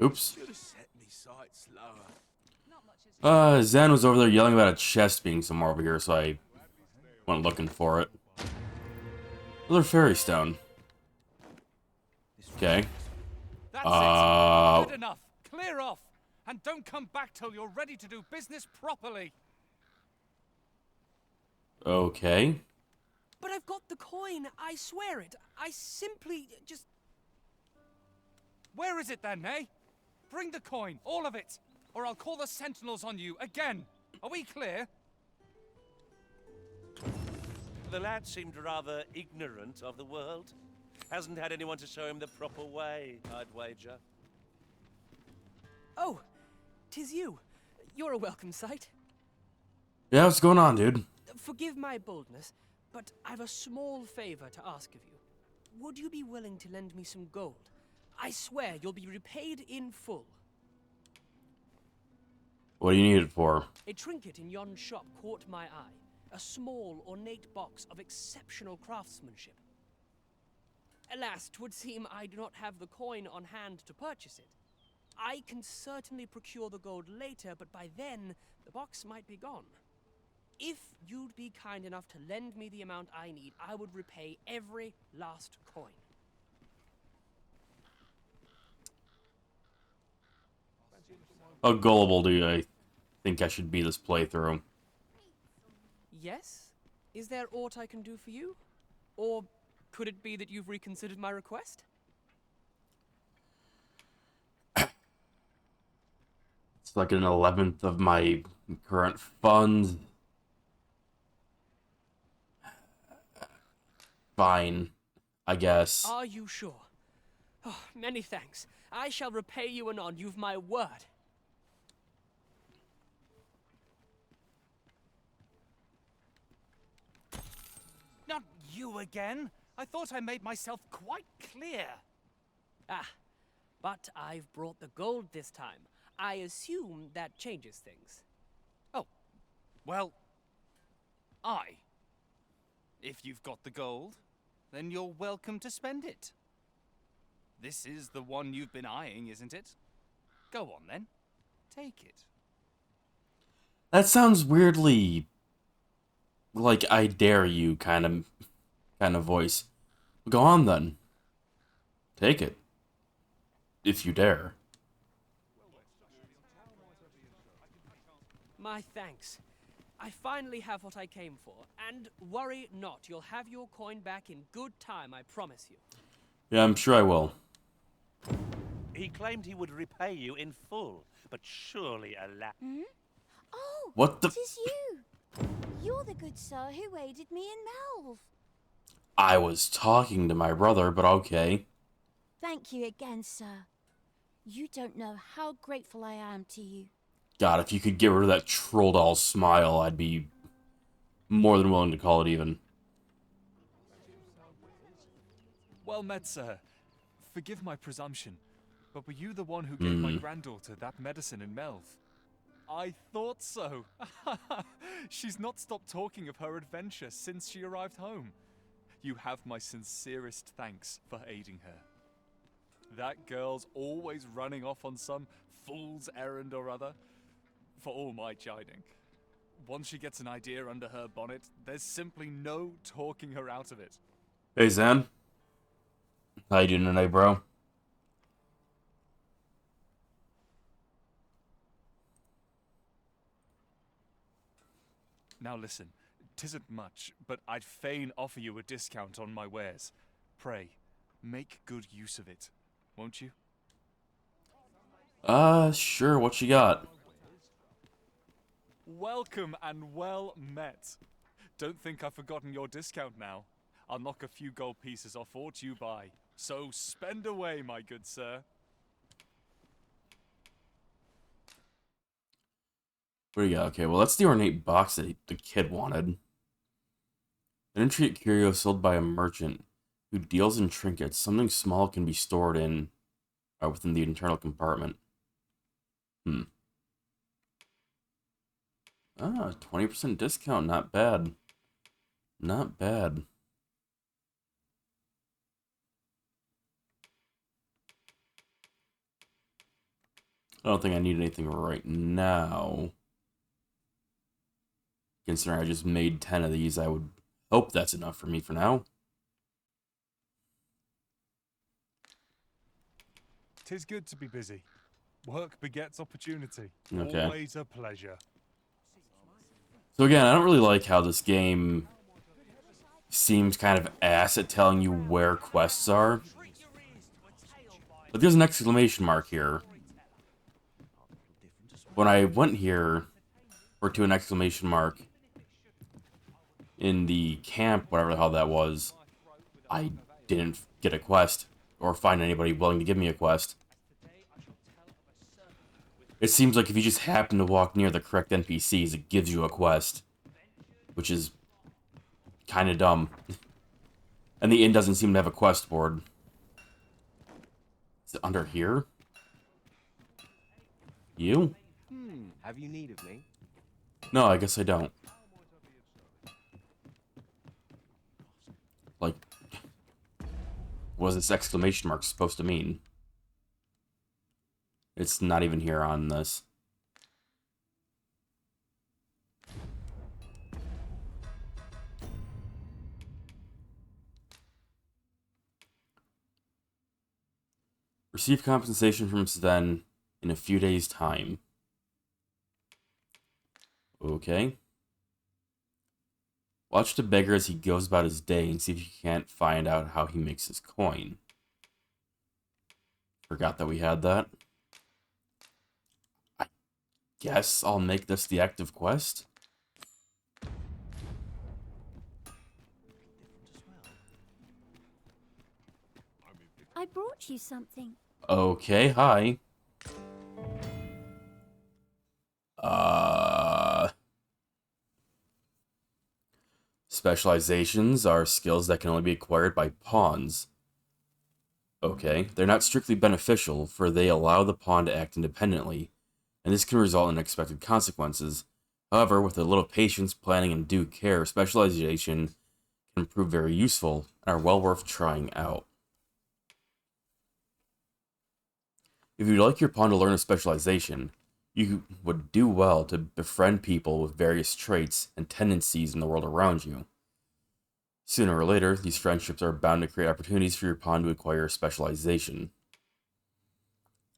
Oops. Should have set me sights lower. Zen was over there yelling about a chest being somewhere over here, so I went looking for it. Another fairy stone. Okay. That's it. Good enough. Clear off. And don't come back till you're ready to do business properly. Okay. But I've got the coin, I swear it. I simply just... Where is it then, eh? Bring the coin, all of it, or I'll call the sentinels on you again. Are we clear? The lad seemed rather ignorant of the world. Hasn't had anyone to show him the proper way, I'd wager. Oh, 'tis you. You're a welcome sight. Yeah, what's going on, dude? Forgive my boldness, but I've a small favor to ask of you. Would you be willing to lend me some gold? I swear you'll be repaid in full. What do you need it for? A trinket in yon shop caught my eye. A small, ornate box of exceptional craftsmanship. Alas, 'twould seem I do not have the coin on hand to purchase it. I can certainly procure the gold later, but by then, the box might be gone. If you'd be kind enough to lend me the amount I need, I would repay every last coin. How gullible do I think I should be this playthrough? Yes? Is there aught I can do for you? Or could it be that you've reconsidered my request? It's like an 11th of my current funds. Fine, I guess. Are you sure? Oh, many thanks. I shall repay you anon, you've my word. Not you again. I thought I made myself quite clear. Ah, but I've brought the gold this time. I assume that changes things. Oh, well, if you've got the gold, then you're welcome to spend it. This is the one you've been eyeing, isn't it? Go on then, take it. That sounds weirdly like I dare you kind of voice. Go on then. Take it. If you dare. My thanks. I finally have what I came for, and worry not, you'll have your coin back in good time, I promise you. Yeah, I'm sure I will. He claimed he would repay you in full, but surely a Hmm? Oh, What the? 'tis you. You're the good sir who aided me in Melve. I was talking to my brother, but okay. Thank you again, sir. You don't know how grateful I am to you. God, if you could get rid of that troll doll smile, I'd be more than willing to call it even. Well met, sir. Forgive my presumption, but were you the one who gave my granddaughter that medicine in Melve? I thought so. She's not stopped talking of her adventure since she arrived home. You have my sincerest thanks for aiding her. That girl's always running off on some fool's errand or other, for all my chiding. Once she gets an idea under her bonnet, there's simply no talking her out of it. Hey, Zan. How you doing tonight, bro? Now listen, 'tisn't much, but I'd fain offer you a discount on my wares. Pray, make good use of it, won't you? Sure, what you got? Welcome and well met. Don't think I've forgotten your discount now. I'll knock a few gold pieces off aught you buy. So spend away, my good sir. What do you got? Okay, well, that's the ornate box that the kid wanted. An intricate curio sold by a merchant who deals in trinkets. Something small can be stored in within the internal compartment. Ah, 20% discount. Not bad. Not bad. I don't think I need anything right now. Considering I just made 10 of these, I would hope that's enough for me for now. 'Tis good to be busy. Work begets opportunity. Okay. Always a pleasure. So again, I don't really like how this game seems kind of ass at telling you where quests are. But there's an exclamation mark here. When I went here, or to an exclamation mark, in the camp, whatever the hell that was, I didn't get a quest, or find anybody willing to give me a quest. It seems like if you just happen to walk near the correct NPCs, it gives you a quest. Which is kind of dumb. And the inn doesn't seem to have a quest board. Is it under here? You? Have you need of me? No, I guess I don't. Like, what is this exclamation mark supposed to mean? It's not even here on this. Receive compensation from Sven in a few days' time. Okay. Watch the beggar as he goes about his day and see if you can't find out how he makes his coin. Forgot that we had that. I guess I'll make this the active quest. I brought you something. Okay, hi. Specializations are skills that can only be acquired by pawns. Okay, they're not strictly beneficial, for they allow the pawn to act independently, and this can result in unexpected consequences. However, with a little patience, planning, and due care, specialization can prove very useful and are well worth trying out. If you'd like your pawn to learn a specialization, you would do well to befriend people with various traits and tendencies in the world around you. Sooner or later, these friendships are bound to create opportunities for your pawn to acquire a specialization.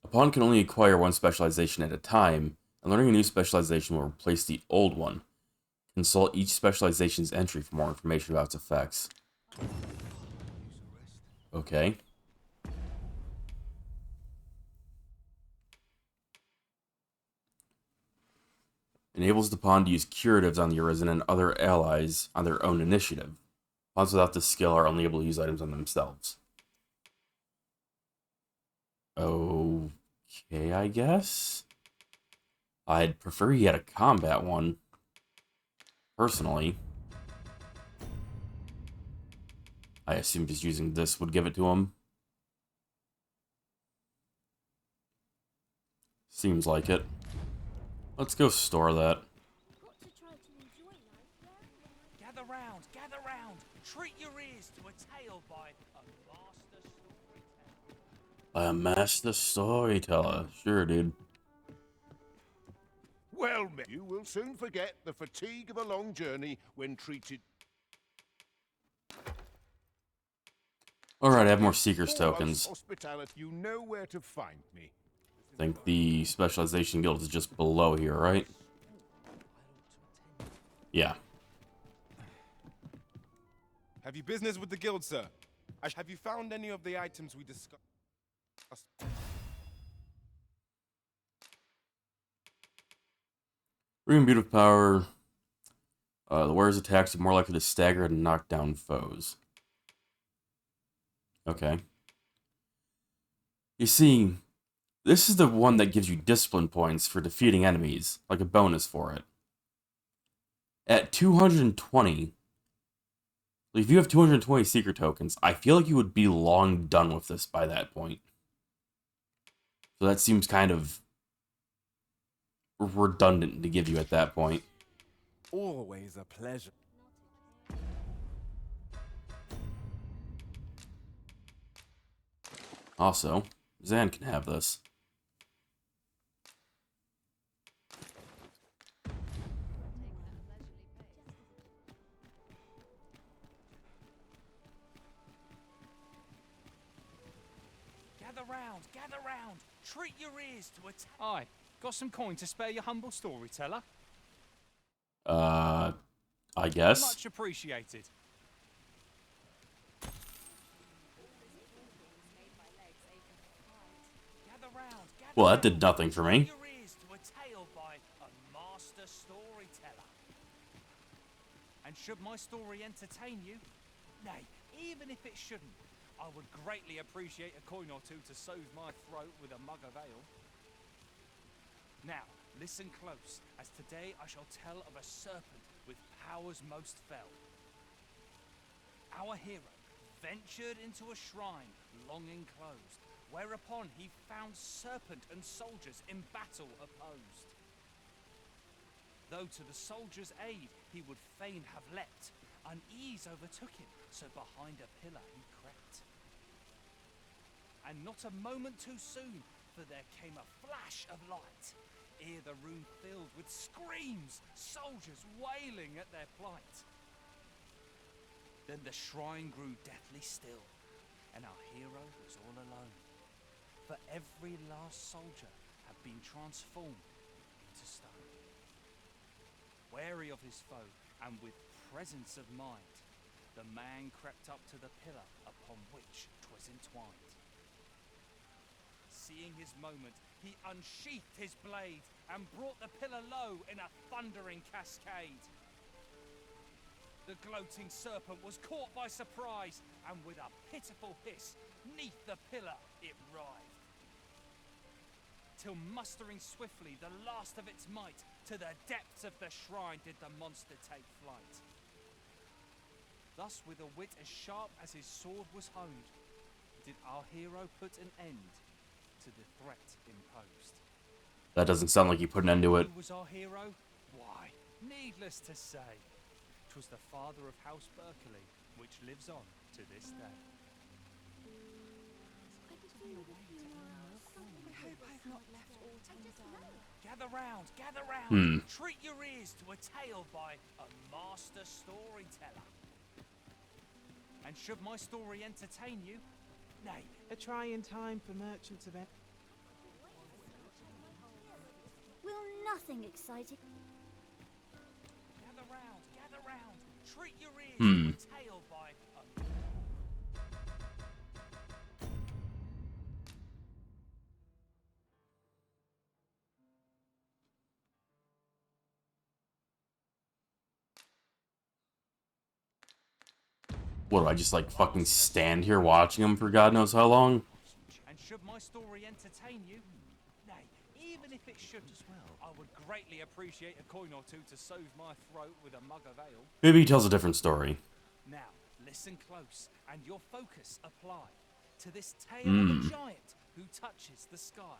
A pawn can only acquire one specialization at a time, and learning a new specialization will replace the old one. Consult each specialization's entry for more information about its effects. Okay. Enables the pawn to use curatives on the Arisen and other allies on their own initiative. Pawns without this skill are only able to use items on themselves. Okay, I guess? I'd prefer he had a combat one. Personally. I assume just using this would give it to him. Seems like it. Let's go store that. Got to try to enjoy life, yeah? Gather round, gather round. Treat your ears to a tale by a master storyteller. A master storyteller. Sure, dude. Well, you will soon forget the fatigue of a long journey when treated. Alright, I have more Seeker's For once tokens. Hospitality, you know where to find me. I think the Specialization Guild is just below here, right? Yeah. Have you business with the guild, sir? Have you found any of the items we discussed? Room Beat of Power. The wearer's attacks are more likely to stagger and knock down foes. Okay. You see, this is the one that gives you discipline points for defeating enemies, like a bonus for it. At 220, if you have 220 secret tokens, I feel like you would be long done with this by that point. So that seems kind of redundant to give you at that point. Always a pleasure. Also, Zan can have this. gather round. Treat your ears to a Aye, got some coin to spare your humble storyteller? I guess. Much appreciated. Well, that did nothing for me. Your ears to a tale by a master storyteller. And should my story entertain you? Nay, even if it shouldn't, I would greatly appreciate a coin or two to soothe my throat with a mug of ale. Now, listen close, as today I shall tell of a serpent with powers most fell. Our hero ventured into a shrine long enclosed, whereupon he found serpent and soldiers in battle opposed. Though to the soldiers' aid he would fain have leapt, unease overtook him, so behind a pillar he crept. And not a moment too soon, for there came a flash of light, ere the room filled with screams, soldiers wailing at their plight. Then the shrine grew deathly still, and our hero was all alone, for every last soldier had been transformed into stone. Wary of his foe, and with presence of mind, the man crept up to the pillar upon which 'twas entwined. Seeing his moment, he unsheathed his blade, and brought the pillar low in a thundering cascade. The gloating serpent was caught by surprise, and with a pitiful hiss, 'neath the pillar it writhed. Till mustering swiftly the last of its might, to the depths of the shrine did the monster take flight. Thus, with a wit as sharp as his sword was honed, did our hero put an end to the threat imposed. That doesn't sound like you put an end to it. Who was our hero? Why, needless to say, 'twas the father of House Berkeley, which lives on to this day. Gather round, treat your ears to a tale by a master storyteller. And should my story entertain you, nay, A trying time for merchants of Will nothing exciting? gather round, treat your ears to a tale by a... What, do I just, like, fucking stand here watching him for God knows how long? And should my story entertain you, nay, even if it shouldn't, I would greatly appreciate a coin or two to soothe my throat with a mug of ale. Maybe he tells a different story. Now, listen close, and your focus apply to this tale of a giant who touches the sky.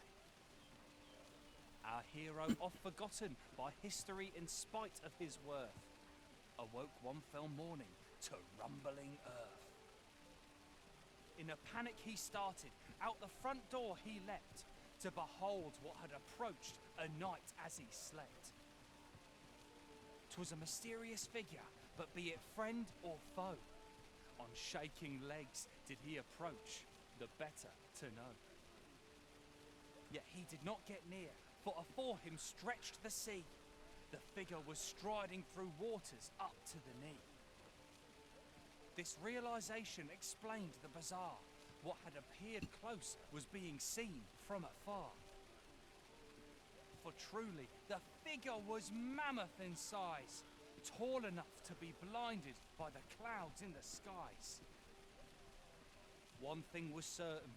Our hero, oft forgotten by history in spite of his worth, awoke one fell morning to rumbling earth. In a panic he started, out the front door he leapt, to behold what had approached a night as he slept. 'Twas a mysterious figure, but be it friend or foe, on shaking legs did he approach, the better to know. Yet he did not get near, for afore him stretched the sea. The figure was striding through waters up to the knee. This realization explained the bizarre. What had appeared close was being seen from afar. For truly, the figure was mammoth in size, tall enough to be blinded by the clouds in the skies. One thing was certain,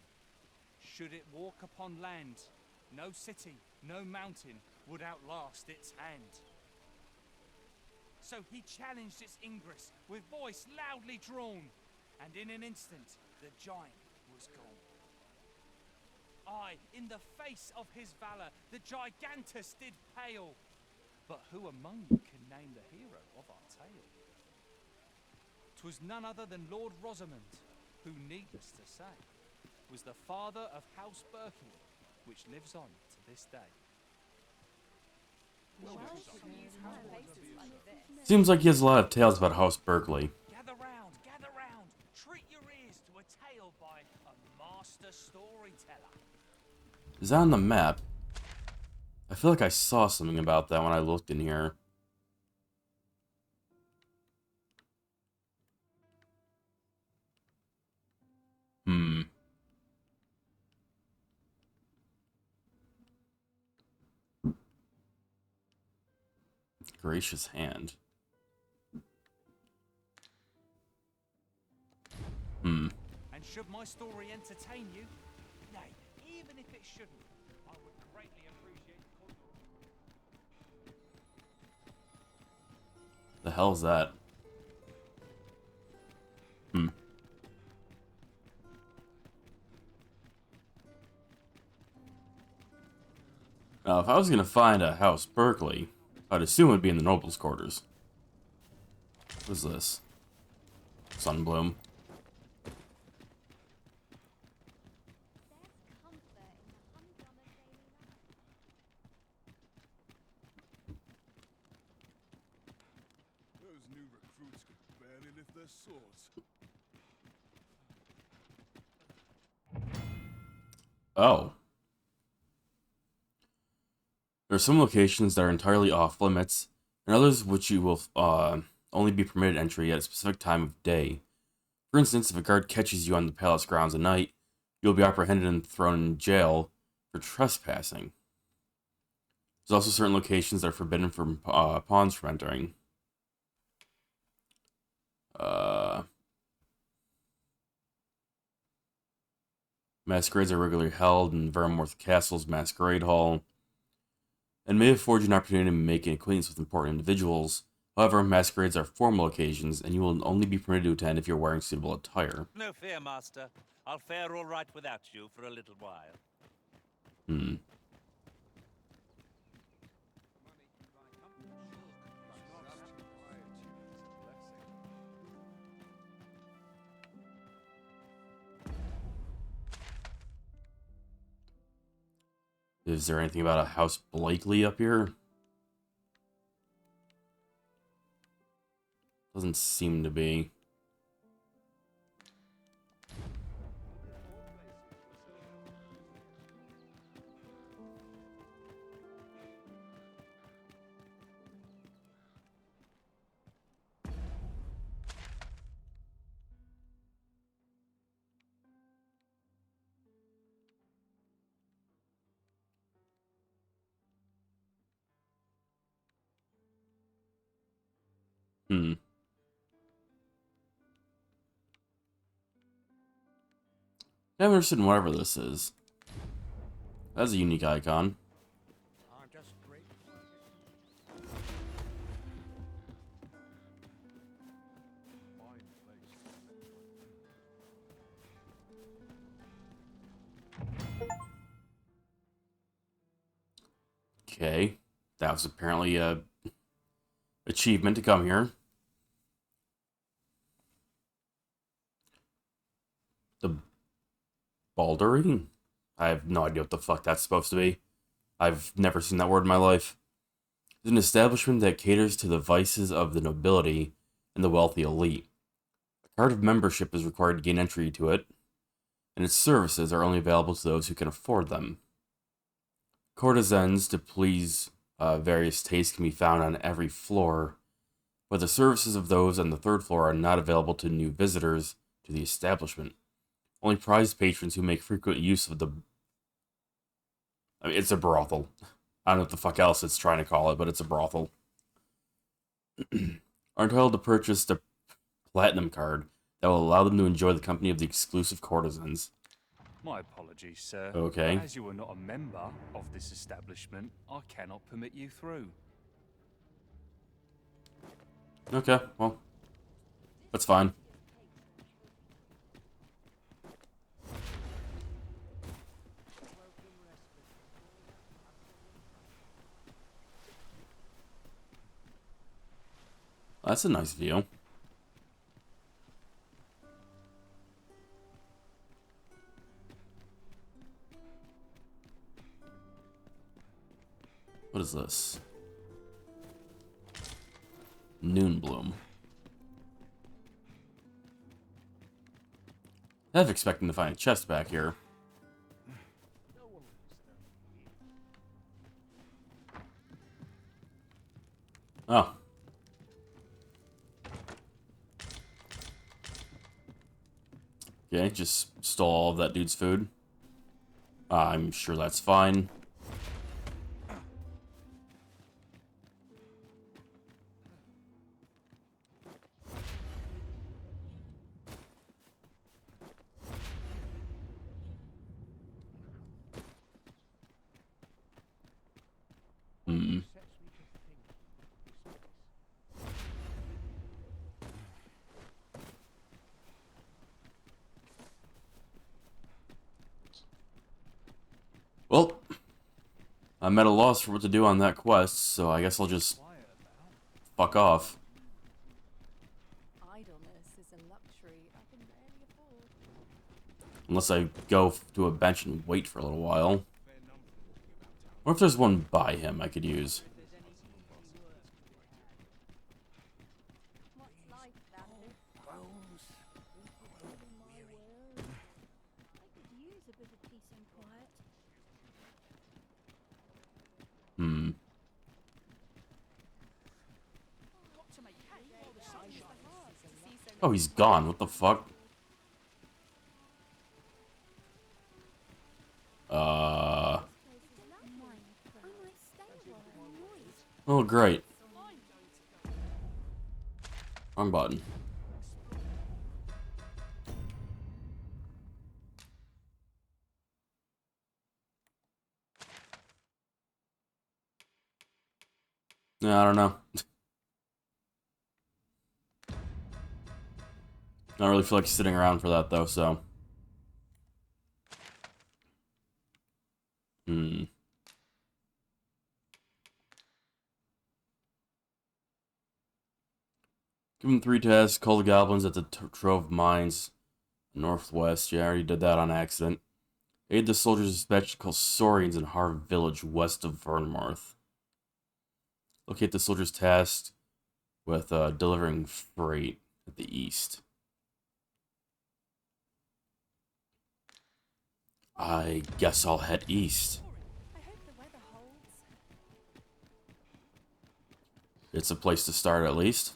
should it walk upon land, no city, no mountain would outlast its hand. So he challenged its ingress with voice loudly drawn, and in an instant the giant was gone. Aye, in the face of his valour, the gigantus did pale. But who among you can name the hero of our tale? 'Twas none other than Lord Rosamond, who, needless to say, was the father of House Berkeley, which lives on to this day. Seems like he has a lot of tales about House Berkeley. Gather round, treat your ears to a tale revealed by a master storyteller. Is that on the map? I feel like I saw something about that when I looked in here. Hmm. Gracious hand. Hmm. And should my story entertain you, nay, even if it shouldn't, I would greatly appreciate The hell's that? Hmm. Now, if I was gonna find a House Berkeley, I'd assume it'd be in the Noble's quarters. What is this? Sunbloom. Those new recruits could barely lift their swords. Oh. There are some locations that are entirely off limits, and others which you will only be permitted entry at a specific time of day. For instance, if a guard catches you on the palace grounds at night, you'll be apprehended and thrown in jail for trespassing. There's also certain locations that are forbidden from pawns from entering. Masquerades are regularly held in Vermouth Castle's Masquerade Hall, and may afford you an opportunity to make an acquaintance with important individuals. However, masquerades are formal occasions, and you will only be permitted to attend if you're wearing suitable attire. No fear, Master. I'll fare all right without you for a little while. Hmm. Is there anything about a House Blakely up here? Doesn't seem to be. Hmm. I'm interested in whatever this is. That's a unique icon. I'm just grateful. Okay. That was apparently a achievement to come here. The Baldery? I have no idea what the fuck that's supposed to be. I've never seen that word in my life. It's an establishment that caters to the vices of the nobility and the wealthy elite. A card of membership is required to gain entry to it, and its services are only available to those who can afford them. Courtesans to please various tastes can be found on every floor, but the services of those on the third floor are not available to new visitors to the establishment. Only prized patrons who make frequent use of the... I mean, it's a brothel. I don't know what the fuck else it's trying to call it, but it's a brothel. Are entitled to purchase the platinum card that will allow them to enjoy the company of the exclusive courtesans. My apologies, sir. Okay. As you are not a member of this establishment, I cannot permit you through. Okay, well, that's fine. That's a nice view. What is this? Noonbloom. Half expecting to find a chest back here. Oh. Okay, just stole all of that dude's food. I'm sure that's fine. Hmm. Well, I'm at a loss for what to do on that quest, so I guess I'll just fuck off. Idleness is a luxury I can barely afford. Unless I go to a bench and wait for a little while. What if there's one by him I could use? What's life, Bandit? I could use a bit of peace and quiet. Hmm. Oh, he's gone. What the fuck? Oh, great. Wrong button. Yeah, I don't know. I don't really feel like sitting around for that, though, so. Hmm. Give him 3 tasks. Call the goblins at the Trove Mines, northwest. Yeah, I already did that on accident. Aid the soldiers of spectacle Saurians in Harv Village, west of Vernmarth. Locate the soldiers tasked with delivering freight at the east. I guess I'll head east. I hope the weather holds. It's a place to start, at least.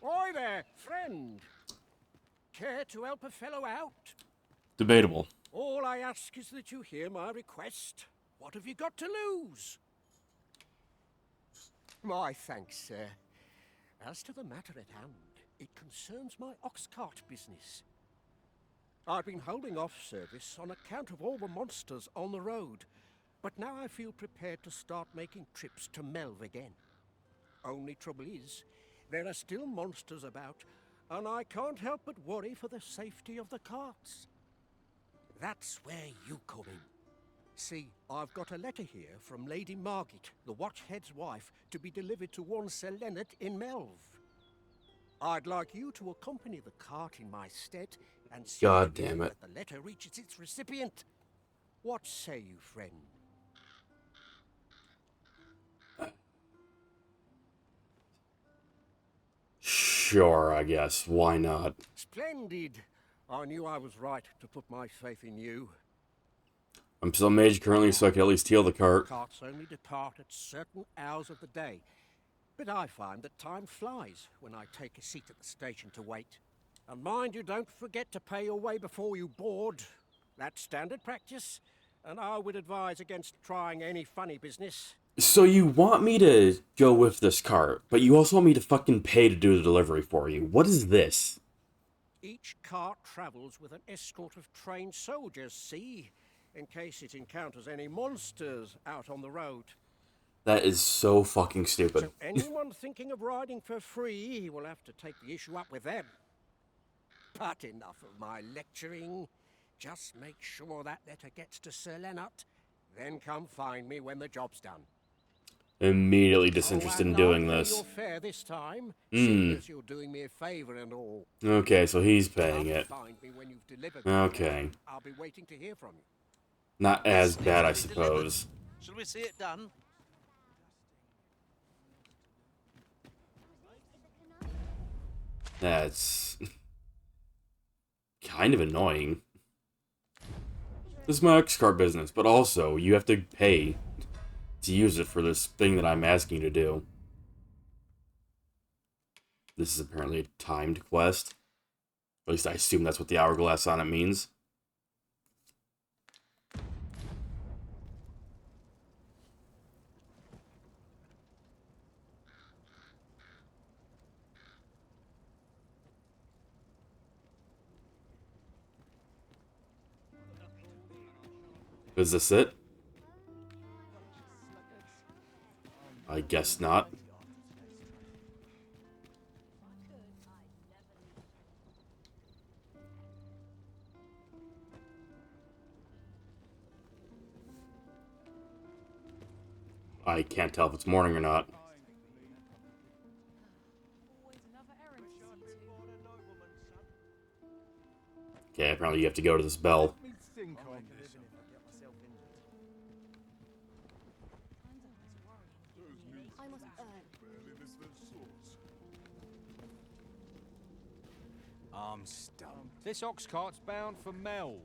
Oi there, friend. Care to help a fellow out? Debatable. All I ask is that you hear my request. What have you got to lose? My thanks, sir. As to the matter at hand, it concerns my ox cart business. I've been holding off service on account of all the monsters on the road, but now I feel prepared to start making trips to Melv again. Only trouble is, there are still monsters about, and I can't help but worry for the safety of the carts. That's where you come in. See, I've got a letter here from Lady Margit, the Watchhead's wife, to be delivered to one Sir Leonard in Melv. I'd like you to accompany the cart in my stead and see God to damn it. that the letter reaches its recipient. What say you, friend? Sure, I guess. Why not? Splendid. I knew I was right to put my faith in you. I'm still mage currently, so I can at least heal the cart. Carts only depart at certain hours of the day, but I find that time flies when I take a seat at the station to wait. And mind you, don't forget to pay your way before you board. That's standard practice, and I would advise against trying any funny business. So you want me to go with this cart, but you also want me to fucking pay to do the delivery for you. What is this? Each cart travels with an escort of trained soldiers, see? In case it encounters any monsters out on the road. That is so fucking stupid. So anyone thinking of riding for free will have to take the issue up with them. But enough of my lecturing. Just make sure that letter gets to Sir Leonard, then come find me when the job's done. Immediately disinterested in doing I'll pay this. your fare this time, seeing as you're doing me a favor and all. Okay, so he's paying Come it. find me when you've delivered Okay. I'll be waiting to hear from you. Not as bad, I suppose. Shall we see it done? That's... kind of annoying. This is my X-Cart business, but also you have to pay to use it for this thing that I'm asking you to do. This is apparently a timed quest. At least I assume that's what the hourglass on it means. Is this it? I guess not. I can't tell if it's morning or not. Okay, apparently you have to go to this bell. I must earn. I'm stumped. This ox cart's bound for Melv.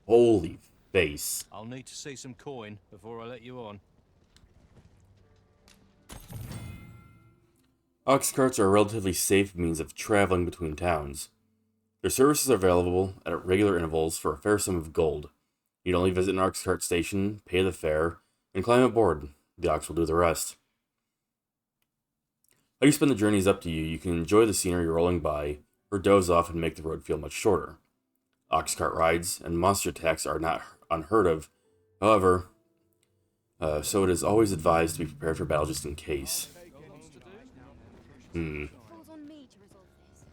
Holy face. I'll need to see some coin before I let you on. Ox carts are a relatively safe means of traveling between towns. Their services are available at regular intervals for a fair sum of gold. You'd only visit an ox cart station, pay the fare, and climb aboard. The ox will do the rest. How you spend the journey is up to you. You can enjoy the scenery rolling by, or doze off and make the road feel much shorter. Ox cart rides and monster attacks are not unheard of. However, so it is always advised to be prepared for battle just in case. Falls on me to resolve this.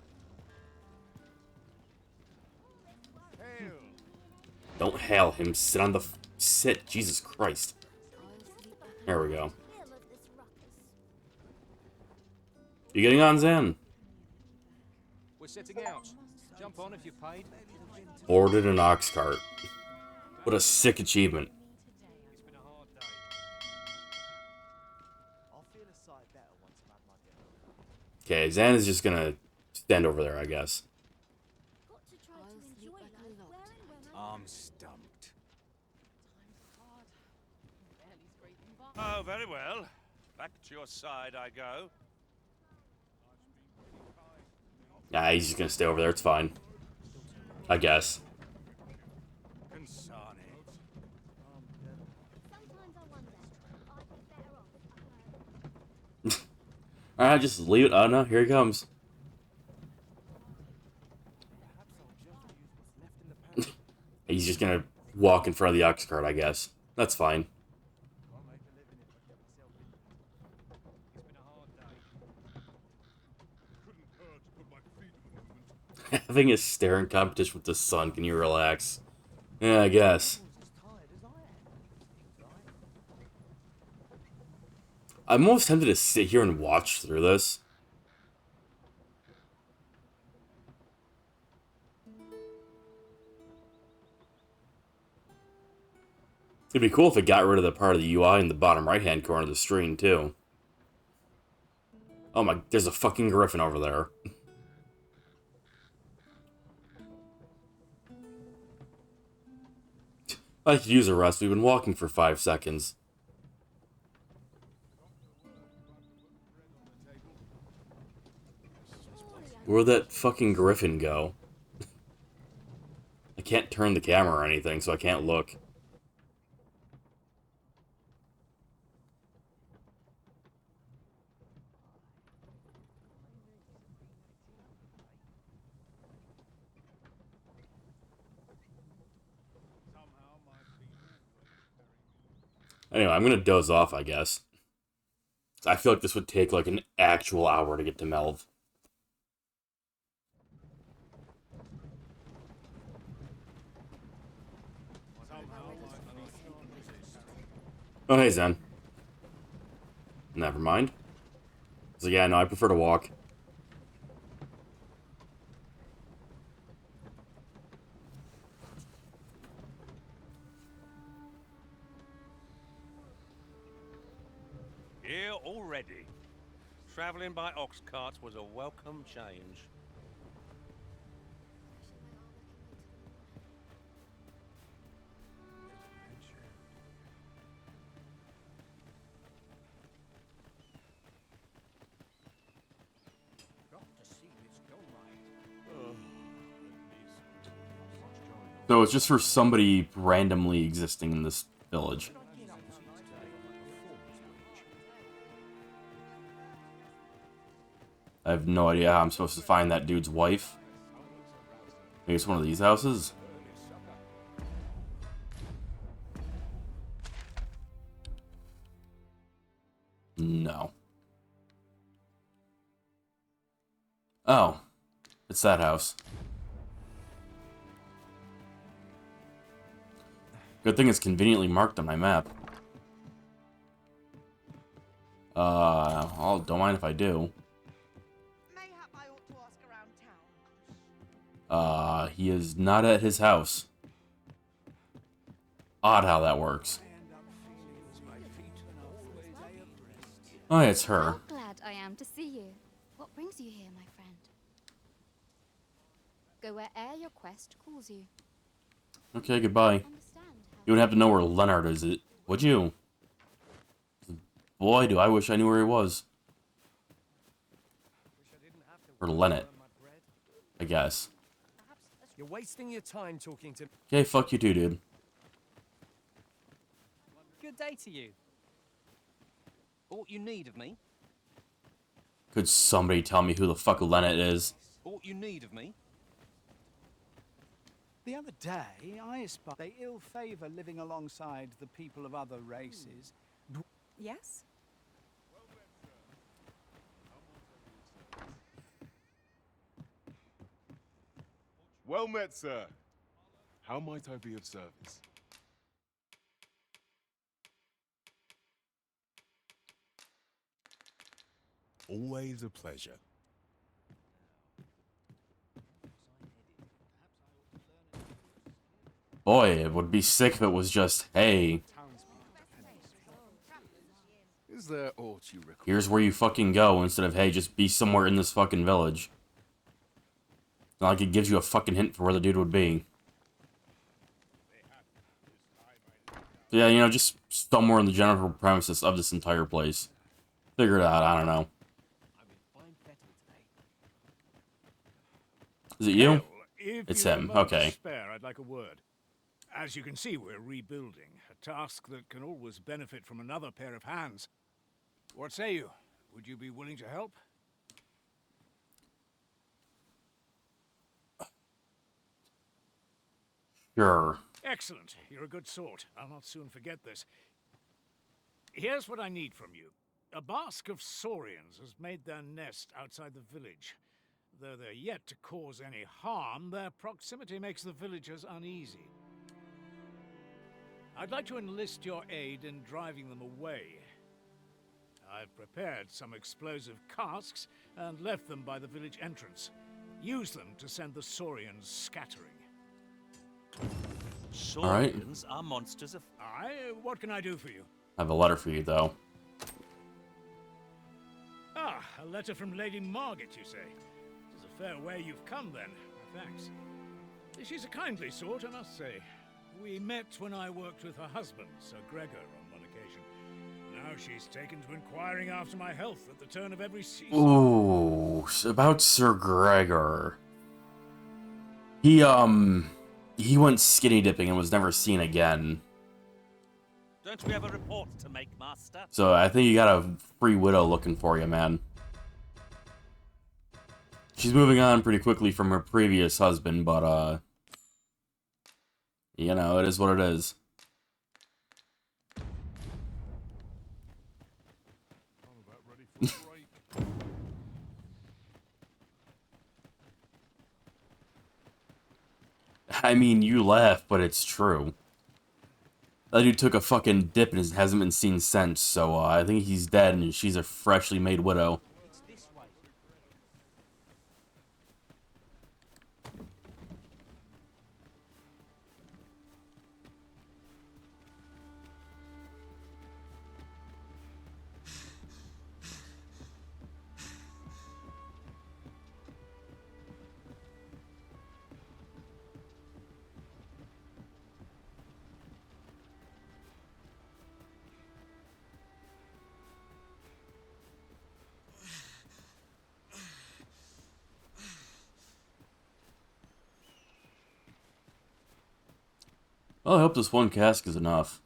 Don't hail him. Sit on the sit. Jesus Christ. There we go. You getting on, Zan? We're setting out. Jump on if you've paid. Boarded an ox cart. What a sick achievement. Okay, Zan is just gonna stand over there, I guess. I'm stumped. Oh, very well. Back to your side I go. Nah, he's just gonna stay over there. It's fine. I guess. Alright, just leave it. Oh no, here he comes. He's just gonna walk in front of the ox cart, I guess. That's fine. Having a staring competition with the sun, can you relax? Yeah, I guess. I'm almost tempted to sit here and watch through this. It'd be cool if it got rid of the part of the UI in the bottom right-hand corner of the screen, too. Oh my, there's a fucking griffin over there. I could use a rest. We've been walking for 5 seconds. Where'd that fucking griffin go? I can't turn the camera or anything, so I can't look. Anyway, I'm gonna doze off, I guess. I feel like this would take like an actual hour to get to Melv. Oh, hey, Zen. Never mind. So yeah, no, I prefer to walk. Here already. Travelling by ox carts was a welcome change. So it's just for somebody randomly existing in this village. I have no idea how I'm supposed to find that dude's wife. Maybe it's one of these houses? No. Oh. It's that house. Good thing it's conveniently marked on my map. Don't mind if I do. Mayhap I ought to ask around town. He is not at his house. Odd how that works. Oh, yeah, it's her. How glad I am to see you. What brings you here, my friend? Go where'er your quest calls you. Okay, goodbye. You would have to know where Leonard is, would you? Boy, do I wish I knew where he was. Or Lennet, I guess. You're wasting your time talking to... Okay, fuck you too, dude. Good day to you. Aught you need of me? Could somebody tell me who the fuck Lennet is? Aught you need of me? The other day, I espied they ill favor living alongside the people of other races. Yes? Well met, sir. How might I be of service? Always a pleasure. Boy, it would be sick if it was just, hey, Is there aught you require? here's where you fucking go, instead of, hey, just be somewhere in this fucking village. It's not like it gives you a fucking hint for where the dude would be. Yeah, you know, just somewhere in the general premises of this entire place. Figure it out, I don't know. Is it you? Well, if It's you've a him, moment to okay. Spare, I'd like a word. As you can see, we're rebuilding, a task that can always benefit from another pair of hands. What say you? Would you be willing to help? Sure. Excellent. You're a good sort. I'll not soon forget this. Here's what I need from you. A bask of saurians has made their nest outside the village. Though they're yet to cause any harm, their proximity makes the villagers uneasy. I'd like to enlist your aid in driving them away. I've prepared some explosive casks and left them by the village entrance. Use them to send the saurians scattering. Saurians are monsters of... Aye, what can I do for you? I have a letter for you, though. Ah, a letter from Lady Margaret, you say? It's a fair way you've come, then. Thanks. She's a kindly sort, I must say. We met when I worked with her husband, Sir Gregor, on one occasion. Now she's taken to inquiring after my health at the turn of every season. Ooh, about Sir Gregor. He went skinny dipping and was never seen again. Don't we have a report to make, Master? So I think you got a free widow looking for you, man. She's moving on pretty quickly from her previous husband, but, you know, it is what it is. I mean, you laugh, but it's true. That dude took a fucking dip and hasn't been seen since, so I think he's dead and she's a freshly made widow. Well, I hope this one cask is enough.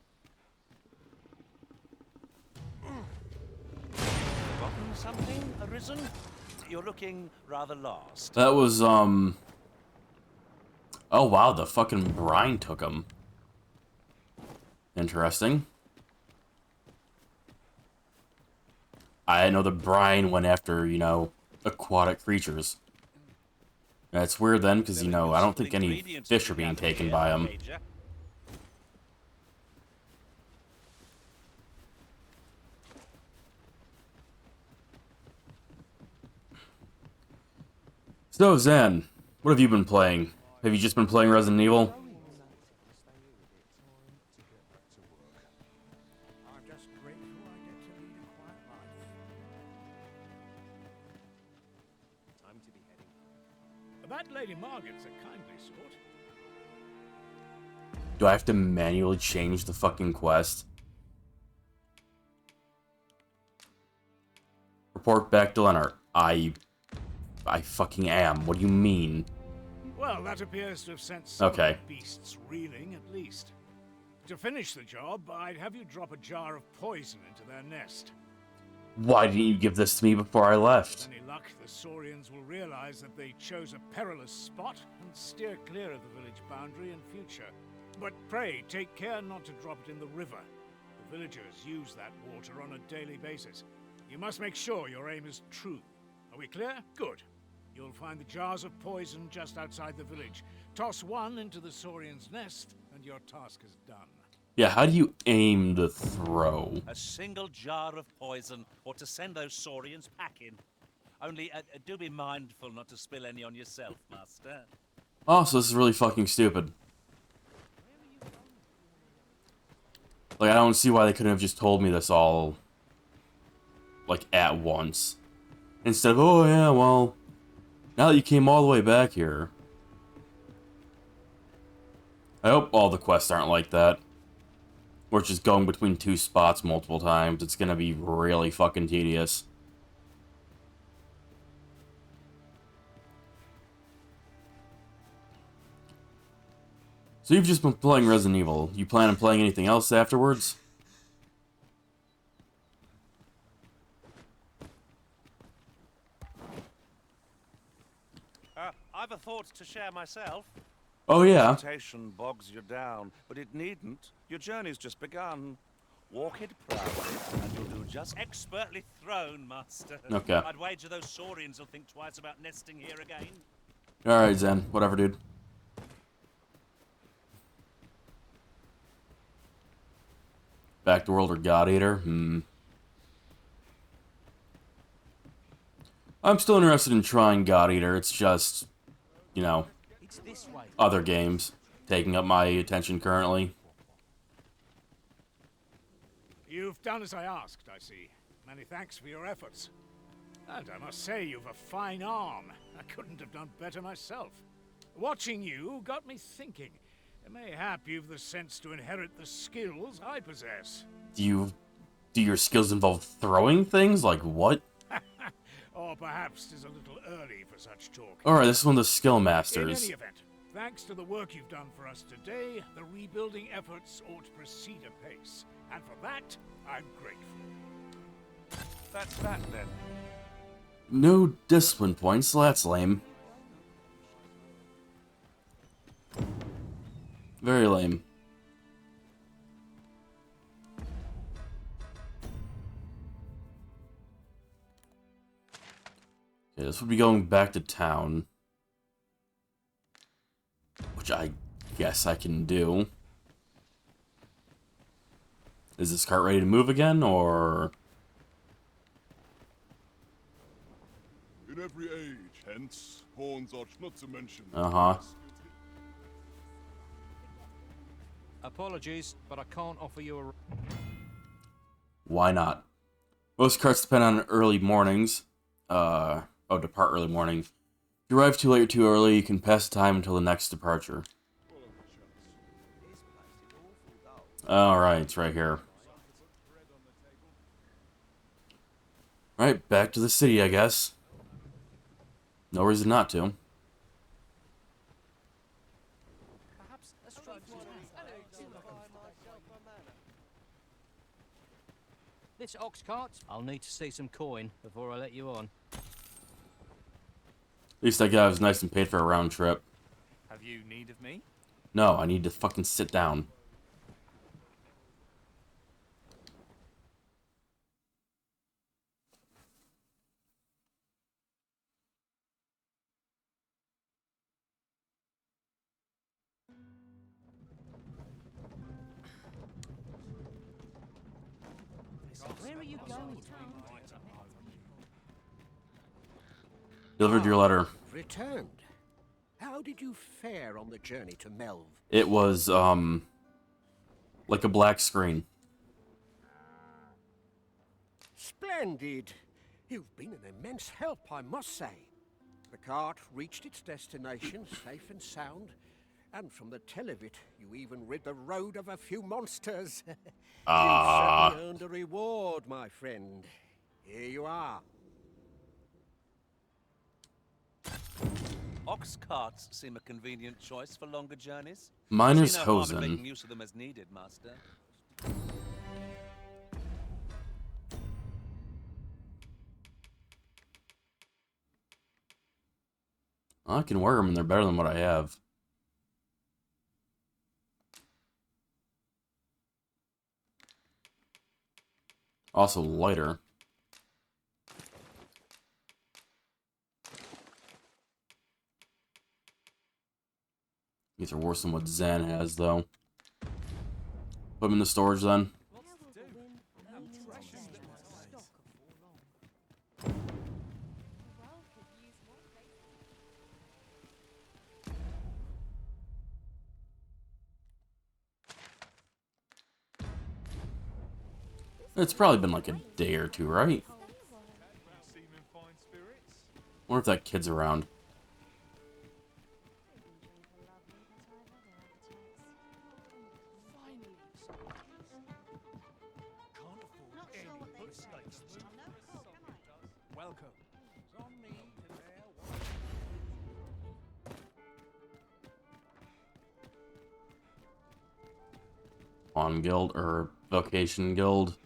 Forgotten something, Arisen? You're looking rather lost. That was, Oh, wow, the fucking brine took him. Interesting. I know the brine went after, you know, aquatic creatures. That's weird then, because, you know, I don't think any fish are being taken by him. So, Zen, what have you been playing? Have you just been playing Resident Evil? I'm just grateful I get to lead a quiet life. Time to be heading. That Lady Margaret's a kindly sort. Do I have to manually change the fucking quest? Report back to Leonard. I fucking am. What do you mean? Well, that appears to have sent some of Okay. the beasts reeling, at least. To finish the job, I'd have you drop a jar of poison into their nest. Why didn't you give this to me before I left? With any luck, the Saurians will realize that they chose a perilous spot and steer clear of the village boundary in future. But pray, take care not to drop it in the river. The villagers use that water on a daily basis. You must make sure your aim is true. Are we clear? Good. You'll find the jars of poison just outside the village. Toss one into the Saurian's nest, and your task is done. Yeah, how do you aim the throw? A single jar of poison, or to send those Saurians packing. Only, do be mindful not to spill any on yourself, Master. Oh, so this is really fucking stupid. Like, I don't see why they couldn't have just told me this all, like, at once. Instead of, oh yeah, well, now that you came all the way back here. I hope all the quests aren't like that. We're just going between two spots multiple times. It's gonna be really fucking tedious. So you've just been playing Resident Evil. You plan on playing anything else afterwards? I've a thought to share myself. Oh yeah. Reputation bogs you down, but it needn't. Your journey's just begun. Walk it proudly, and you'll do just expertly thrown, Master. Okay. I'd wager those Saurians will think twice about nesting here again. Alright, Zen. Whatever, dude. Back to World or God Eater? I'm still interested in trying God Eater. It's just, you know, other games taking up my attention currently. You've done as I asked, I see. Many thanks for your efforts. And I must say, you've a fine arm. I couldn't have done better myself. Watching you got me thinking. Mayhap you've the sense to inherit the skills I possess. Do your skills involve throwing things? Like what? Or perhaps 'tis a little early for such talk. Alright, this is one of the skill In masters. any event, thanks to the work you've done for us today, the rebuilding efforts ought to proceed apace. And for that, I'm grateful. That's that, then. No discipline points, so that's lame. Very lame. Okay, this would be going back to town. Which I guess I can do. Is this cart ready to move again, or...? In every age, hence, horns are not to mention. Uh-huh. Apologies, but I can't offer you a... Why not? Most carts depend on early mornings. Depart early mornings. If you arrive too late or too early, you can pass the time until the next departure. Alright, it's right here. Alright, back to the city, I guess. No reason not to. chaps. Let's try and This ox cart, I'll need to see some coin before I let you on. At least that guy was nice and paid for a round trip. Have you need of me? No, I need to fucking sit down. Where are you going? Delivered your letter. Returned. How did you fare on the journey to Melv? It was, like a black screen. Splendid. You've been an immense help, I must say. The cart reached its destination safe and sound, and from the tell of it, you even rid the road of a few monsters. You've certainly earned a reward, my friend. Here you are. Ox carts seem a convenient choice for longer journeys. Miner's See no harm in Hosen. making use of them as needed, Master. I can wear them and they're better than what I have. Also lighter. These are worse than what Zan has, though. Put them in the storage, then. It's probably been like a day or two, right? Wonder if that kid's around. Welcome. On guild or vocation guild.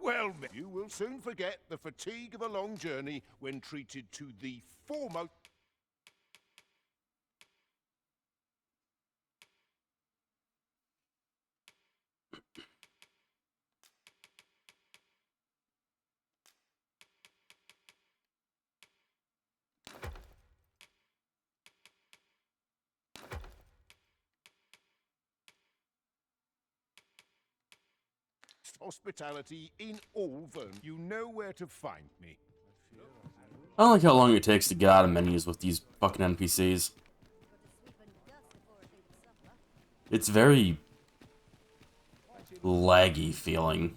Well, you will soon forget the fatigue of a long journey when treated to the foremost. Hospitality in all Vern. You know where to find me. I don't like how long it takes to get out of menus with these fucking NPCs. It's very laggy feeling.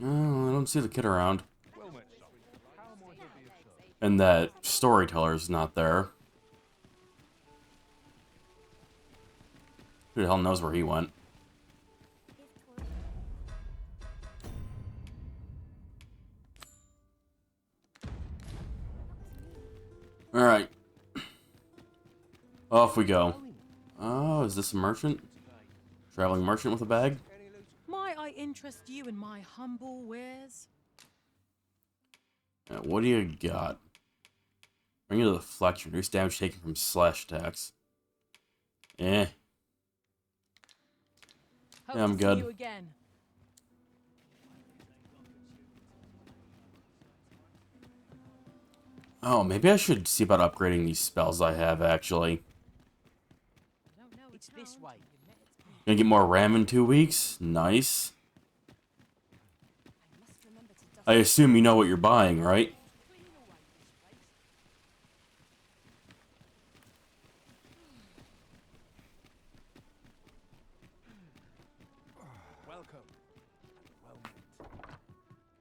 Oh, I don't see the kid around. And that storyteller's not there. Who the hell knows where he went? Alright. Off we go. Oh, is this a merchant? Traveling merchant with a bag? Might I interest you in my humble wares? What do you got? Bring you to the flex. Reduce damage taken from slash attacks. Eh. Yeah, I'm good. See you again. Oh, maybe I should see about upgrading these spells I have, actually. It's this way. Gonna get more RAM in 2 weeks? Nice. I assume you know what you're buying, right?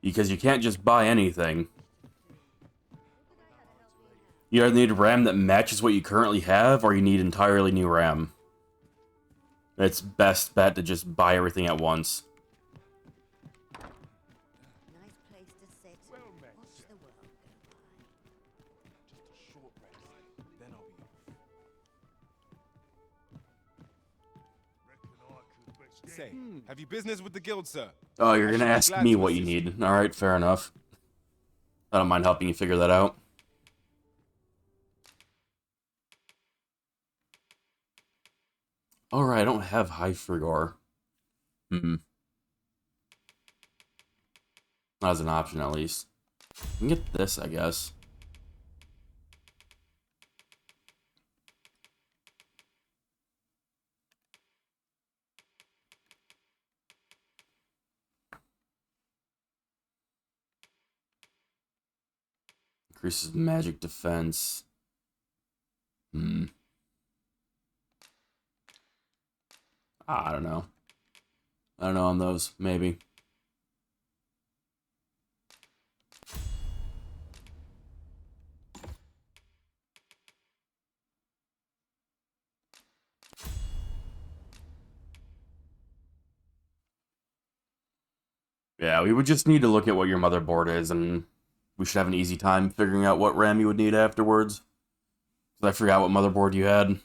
Because you can't just buy anything. You either need RAM that matches what you currently have, or you need entirely new RAM. It's best bet to just buy everything at once. Nice place to sit. Watch the world go by. Just a short rest, then I'll be off. Say, have you business with the guild, sir? Oh, you're I gonna should be ask glad me to what you assist. need. Alright, fair enough. I don't mind helping you figure that out. Alright, I don't have high frigor. Not as an option, at least. I can get this, I guess. Increases magic defense. I don't know. I don't know on those. Maybe. Yeah, we would just need to look at what your motherboard is, and we should have an easy time figuring out what RAM you would need afterwards. 'Cause I forgot what motherboard you had.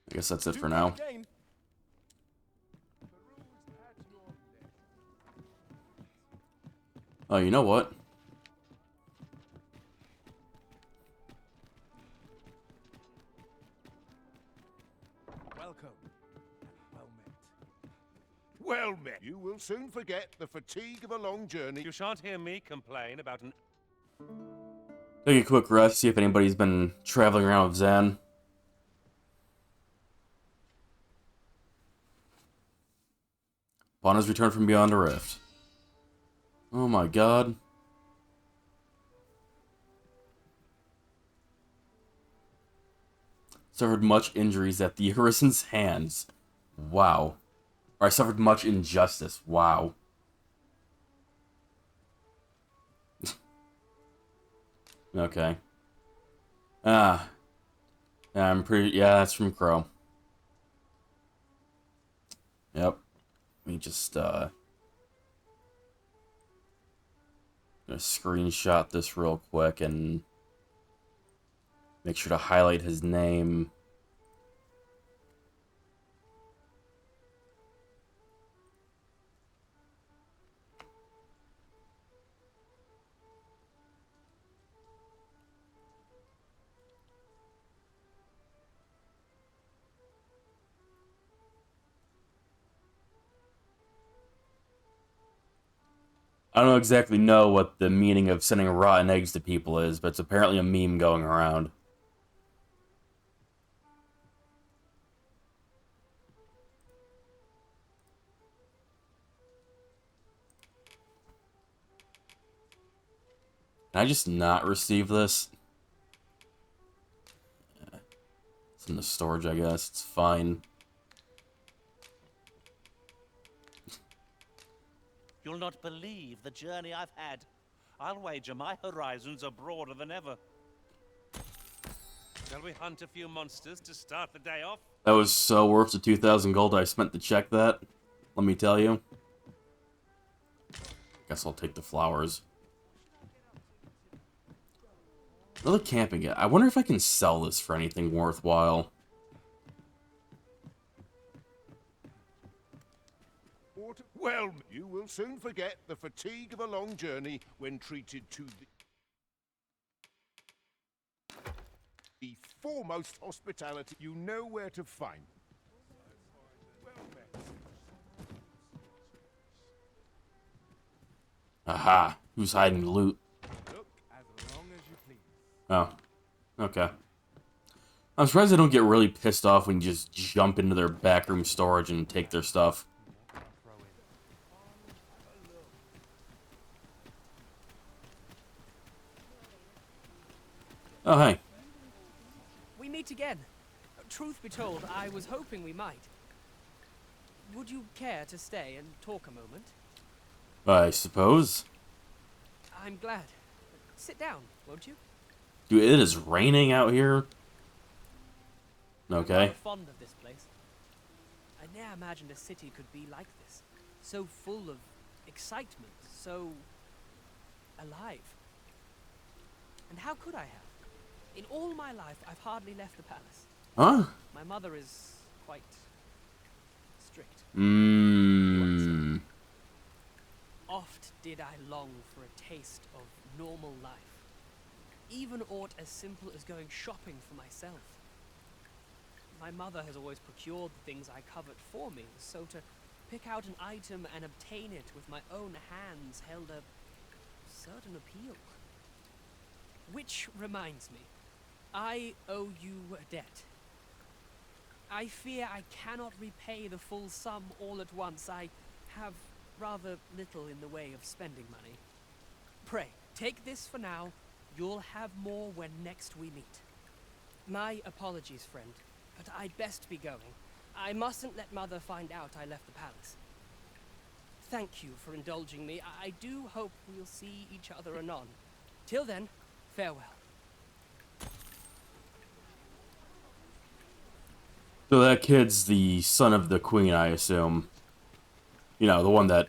I guess that's it for now. Oh, you know what? Welcome. Well met. Well met. You will soon forget the fatigue of a long journey. You shan't hear me complain about an... Take a quick rest, see if anybody's been traveling around with Zan. Upon his return from beyond the rift. Oh my god. Suffered much injuries at the Arisen's hands. Wow. Or I suffered much injustice. Wow. Okay. Ah. Yeah, I'm pretty... Yeah, that's from Crow. Yep. Let me just, gonna screenshot this real quick and make sure to highlight his name. I don't exactly know what the meaning of sending rotten eggs to people is, but it's apparently a meme going around. Can I just not receive this? It's in the storage, I guess. It's fine. You'll not believe the journey I've had. I'll wager my horizons are broader than ever. Shall we hunt a few monsters to start the day off? That was so worth the 2,000 gold I spent to check that. Let me tell you. Guess I'll take the flowers. Another camping kit. I wonder if I can sell this for anything worthwhile. Well, you will soon forget the fatigue of a long journey when treated to the foremost hospitality. You know where to find. Aha. Who's hiding the loot? Look as long as you please. Oh. Okay. I'm surprised they don't get really pissed off when you just jump into their backroom storage and take their stuff. Oh, hey. We meet again. Truth be told, I was hoping we might. Would you care to stay and talk a moment? I suppose. I'm glad. Sit down, won't you? Dude, it is raining out here. I'm Okay. rather fond of this place. I ne'er imagined a city could be like this. So full of excitement, so alive. And how could I have? In all my life, I've hardly left the palace. Huh? My mother is quite strict. Oft did I long for a taste of normal life. Even aught as simple as going shopping for myself. My mother has always procured the things I covet for me, so to pick out an item and obtain it with my own hands held a certain appeal. Which reminds me, I owe you a debt. I fear I cannot repay the full sum all at once. I have rather little in the way of spending money. Pray, take this for now. You'll have more when next we meet. My apologies, friend, but I'd best be going. I mustn't let Mother find out I left the palace. Thank you for indulging me. I do hope we'll see each other anon. Till then, farewell. So that kid's the son of the queen, I assume. You know, the one that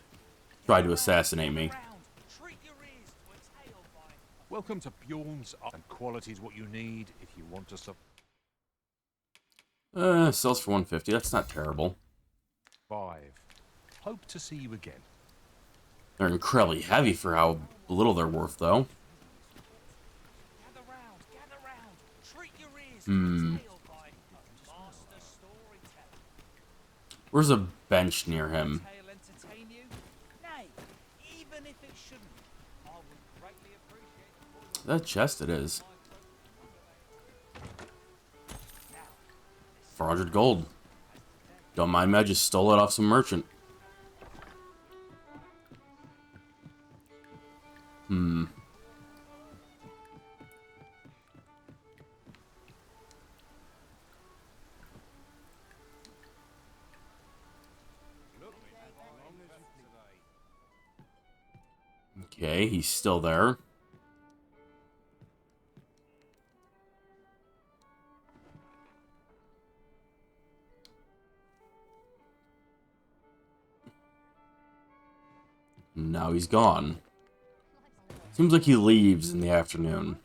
tried to assassinate me. Welcome to Bjorn's and quality's what you need if you want to Sells for 150. That's not terrible. survive. Hope to see you again. They're incredibly heavy for how little they're worth, though. Where's a bench near him? That chest it is. 400 gold. Don't mind me, I just stole it off some merchant. Okay, he's still there. Now he's gone. Seems like he leaves in the afternoon.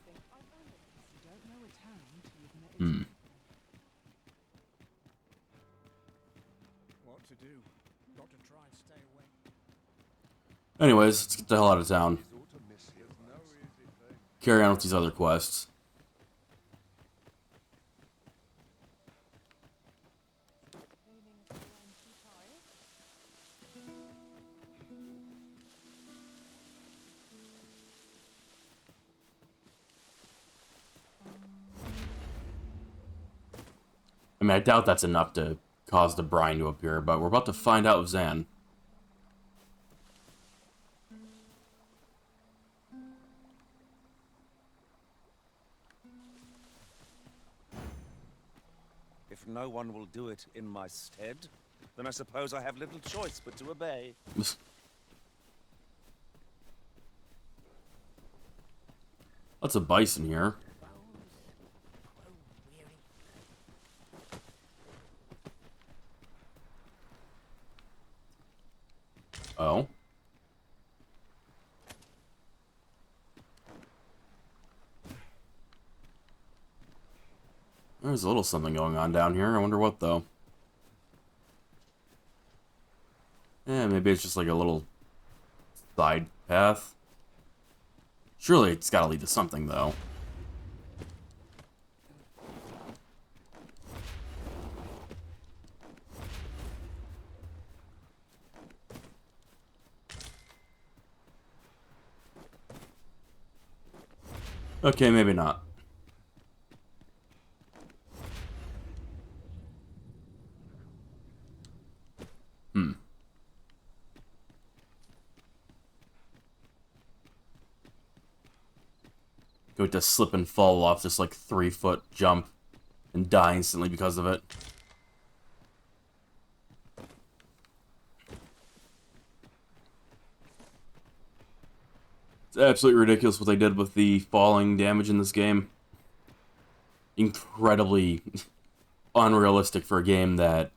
What to do? Got to try and stay away. Anyways, let's get the hell out of town. Carry on with these other quests. I mean, I doubt that's enough to cause the brine to appear, but we're about to find out with Zan. If no one will do it in my stead, then I suppose I have little choice but to obey. Lots of bison here. Oh. There's a little something going on down here. I wonder what, though. Yeah, maybe it's just like a little side path. Surely it's gotta lead to something, though. Okay, maybe not. Going to slip and fall off this like 3-foot jump and die instantly because of it. It's absolutely ridiculous what they did with the falling damage in this game. Incredibly unrealistic for a game that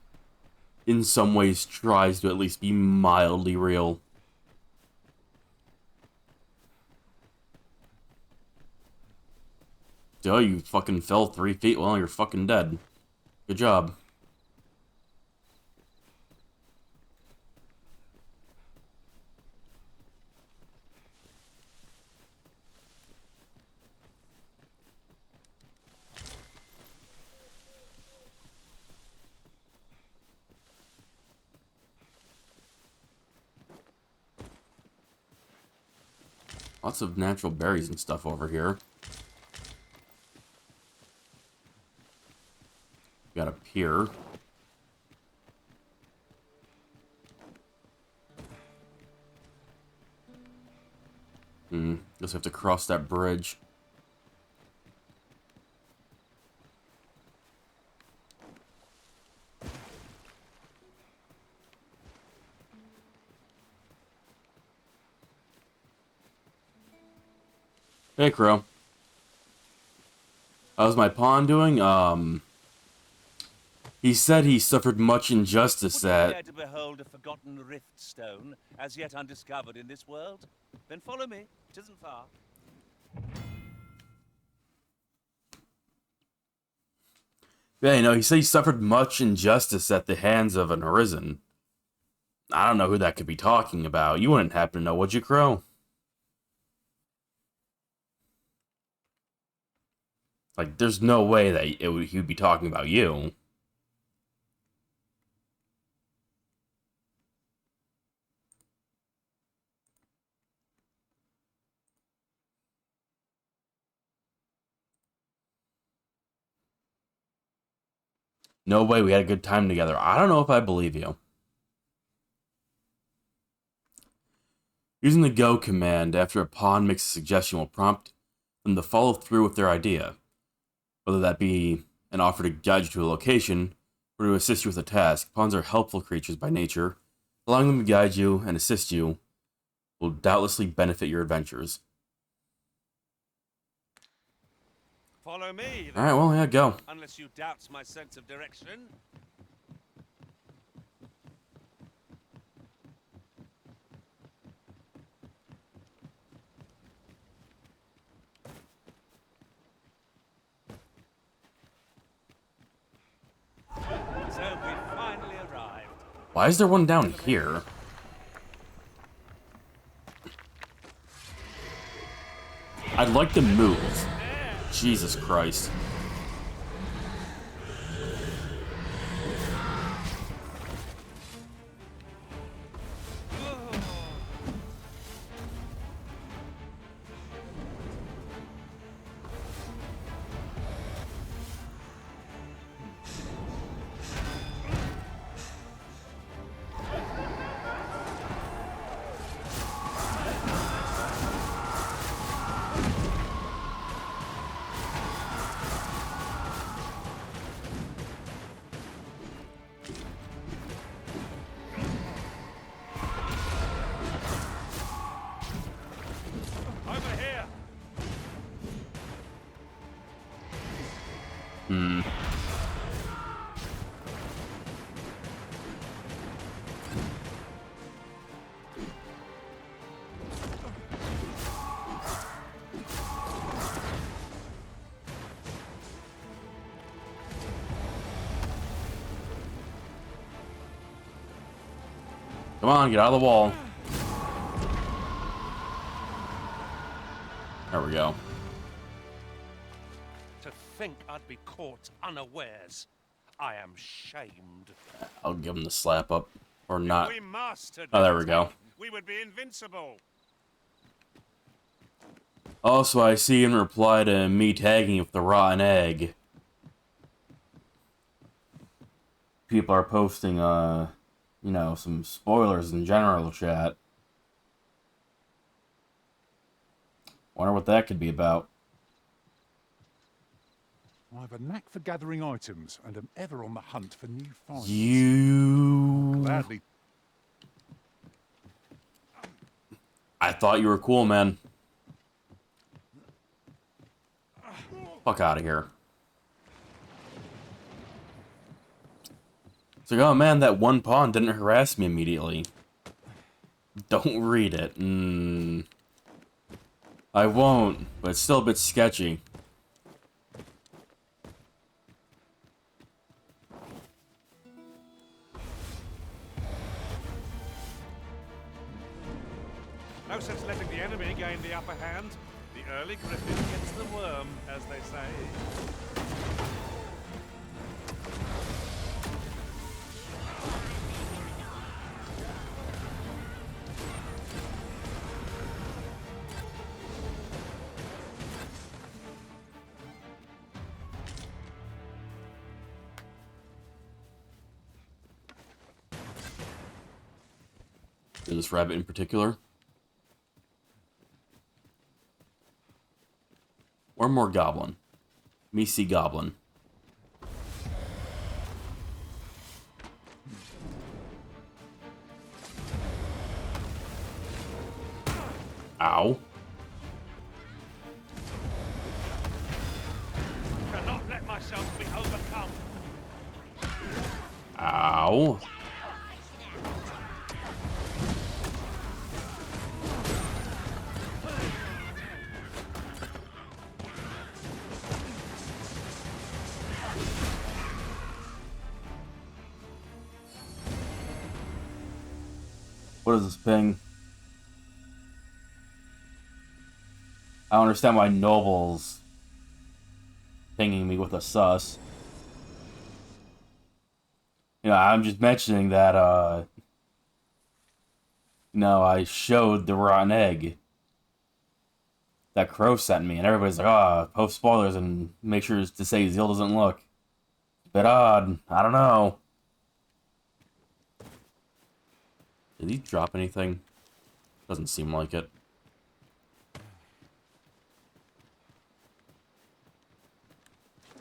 in some ways tries to at least be mildly real. Oh, you fucking fell 3 feet, well, you're fucking dead. Good job. Lots of natural berries and stuff over here. Got a pier. Just have to cross that bridge. Hey, Crow. How's my pawn doing? He said he suffered much injustice Would you at... care to behold a forgotten rift stone, as yet undiscovered in this world? Then follow me. It isn't far. Yeah, you know, he said he suffered much injustice at the hands of an arisen. I don't know who that could be talking about. You wouldn't happen to know, would you, Crow? Like, there's no way that he would be talking about you. No way, we had a good time together. I don't know if I believe you. Using the go command after a pawn makes a suggestion will prompt them to follow through with their idea. Whether that be an offer to guide you to a location, or to assist you with a task. Pawns are helpful creatures by nature. Allowing them to guide you and assist you will doubtlessly benefit your adventures. Follow me. Alright, well, yeah, go. Unless you doubt my sense of direction. So we finally arrived. Why is there one down here? I'd like to move. Jesus Christ. Come on, get out of the wall. There we go. To think I'd be caught unawares. I am shamed. I'll give him the slap up. Or not. We mastered Oh, there we go. We would be invincible. Also, I see in reply to me tagging with the rotten egg. People are posting, you know, some spoilers in general chat. Wonder what that could be about. I've a knack for gathering items and am ever on the hunt for new finds. You... Gladly. I thought you were cool, man. Fuck out of here. It's like, oh man, that one pawn didn't harass me immediately. Don't read it. I won't, but it's still a bit sketchy. No sense letting the enemy gain the upper hand. The early griffin gets the worm, as they say. This rabbit in particular. Or more goblin. Me see goblin. Ow. Cannot let myself be overcome. Ow. What is this ping? I don't understand why Noble's pinging me with a sus. You know, I'm just mentioning that, I showed the rotten egg that Crow sent me, and everybody's like, post spoilers and make sure to say Zeal doesn't look. It's a bit odd. I don't know. Did he drop anything? Doesn't seem like it.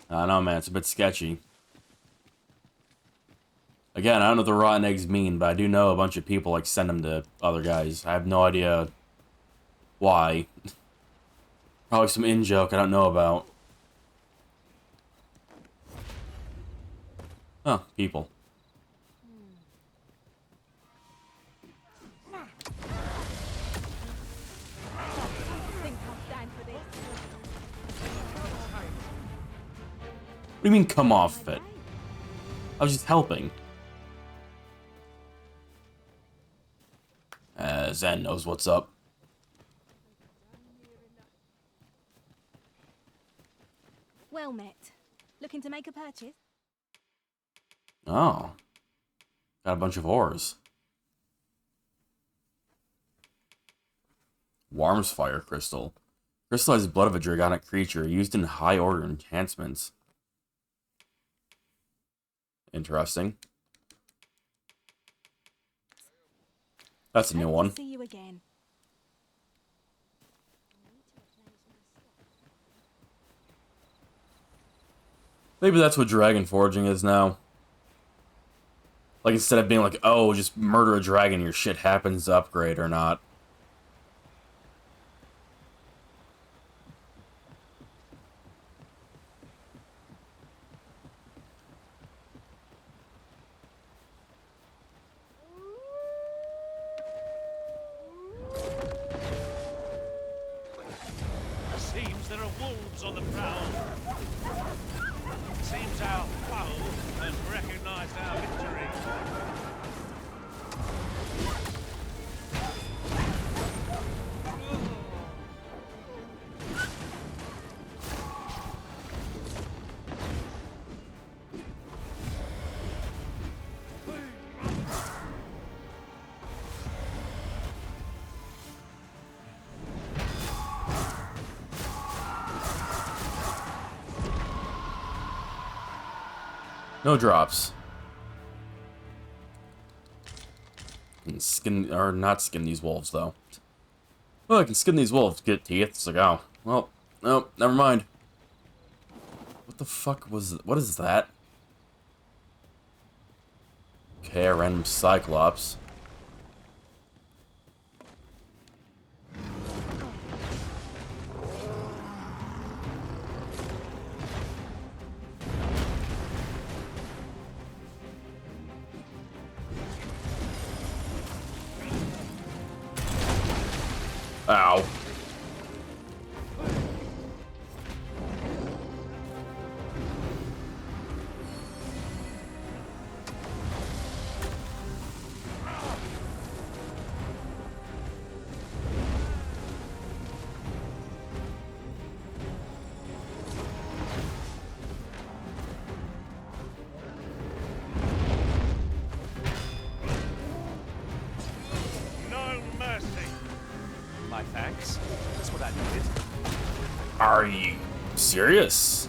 I don't know, man. It's a bit sketchy. Again, I don't know what the rotten eggs mean, but I do know a bunch of people send them to other guys. I have no idea why. Probably some in-joke I don't know about. Oh, people. What do you mean, come off it? I was just helping. Zen knows what's up. Well met. Looking to make a purchase? Oh. Got a bunch of ores. Warm's Fire Crystal. Crystallized blood of a dragonic creature used in high-order enhancements. Interesting. That's a new one. See you again. Maybe that's what dragon forging is now. Like, instead of being like, oh, just murder a dragon, your shit happens to upgrade or not. Seems there are wolves on the prowl. Seems our foe has recognized our victory. No drops. Can skin, or not skin these wolves, though. Oh, I can skin these wolves, get teeth. It's like, oh, well, no, never mind. What the fuck was... What is that? Okay, a random Cyclops. Ow. No mercy. My thanks. That's what I needed. Are you serious?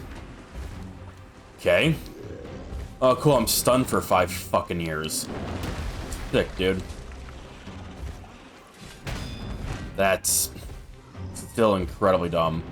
Okay. Oh, cool. I'm stunned for 5 fucking years. Sick, dude. That's still incredibly dumb.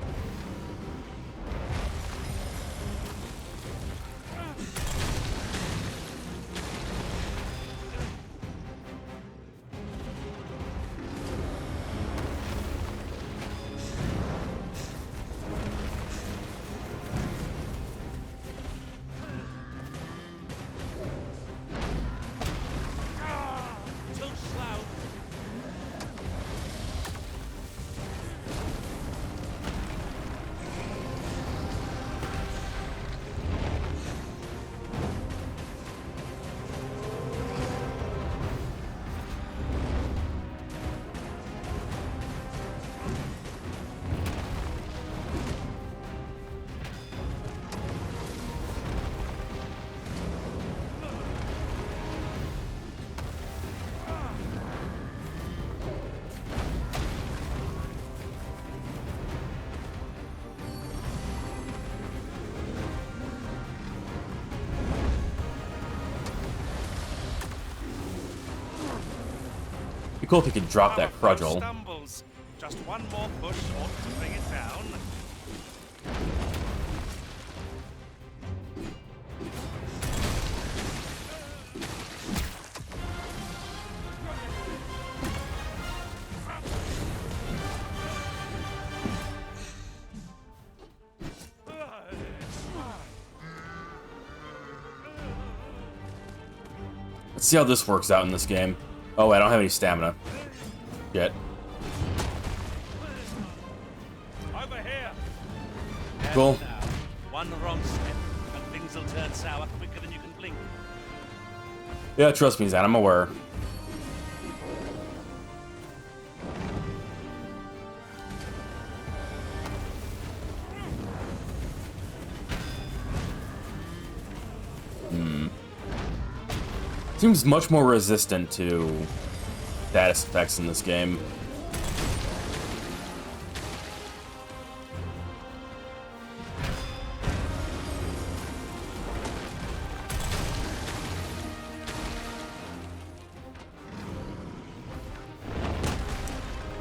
Too slow. Be cool if you could drop that crudgel. Stumbles. Just one more push ought to bring it down. Let's see how this works out in this game. Oh, I don't have any stamina yet. Over here. Cool. One wrong step, and things will turn sour quicker than you can blink. Yeah, trust me, Zan, I'm aware. Seems much more resistant to status effects in this game.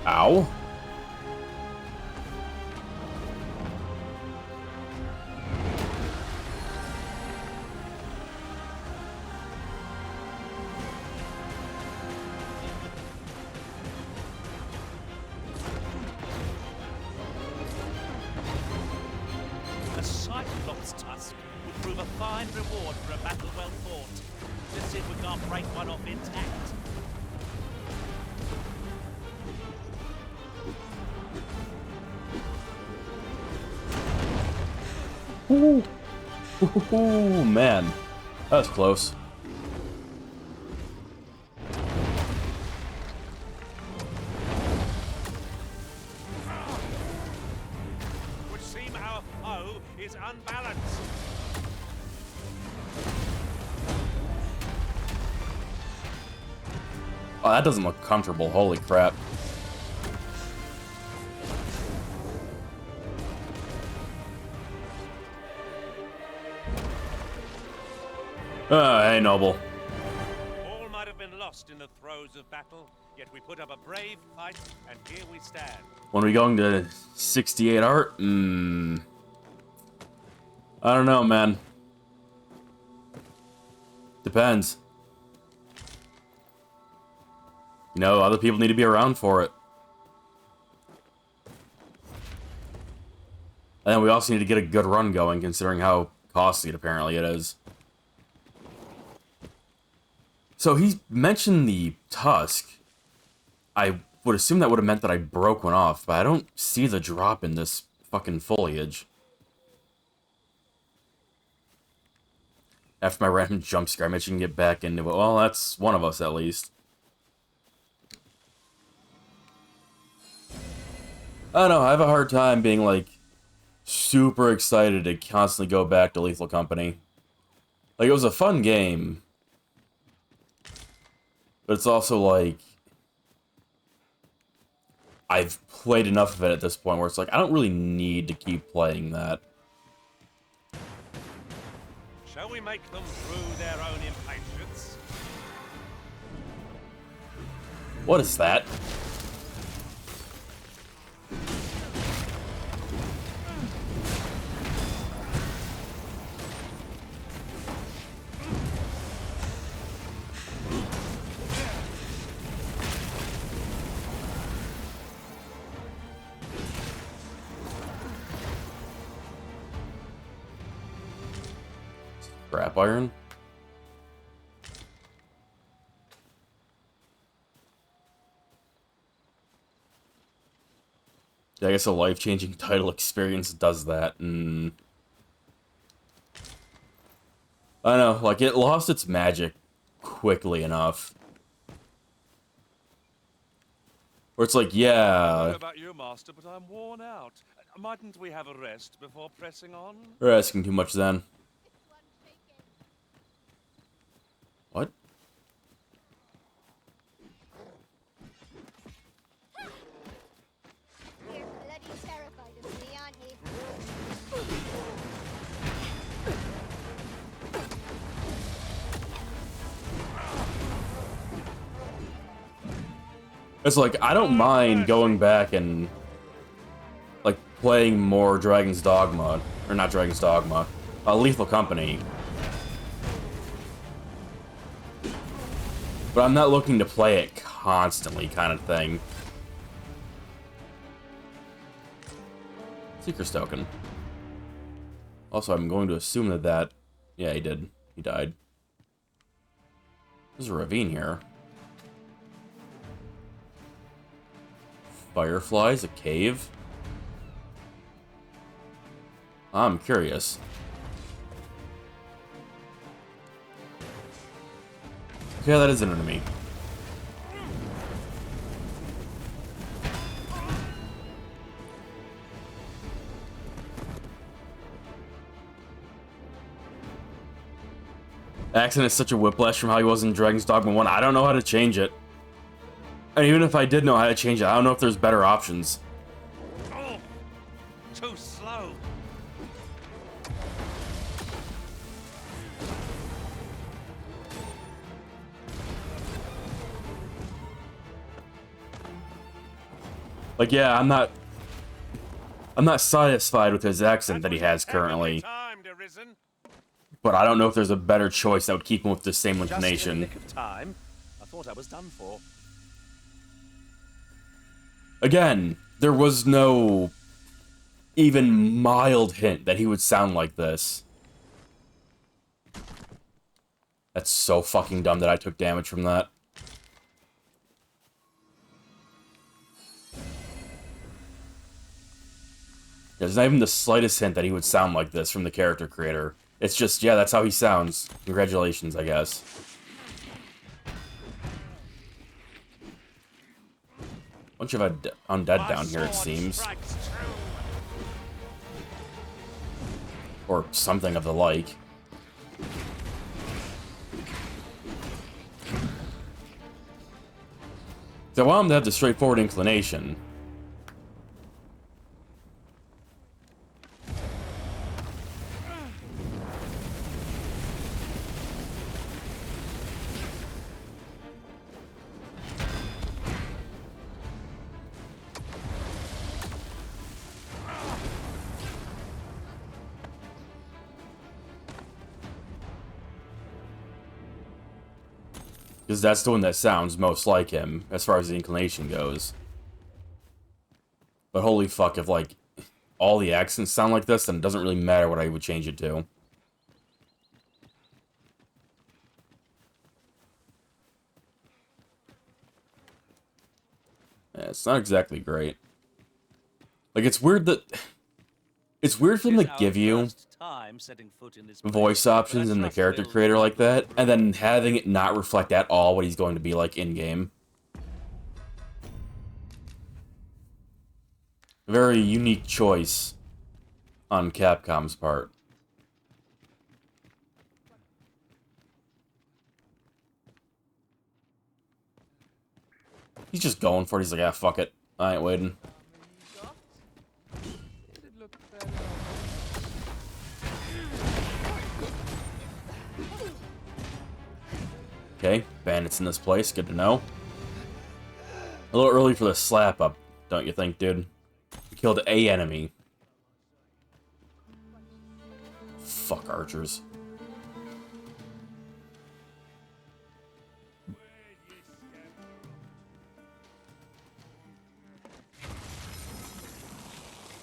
Ow. A Cyclops tusk would prove a fine reward for a battle well fought. Let's see if we can't break one off intact. Ooh. Ooh, man. That was close. Would seem our foe is unbalanced. Oh, that doesn't look comfortable. Holy crap. Hey, Noble. All might have been lost in the throes of battle, yet we put up a brave fight, and here we stand. When are we going to 68 art? I don't know, man. Depends. You know, other people need to be around for it. And then we also need to get a good run going, considering how costly apparently it is. So he mentioned the tusk. I would assume that would have meant that I broke one off, but I don't see the drop in this fucking foliage. After my random jump scare, I mentioned get back into it. Well, that's one of us at least. I don't know, I have a hard time being like super excited to constantly go back to Lethal Company. Like, it was a fun game. But it's also like, I've played enough of it at this point where it's like, I don't really need to keep playing that. Shall we make them through their own impatience? What is that? Scrap iron? Yeah, I guess a life-changing title experience does that. I don't know, like, it lost its magic quickly enough. Where it's like, I don't yeah, know about you, Master, but I'm worn out. Mightn't we have a rest before pressing on? we're asking too much then. What? You're bloody terrified of me, aren't you? It's like, I don't mind going back and, like, playing more Dragon's Dogma. Or not Dragon's Dogma. Lethal Company. But I'm not looking to play it constantly, kind of thing. Seeker's token. Also, I'm going to assume that yeah, he did. He died. There's a ravine here. Fireflies? A cave? I'm curious. Yeah, that is an enemy. Accent is such a whiplash from how he was in Dragon's Dogma 1. I don't know how to change it. And even if I did know how to change it, I don't know if there's better options. Oh, too slow. Like, yeah, I'm not satisfied with his accent that he has currently. But I don't know if there's a better choice that would keep him with the same intonation. Just in the nick of time. I thought I was done for. Again, there was no even mild hint that he would sound like this. That's so fucking dumb that I took damage from that. There's not even the slightest hint that he would sound like this from the character creator. It's just, yeah, that's how he sounds. Congratulations, I guess. Bunch of undead down here, it seems. Or something of the like. So I want him to have the straightforward inclination. Because that's the one that sounds most like him, as far as the inclination goes. But holy fuck, if, like, all the accents sound like this, then it doesn't really matter what I would change it to. Yeah, it's not exactly great. Like, it's weird that... It's weird for them to give you voice options in the character creator like that, and then having it not reflect at all what he's going to be like in-game. Very unique choice on Capcom's part. He's just going for it. He's like, ah, fuck it. I ain't waiting. Okay, bandits in this place. Good to know. A little early for the slap up, don't you think, dude? We killed a enemy. Fuck archers.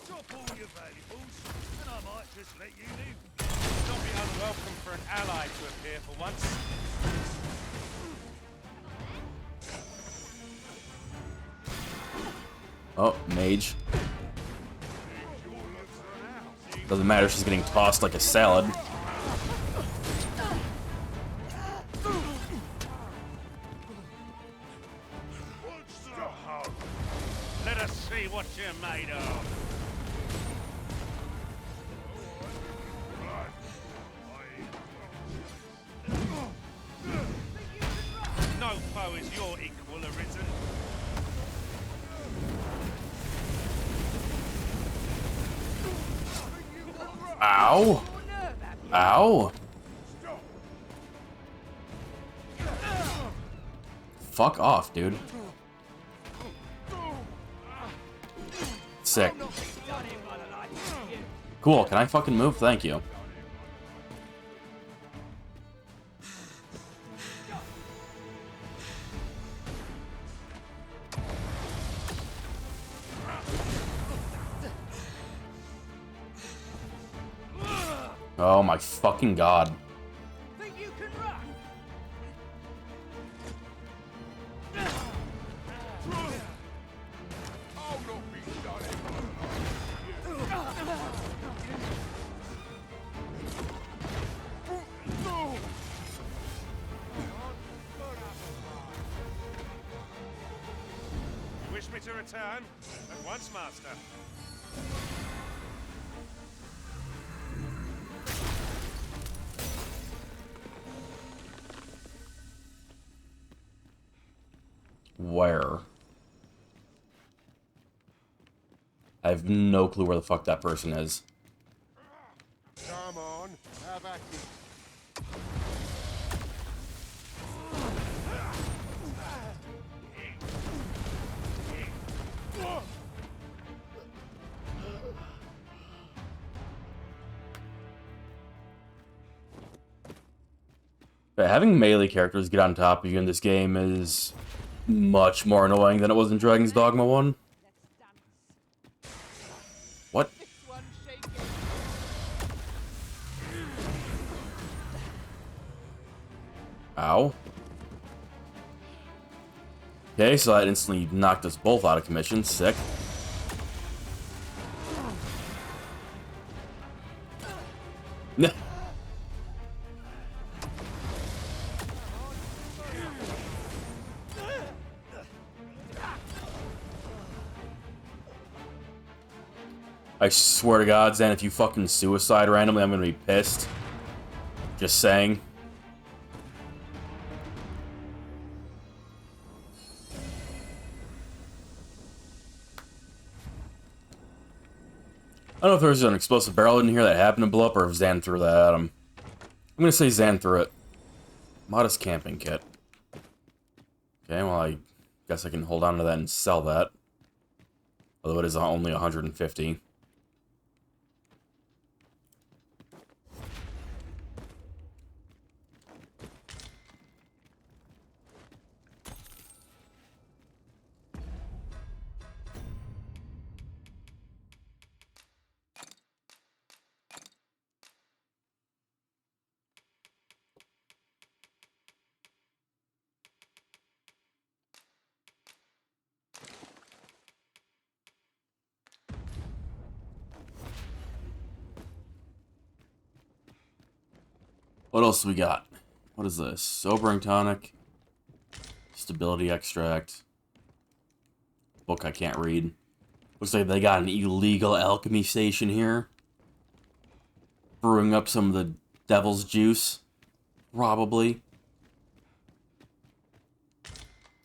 Drop all your valuables, and I might just let you live. It's not be unwelcome for an ally to appear for once. Oh, mage. Doesn't matter, she's getting tossed like a salad. Let us see what you're made of. No foe is your equal arisen. Ow! Ow! Fuck off, dude. Sick. Cool, can I fucking move? Thank you. Oh my fucking god. Think you can run? Wish me to return? At once, master. Where? I have no clue where the fuck that person is. Come on, have at it. But having melee characters get on top of you in this game is much more annoying than it was in Dragon's Dogma 1. What? Ow. Okay, so that instantly knocked us both out of commission. Sick. I swear to God, Zan, if you fucking suicide randomly, I'm gonna be pissed. Just saying. I don't know if there's an explosive barrel in here that happened to blow up or if Zan threw that at him. I'm gonna say Zan threw it. Modest camping kit. Okay, well, I guess I can hold on to that and sell that. Although it is only 150. What else we got? What is this? Sobering tonic. Stability extract. Book I can't read. Looks like they got an illegal alchemy station here. Brewing up some of the devil's juice. Probably.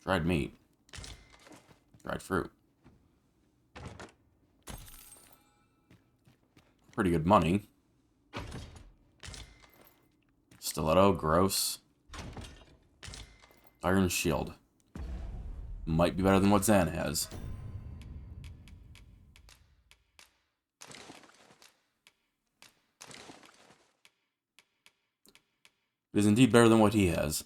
Dried meat. Dried fruit. Pretty good money. Stiletto, gross. Iron shield. Might be better than what Zan has. It is indeed better than what he has.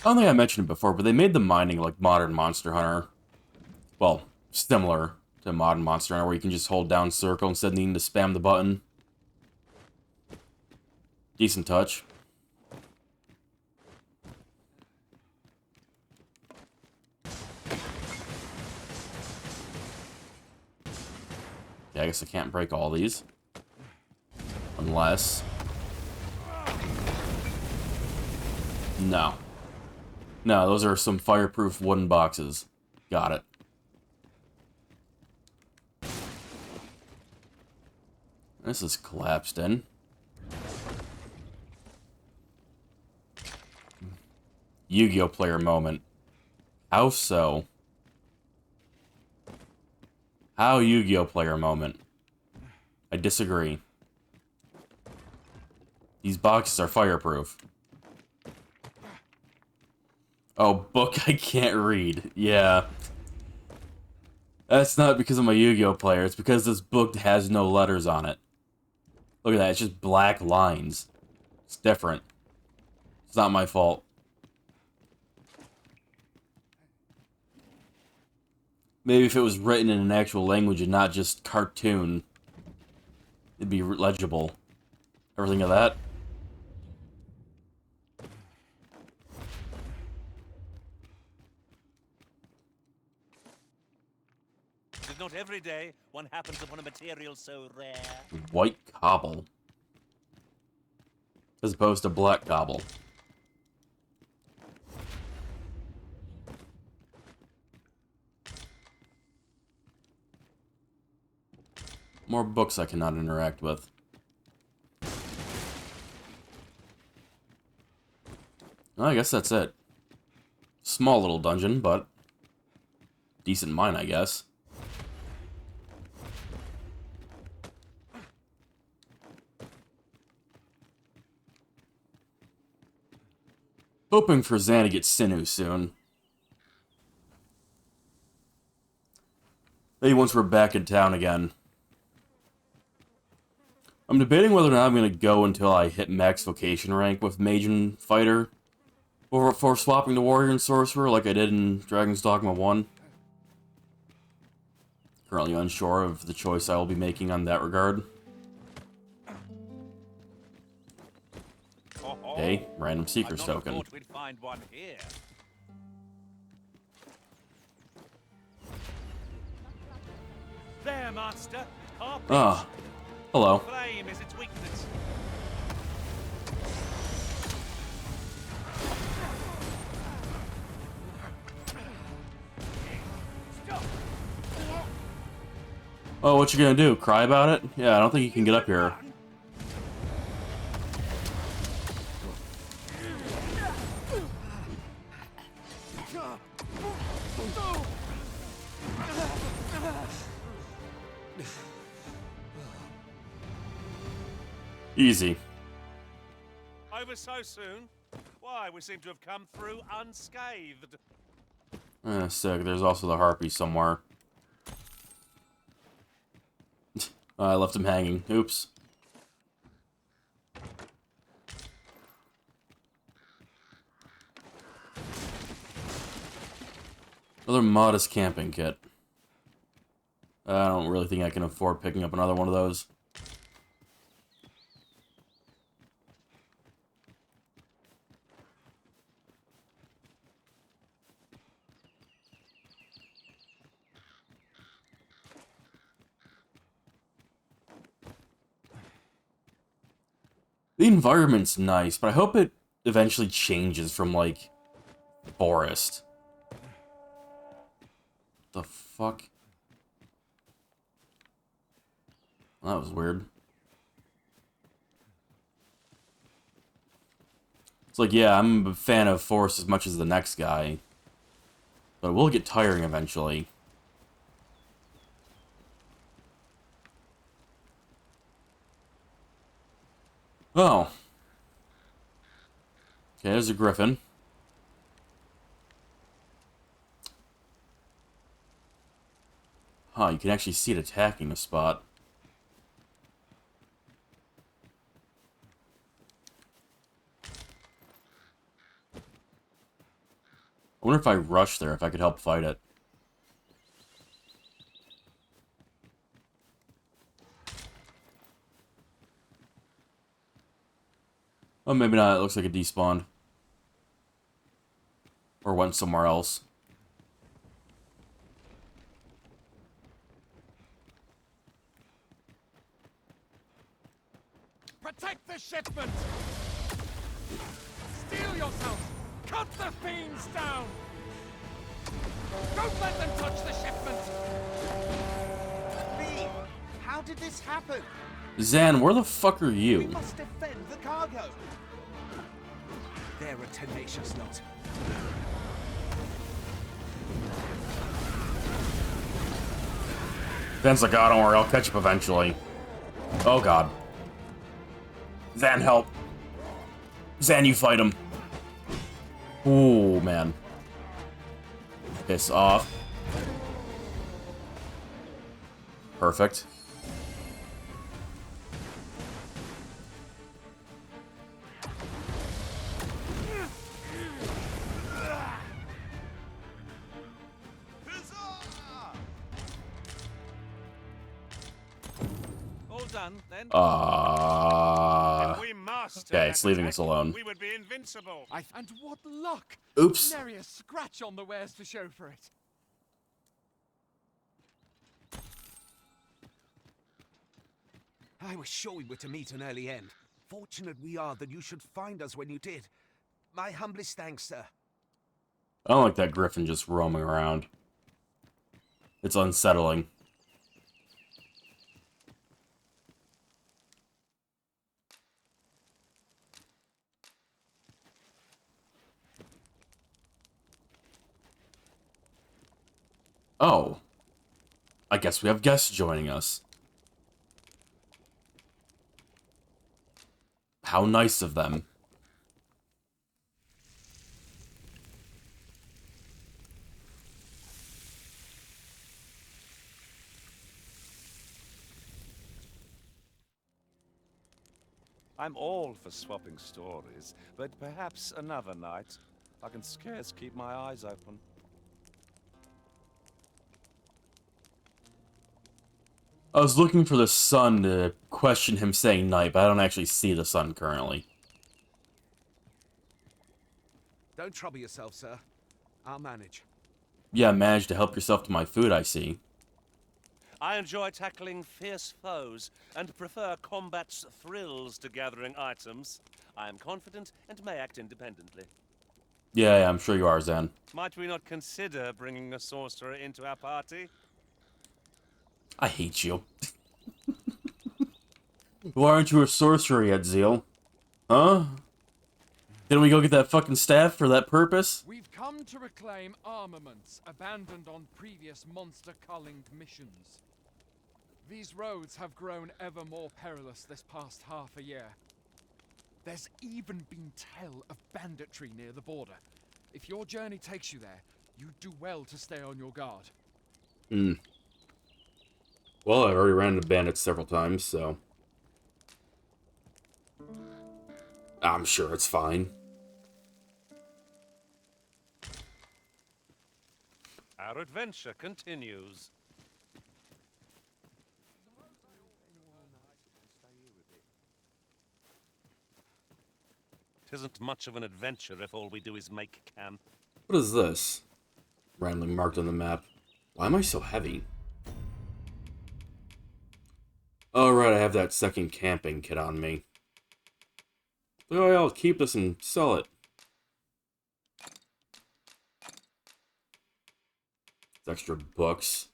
I don't think I mentioned it before, but they made the mining like modern Monster Hunter. Well, similar to modern Monster Hunter, where you can just hold down circle instead of needing to spam the button. Decent touch. Yeah, I guess I can't break all these. Unless... No. No, those are some fireproof wooden boxes. Got it. This is collapsed in. Yu-Gi-Oh! Player moment. How so? How Yu-Gi-Oh! Player moment? I disagree. These boxes are fireproof. Oh, book I can't read. Yeah. That's not because I'm a Yu-Gi-Oh! Player. It's because this book has no letters on it. Look at that. It's just black lines. It's different. It's not my fault. Maybe if it was written in an actual language and not just cartoon, it'd be legible. Everything of that. It's not every day one happens upon a material so rare. White cobble. As opposed to black cobble. More books I cannot interact with. Well, I guess that's it. Small little dungeon, but decent mine, I guess. Hoping for Zan to get Sinew soon. Maybe once we're back in town again. I'm debating whether or not I'm going to go until I hit max vocation rank with Mage and Fighter. Or for swapping to Warrior and Sorcerer like I did in Dragon's Dogma 1. Currently unsure of the choice I will be making on that regard. Okay, random Seeker's token. Thought we'd find one here. There, master. Ah, hello. Flame is its weakness. Oh, what you gonna do? Cry about it? Yeah, I don't think you can get up here. Easy. Over so soon? Why, we seem to have come through unscathed. Sick. There's also the harpy somewhere. I left him hanging. Oops. Another modest camping kit. I don't really think I can afford picking up another one of those. The environment's nice, but I hope it eventually changes from, like, forest. The fuck? That was weird. It's like, yeah, I'm a fan of forest as much as the next guy. But it will get tiring eventually. Oh. Okay, there's a griffin. Huh, you can actually see it attacking the spot. I wonder if I rush there, if I could help fight it. Oh, maybe not. It looks like it despawned. Or went somewhere else. Protect the shipment! Steel yourself! Cut the fiends down! Don't let them touch the shipment! V, how did this happen? Zan, where the fuck are We you? must defend the cargo. They're a tenacious lot. Zan's like, oh, don't worry, I'll catch up eventually. Oh, God. Zan, help. Zan, you fight him. Ooh, man. Piss off. Perfect. All done, then. Okay, it's leaving us alone. We would be invincible. And what luck! Oops. Nary a scratch on the wares to show for it. I was sure we were to meet an early end. Fortunate we are that you should find us when you did. My humblest thanks, sir. I don't like that griffin just roaming around. It's unsettling. Oh. I guess we have guests joining us. How nice of them. I'm all for swapping stories, but perhaps another night. I can scarce keep my eyes open. I was looking for the sun to question him saying night, but I don't actually see the sun currently. Don't trouble yourself, sir. I'll manage. Yeah, managed to help yourself to my food, I see. I enjoy tackling fierce foes and prefer combat's thrills to gathering items. I am confident and may act independently. Yeah, I'm sure you are, Zan. Might we not consider bringing a sorcerer into our party? I hate you. Why aren't you a sorcerer yet, Zeal? Huh? Didn't we go get that fucking staff for that purpose? We've come to reclaim armaments abandoned on previous monster-culling missions. These roads have grown ever more perilous this past half a year. There's even been tell of banditry near the border. If your journey takes you there, you do well to stay on your guard. Hmm. Well, I've already ran into bandits several times, so... I'm sure it's fine. Our adventure continues. Tisn't much of an adventure if all we do is make camp. What is this? Randomly marked on the map. Why am I so heavy? Oh, right, I have that second camping kit on me. Oh, I'll keep this and sell it. It's extra books.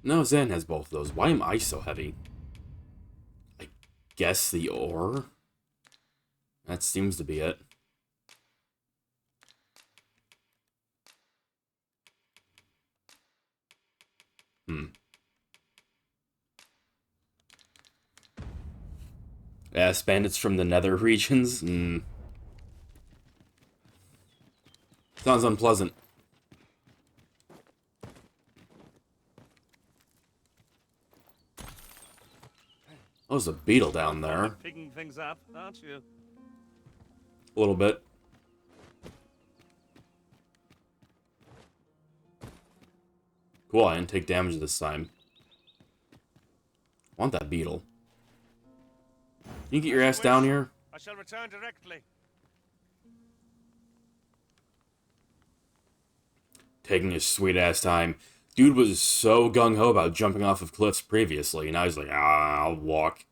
No, Zan has both of those. Why am I so heavy? I guess the ore? That seems to be it. Ass bandits from the nether regions? Sounds unpleasant. Oh, there's a beetle down there. Picking things up, aren't you? A little bit. Cool, I didn't take damage this time. I want that beetle. Can you get your ass down here? I shall return directly. Taking his sweet ass time. Dude was so gung-ho about jumping off of cliffs previously, and now he's like, I'll walk.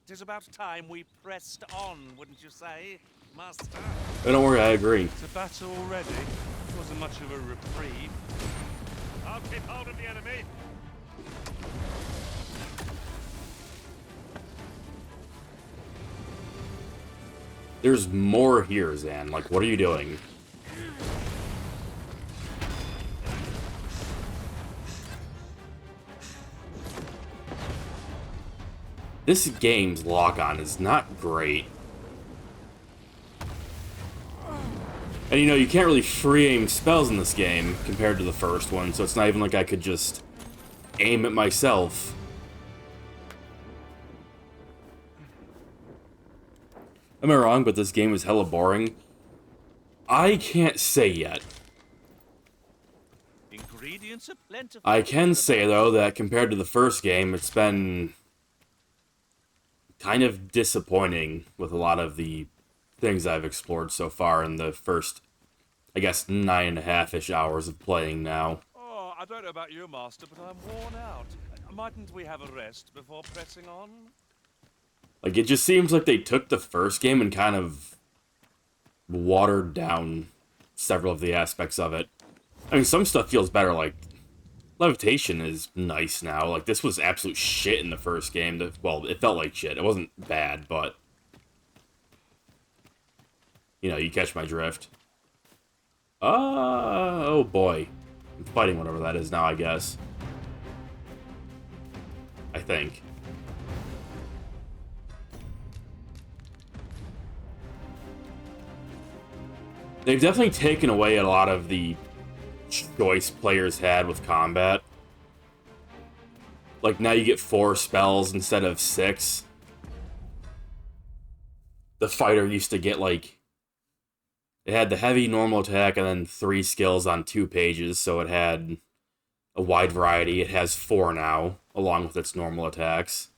It is about time we pressed on, wouldn't you say, Master? Oh, don't worry, I agree. It's a battle already. It wasn't much of a reprieve. I'll keep hold of the enemy. There's more here, Zan. Like, what are you doing? This game's lock-on is not great. And you know, you can't really free-aim spells in this game compared to the first one, so it's not even like I could just aim it myself. Am I wrong, but this game is hella boring? I can't say yet. Ingredients are plentiful. I can say, though, that compared to the first game, it's been kind of disappointing with a lot of the things I've explored so far in the first, I guess, 9.5-ish hours of playing now. Oh, I don't know about you, Master, but I'm worn out. Mightn't we have a rest before pressing on? Like, it just seems like they took the first game and kind of watered down several of the aspects of it. I mean, some stuff feels better, like, levitation is nice now. Like, this was absolute shit in the first game. Well, it felt like shit. It wasn't bad, but you know, you catch my drift. Oh boy. I'm fighting whatever that is now, I guess. I think. They've definitely taken away a lot of the choice players had with combat. Like, now you get 4 spells instead of 6. The fighter used to get, like, it had the heavy normal attack and then 3 skills on 2 pages, so it had a wide variety. It has 4 now, along with its normal attacks.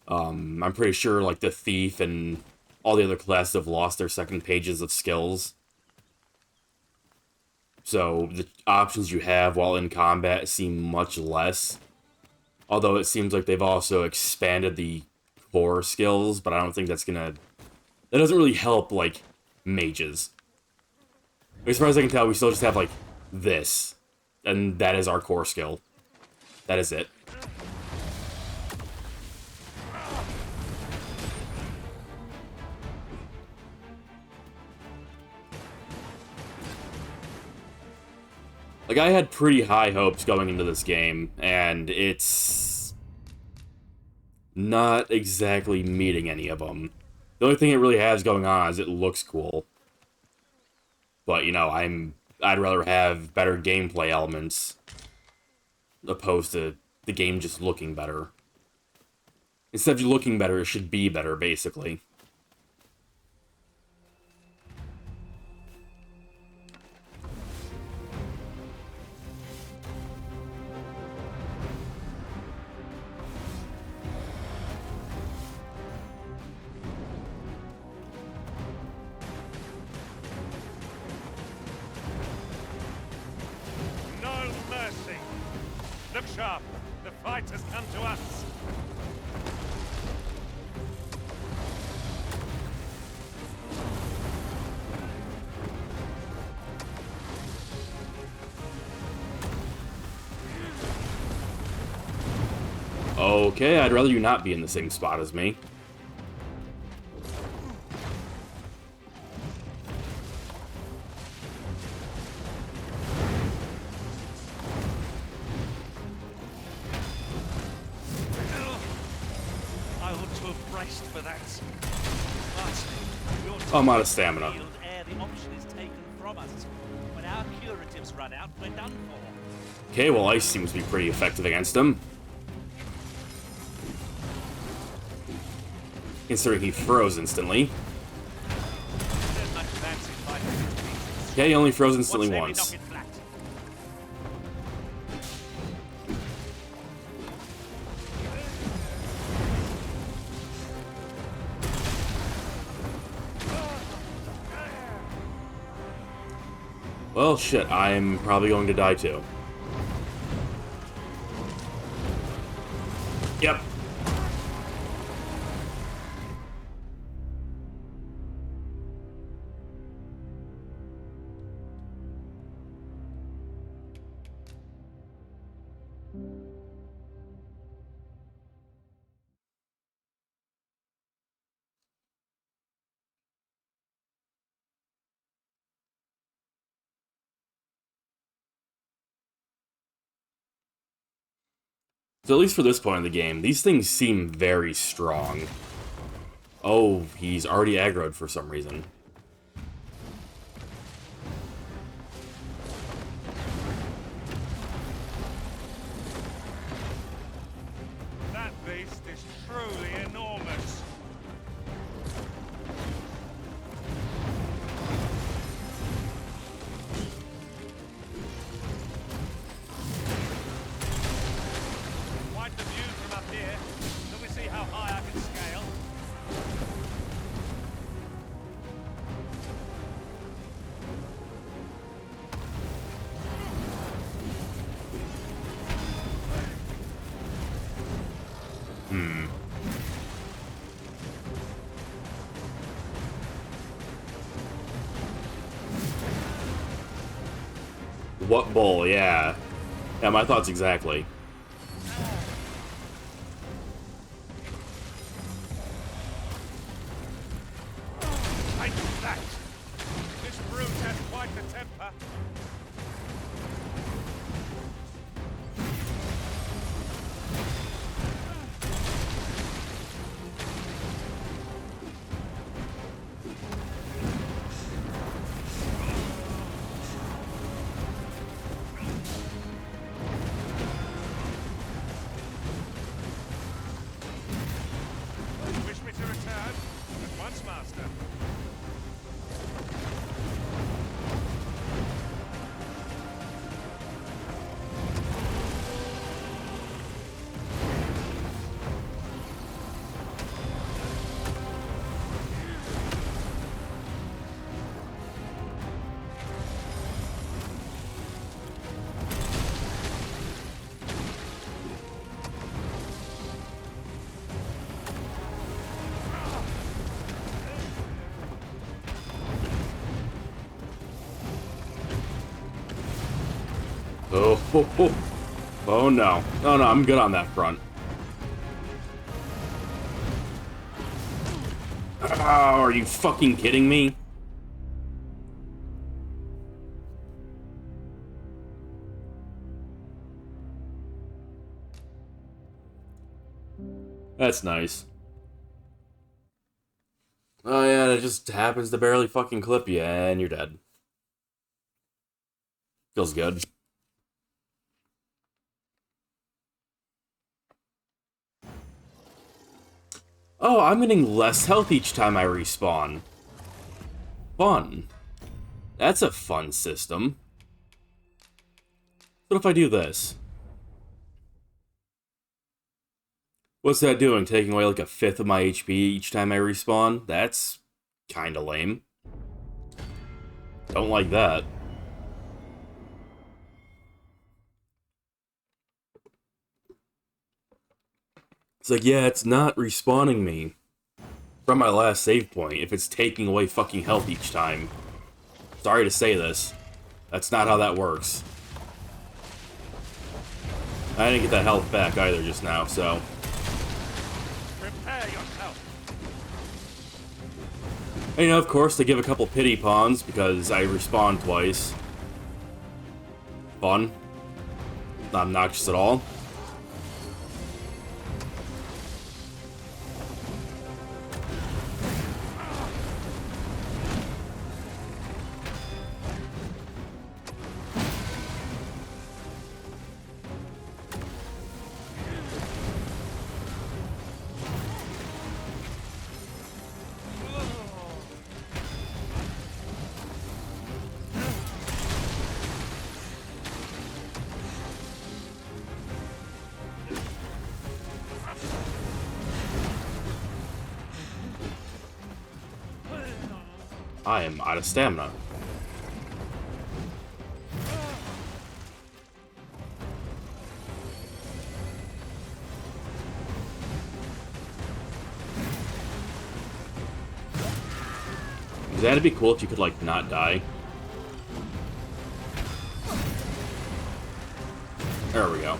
I'm pretty sure, like, the thief and all the other classes have lost their second pages of skills. So the options you have while in combat seem much less. Although it seems like they've also expanded the core skills, but I don't think that's gonna... That doesn't really help, like, mages. As far as I can tell, we still just have, like, this. And that is our core skill. That is it. Like, I had pretty high hopes going into this game, and it's not exactly meeting any of them. The only thing it really has going on is it looks cool. But, you know, I'd rather have better gameplay elements opposed to the game just looking better. Instead of looking better, it should be better, basically. Look sharp. The fight has come to us. Okay, I'd rather you not be in the same spot as me. I ought to have braced for that. But I'm out of stamina. ere the option is taken from us. When our curatives run out, we're done for. Okay, well, ice seems to be pretty effective against him. Considering he froze instantly. Okay, he only froze instantly once. Well, shit, I'm probably going to die too. Yep. So at least for this point in the game, these things seem very strong. Oh, he's already aggroed for some reason. That beast is truly enormous. Quite the view from up here. Shall we see how high I can scale? What bull? Yeah. Yeah, my thoughts exactly. Take that! This brute has quite the temper. Wish me to return? At once, master. Oh, ho, ho. Oh no. Oh no, I'm good on that front. Oh, are you fucking kidding me? That's nice. Oh yeah, it just happens to barely fucking clip you, and you're dead. Feels good. Oh, I'm getting less health each time I respawn. Fun. That's a fun system. What if I do this? What's that doing? Taking away like a fifth of my HP each time I respawn? That's kinda lame. Don't like that. It's like, yeah, it's not respawning me from my last save point if it's taking away fucking health each time. Sorry to say this. That's not how that works. I didn't get that health back either just now, so... Prepare yourself. And, you know, of course, they give a couple pity pawns because I respawn twice. Fun. Not obnoxious at all. I am out of stamina. That'd be cool if you could, like, not die. There we go.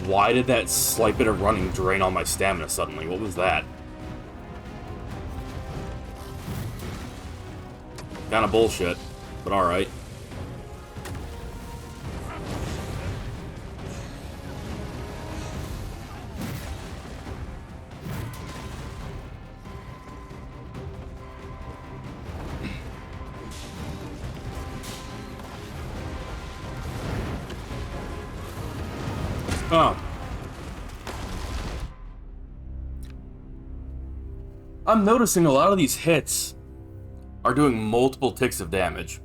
Why did that slight bit of running drain all my stamina suddenly? What was that? Kinda bullshit, but alright. Oh. I'm noticing a lot of these hits are doing multiple ticks of damage.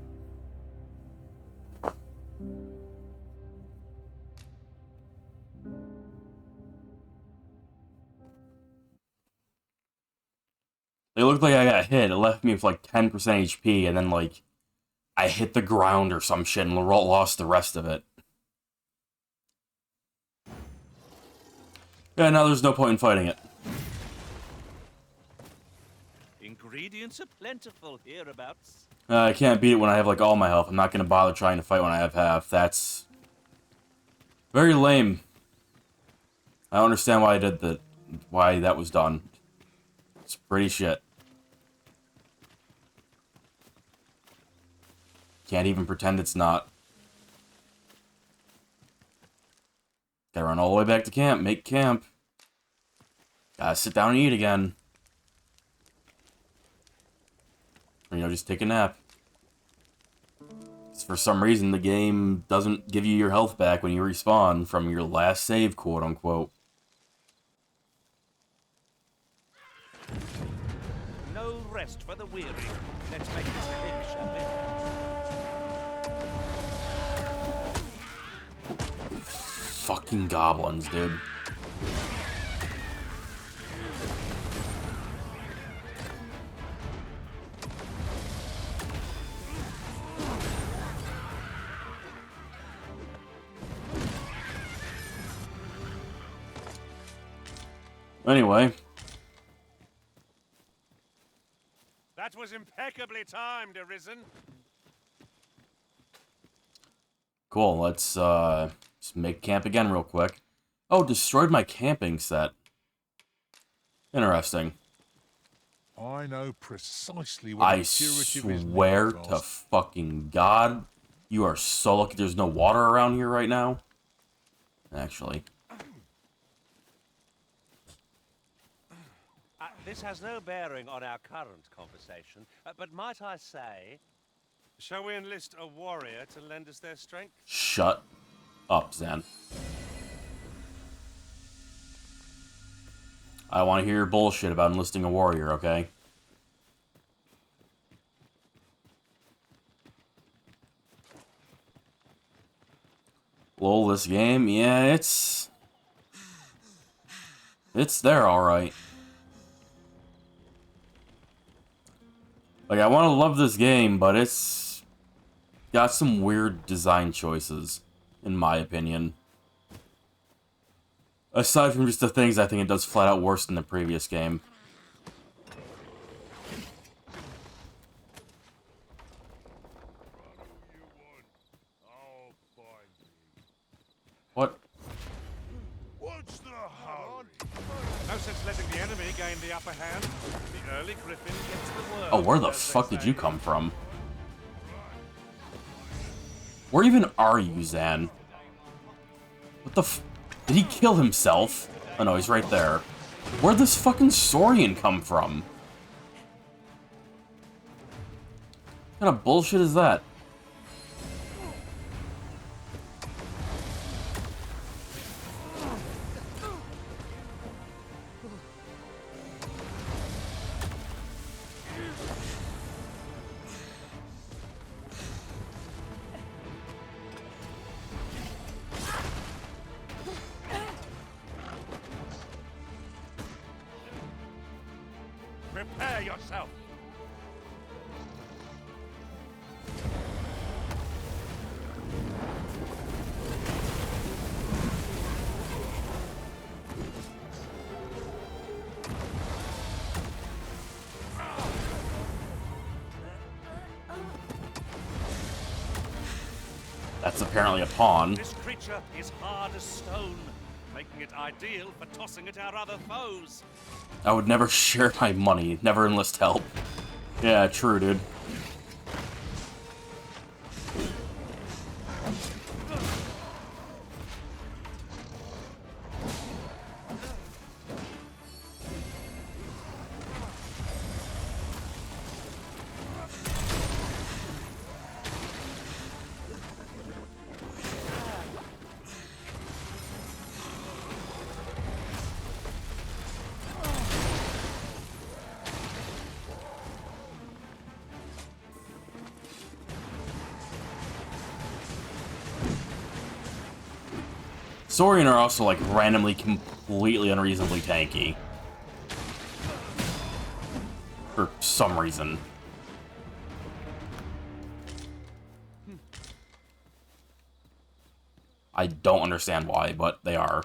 It looked like I got hit. It left me with like 10% HP, and then like I hit the ground or some shit and lost the rest of it. Yeah, now there's no point in fighting it. Ingredients are plentiful hereabouts. I can't beat it when I have like all my health. I'm not gonna bother trying to fight when I have half. That's very lame. I don't understand why I did that. Why that was done. It's pretty shit. Can't even pretend it's not. Gotta run all the way back to camp. Make camp. Gotta sit down and eat again. Or, you know, just take a nap. 'Cause for some reason, the game doesn't give you your health back when you respawn from your last save, quote-unquote. No rest for the weary. Let's make this quick, shall we? Fucking goblins, dude. Anyway. That was impeccably timed, Arisen. Cool, let's make camp again real quick. Oh, destroyed my camping set. Interesting. I know precisely what I a curative is swear needed, to fucking God, you are so lucky there's no water around here right now. Actually. This has no bearing on our current conversation, but might I say, shall we enlist a warrior to lend us their strength? Shut up, Zen. I want to hear your bullshit about enlisting a warrior, okay? Lol, this game, yeah, it's there, alright. Like, I want to love this game, but it's got some weird design choices, in my opinion. Aside from just the things I think it does flat out worse than the previous game. What? What's the hurry? No sense letting the enemy gain the upper hand. The early griffin gets the worm. Oh, where the fuck did you come from? Where even are you, Zan? What the f- Did he kill himself? Oh no, he's right there. Where'd this fucking Saurian come from? What kind of bullshit is that? Prepare yourself. That's apparently a pawn. This creature is hard as stone, making it ideal for tossing at our other foes. I would never share my money, never enlist help. Yeah, true, dude. Saurian are also, like, randomly, completely unreasonably tanky. For some reason. I don't understand why, but they are.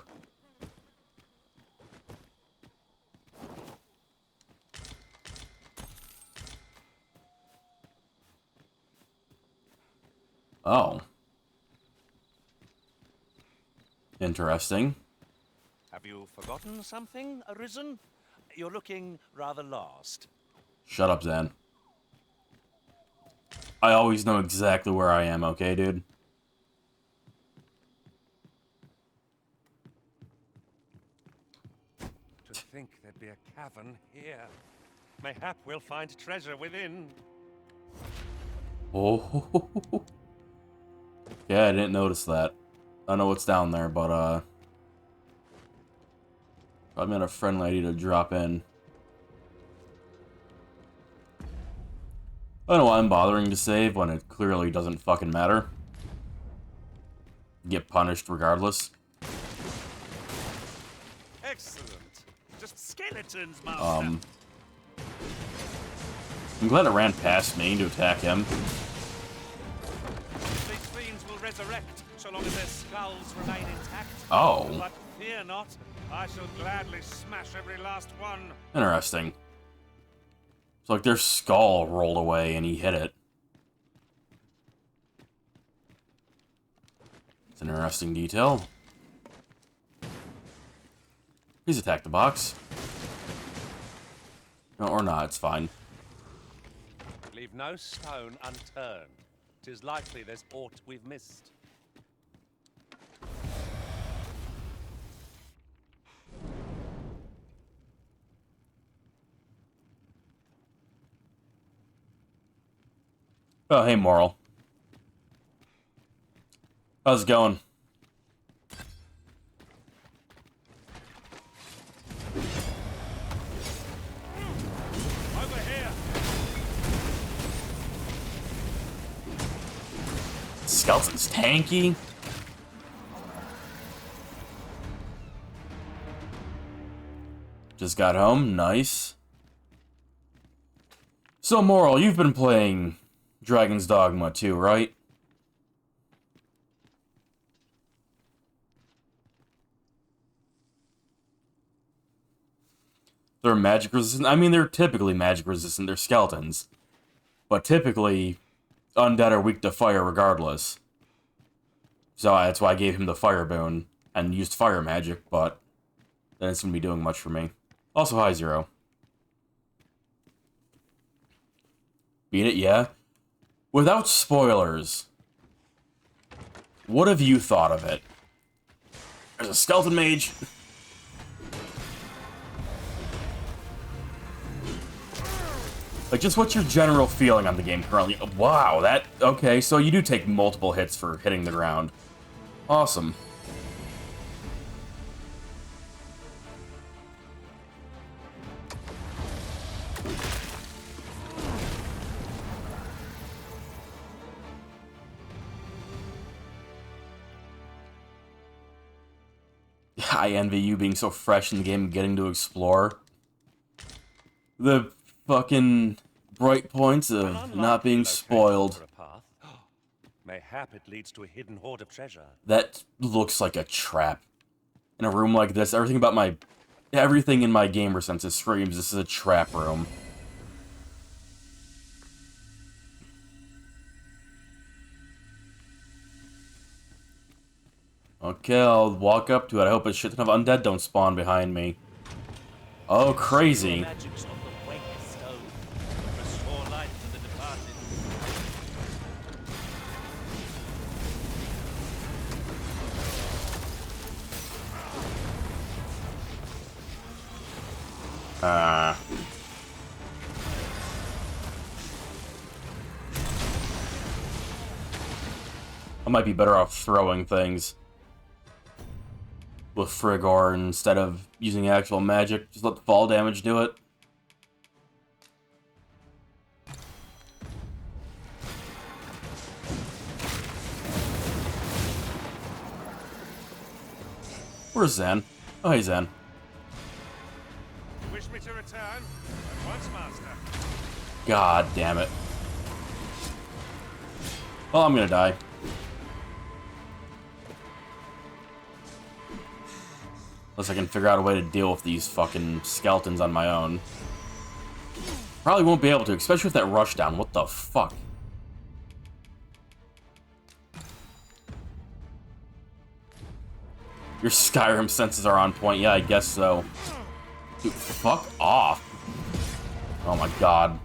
Oh. Interesting. Have you forgotten something, Arisen? You're looking rather lost. Shut up, Zan. I always know exactly where I am, okay, dude? To think there'd be a cavern here. Mayhap we'll find treasure within. Oh. Yeah, I didn't notice that. I don't know what's down there, but, probably got a friend lady to drop in. I don't know why I'm bothering to save when it clearly doesn't fucking matter. Get punished regardless. Excellent. Just skeletons, master. I'm glad it ran past me to attack him. These fiends will resurrect so long as their skulls remain intact. Oh. But fear not, I shall gladly smash every last one. Interesting. It's like their skull rolled away and he hit it. It's an interesting detail. Please attack the box. No, or not, it's fine. Leave no stone unturned. 'Tis likely there's aught we've missed. Oh, hey, Moral. How's it going? Over here. Skeleton's tanky. Just got home. Nice. So, Moral, you've been playing Dragon's Dogma too, right? They're magic resistant. I mean, they're typically magic resistant. They're skeletons. But typically, undead are weak to fire regardless. So that's why I gave him the fire boon and used fire magic, but then it's going to be doing much for me. Also, hi, Zero. Beat it, yeah? Without spoilers, what have you thought of it? There's a skeleton mage. Like, just what's your general feeling on the game currently? Wow, that... Okay, so you do take multiple hits for hitting the ground. Awesome. I envy you being so fresh in the game and getting to explore. The fucking bright points of not being spoiled. Mayhap it leads to a hidden hoard of treasure. That looks like a trap. In a room like this, everything in my gamer senses screams this is a trap room. Okay, I'll walk up to it. I hope a shit ton of undead don't spawn behind me. Oh, crazy. I might be better off throwing things with Frigor instead of using actual magic. Just let the fall damage do it. Where's Zen? Oh, hey, Zen. Wish me to return at once, master. God damn it. Well, I'm gonna die. Unless I can figure out a way to deal with these fucking skeletons on my own. Probably won't be able to, especially with that rushdown. What the fuck? Your Skyrim senses are on point. Yeah, I guess so. Dude, fuck off. Oh my god.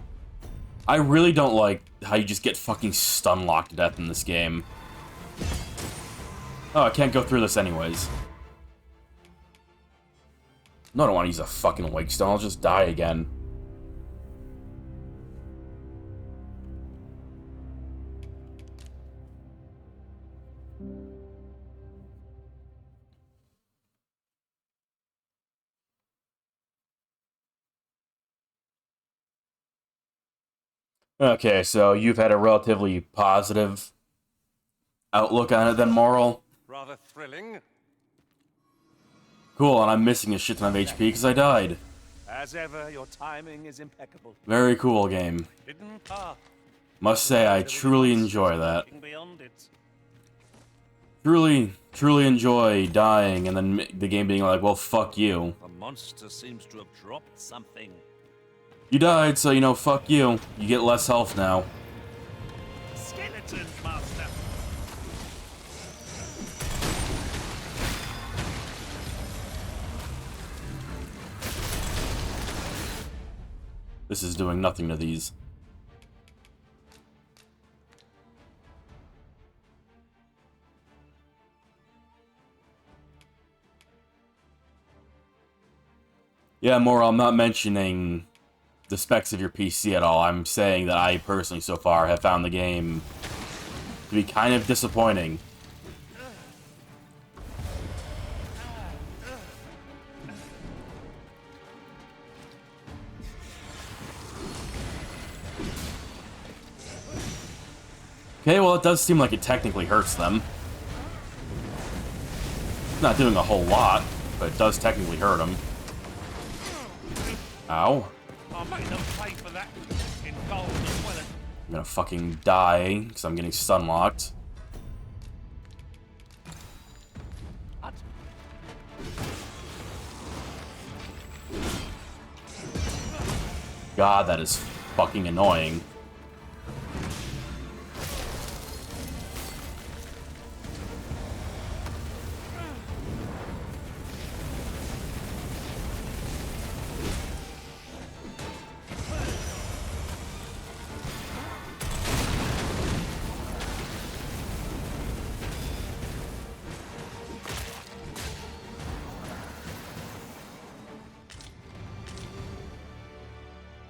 I really don't like how you just get fucking stun-locked to death in this game. Oh, I can't go through this anyways. No, I don't want to use a fucking wake stone. I'll just die again. Okay, so you've had a relatively positive outlook on it then, Moral? Rather thrilling. Cool, and I'm missing a shit ton of HP because I died. As ever, your timing is impeccable. Very cool game. Hidden path. Must say, I truly enjoy that. Truly enjoy dying and then the game being like, well, fuck you. The monster seems to have dropped something. You died, so, you know, fuck you. You get less health now. Skeletons, master. This is doing nothing to these. Yeah, Moral, I'm not mentioning the specs of your PC at all. I'm saying that I personally, so far, have found the game to be kind of disappointing. Okay, well, it does seem like it technically hurts them. It's not doing a whole lot, but it does technically hurt them. Ow. I'll make them pay for that in gold as well as... I'm gonna fucking die because I'm getting stun locked. God, that is fucking annoying.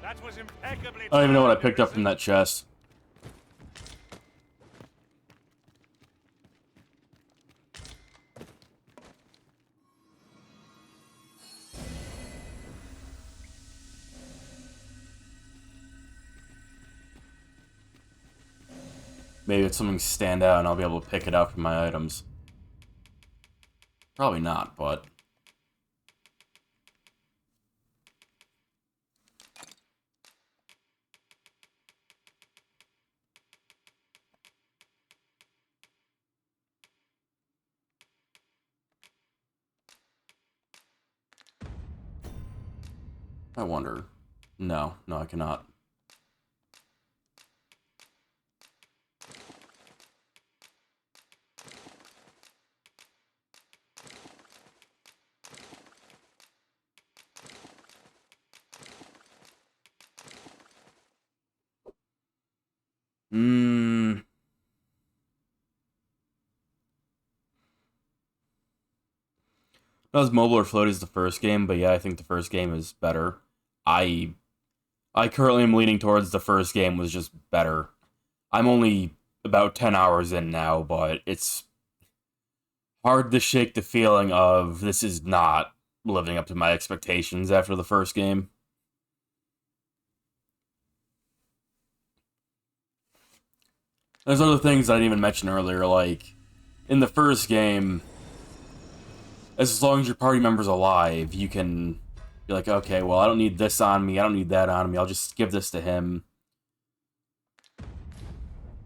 That was impeccably... I don't even know what I picked up from that chest. Maybe it's something stand out and I'll be able to pick it out from my items. Probably not, but... I wonder. No, I cannot. Not as mobile or floaty as the first game, but yeah, I think the first game is better. I currently am leaning towards the first game was just better. I'm only about 10 hours in now, but it's hard to shake the feeling of this is not living up to my expectations after the first game. There's other things I didn't even mention earlier, like, in the first game, as long as your party member's alive, you can be like, okay, well, I don't need this on me, I don't need that on me, I'll just give this to him.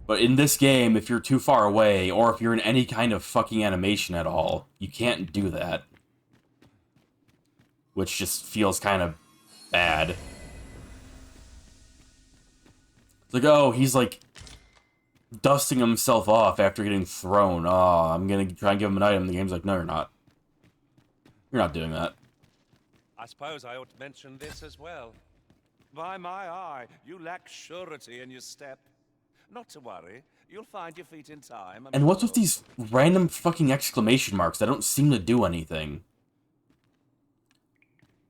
But in this game, if you're too far away, or if you're in any kind of fucking animation at all, you can't do that. Which just feels kind of bad. It's like, oh, he's like dusting himself off after getting thrown. Oh, I'm gonna try and give him an item. The game's like, no, you're not. You're not doing that. I suppose I ought to mention this as well. By my eye, you lack surety in your step. Not to worry, you'll find your feet in time. And what's with these random fucking exclamation marks that don't seem to do anything?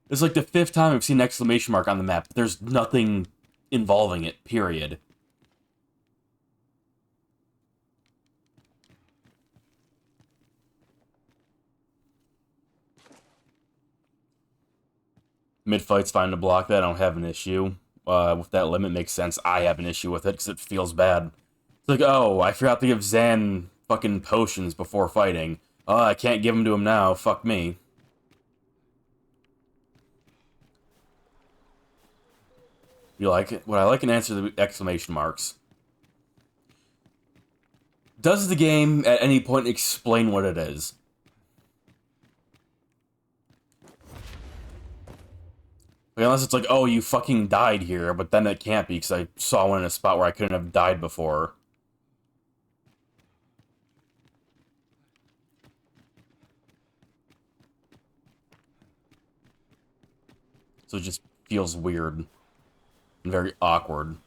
It's like the 5th time I've seen an exclamation mark on the map. There's nothing involving it, period. Mid-fight's fine to block that. I don't have an issue. With that limit, makes sense. I have an issue with it because it feels bad. It's like, oh, I forgot to give Zan fucking potions before fighting. Oh, I can't give them to him now. Fuck me. You like it? What I like an answer to the exclamation marks. Does the game at any point explain what it is? Like, unless it's like, oh, you fucking died here, but then it can't be because I saw one in a spot where I couldn't have died before. So it just feels weird and very awkward.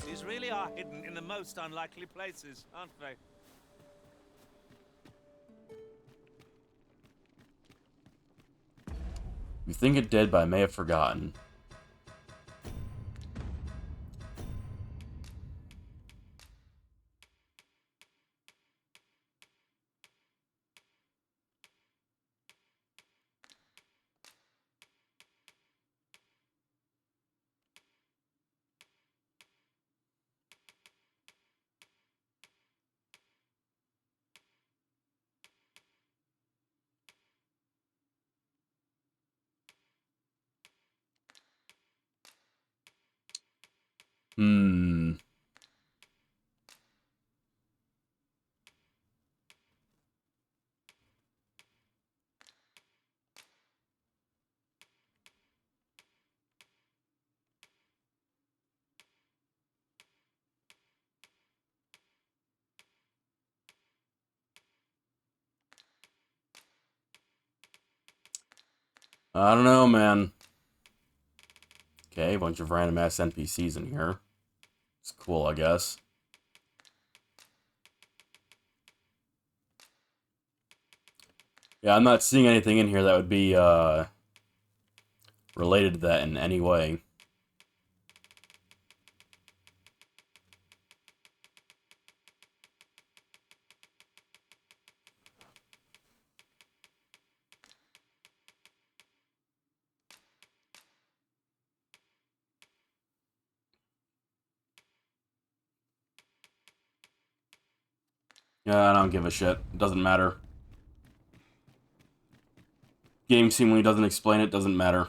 These really are hidden in the most unlikely places, aren't they? You think it did, but I may have forgotten. Hmm. I don't know, man. Okay, a bunch of random ass NPCs in here. It's cool, I guess. Yeah, I'm not seeing anything in here that would be, related to that in any way. Yeah, I don't give a shit. It doesn't matter. Game seemingly doesn't explain it, doesn't matter.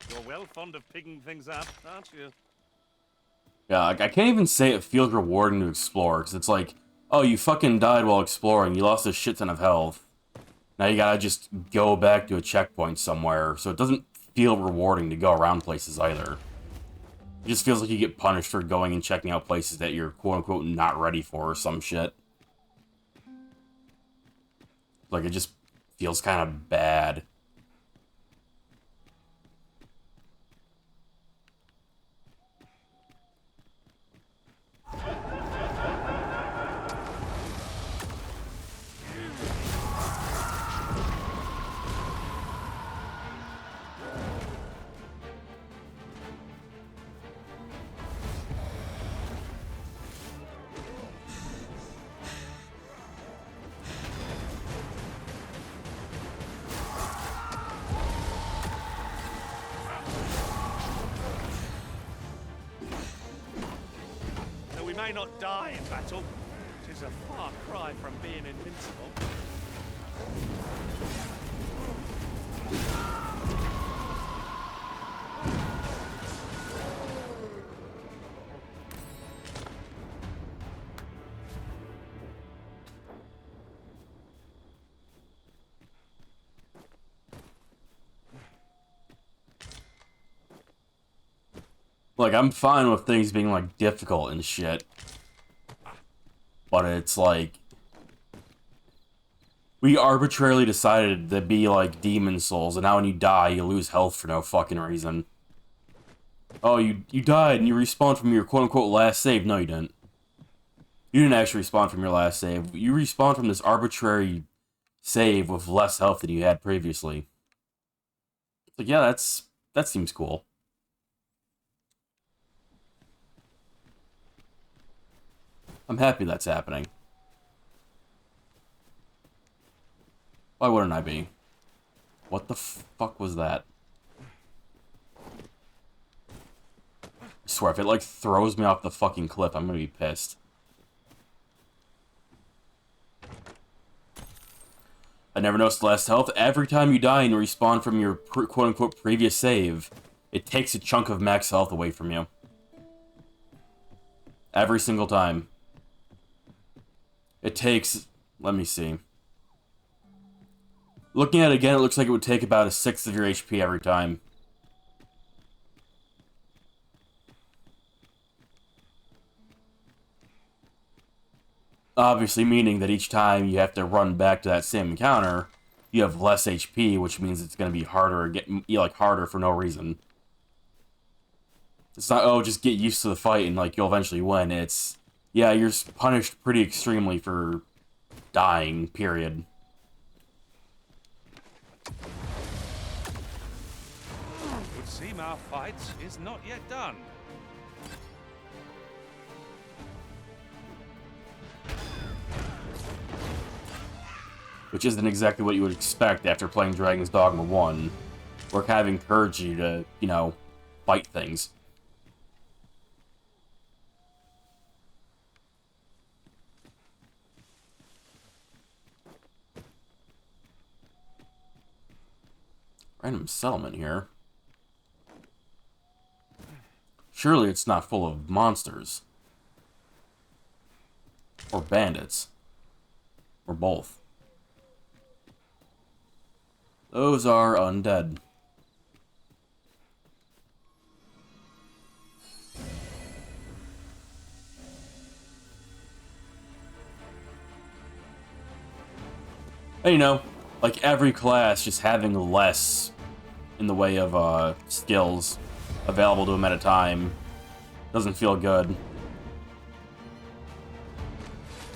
You're well fond of picking things up, aren't you? Yeah, like, I can't even say it feels rewarding to explore, because it's like, oh, you fucking died while exploring, you lost a shit ton of health. Now you gotta just go back to a checkpoint somewhere, so it doesn't feel rewarding to go around places either. It just feels like you get punished for going and checking out places that you're quote-unquote not ready for or some shit. Like, it just feels kind of bad. Though we may not die in battle, it is a far cry from being invincible. Like, I'm fine with things being, like, difficult and shit. But it's like... we arbitrarily decided to be like Demon Souls, and now when you die, you lose health for no fucking reason. Oh, you died and you respawned from your quote-unquote last save. No, you didn't. You didn't actually respawn from your last save. You respawned from this arbitrary save with less health than you had previously. It's like, yeah, that seems cool. I'm happy that's happening. Why wouldn't I be? What the fuck was that? I swear, if it, like, throws me off the fucking cliff, I'm gonna be pissed. I never noticed less health. Every time you die and respawn from your quote-unquote previous save, it takes a chunk of max health away from you. Every single time. It takes... let me see. Looking at it again, it looks like it would take about a sixth of your HP every time. Obviously meaning that each time you have to run back to that same encounter, you have less HP, which means it's going to be harder, harder for no reason. It's not, oh, just get used to the fight and, like, you'll eventually win. It's, yeah, you're punished pretty extremely for dying, period. It would seem our fight is not yet done. Which isn't exactly what you would expect after playing Dragon's Dogma 1. Where kind of encourage you to, you know, fight things. Random settlement here. Surely it's not full of monsters. Or bandits. Or both. Those are undead. And, you know, like every class just having less in the way of skills available to them at a time doesn't feel good.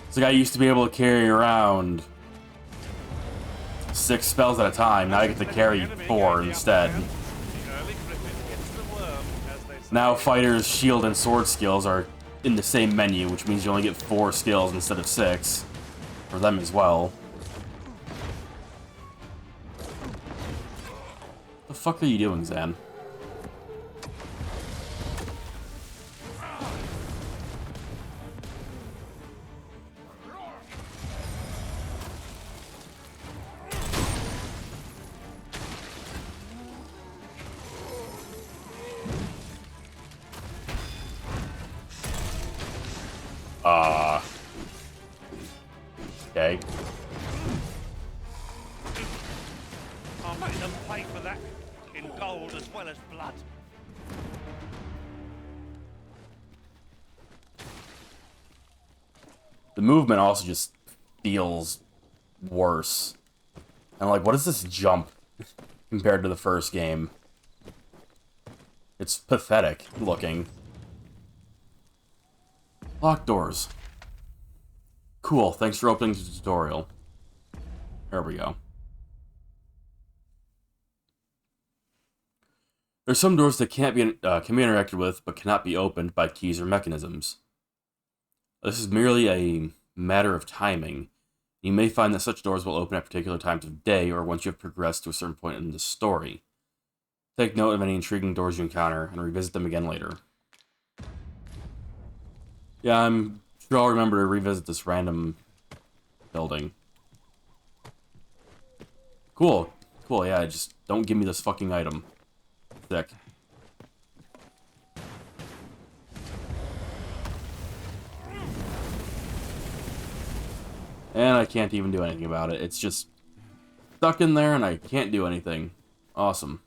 It's like I used to be able to carry around 6 spells at a time. Now I get to carry 4 instead. Now fighters' shield and sword skills are in the same menu, which means you only get 4 skills instead of 6 for them as well. What the fuck are you doing, Zan? Okay. I'll make them pay for that in gold as well as blood. The movement also just feels worse. And like, what is this jump compared to the first game? It's pathetic looking. Locked doors. Cool, thanks for opening the tutorial. There we go. There's some doors that can be interacted with, but cannot be opened by keys or mechanisms. This is merely a matter of timing. You may find that such doors will open at particular times of day, or once you have progressed to a certain point in the story. Take note of any intriguing doors you encounter, and revisit them again later. Yeah, I'm sure I'll remember to revisit this random building. Cool. Cool, yeah, just don't give me this fucking item. Sick. And I can't even do anything about it. It's just stuck in there and I can't do anything. Awesome.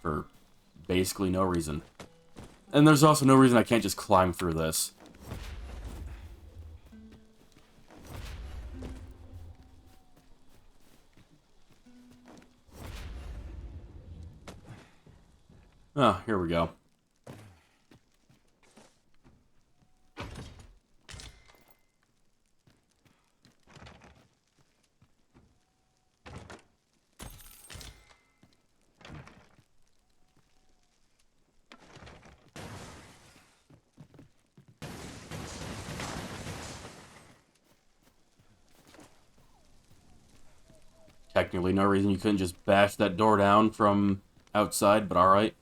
For basically no reason. And there's also no reason I can't just climb through this. Oh, here we go. Technically, no reason you couldn't just bash that door down from outside, but alright.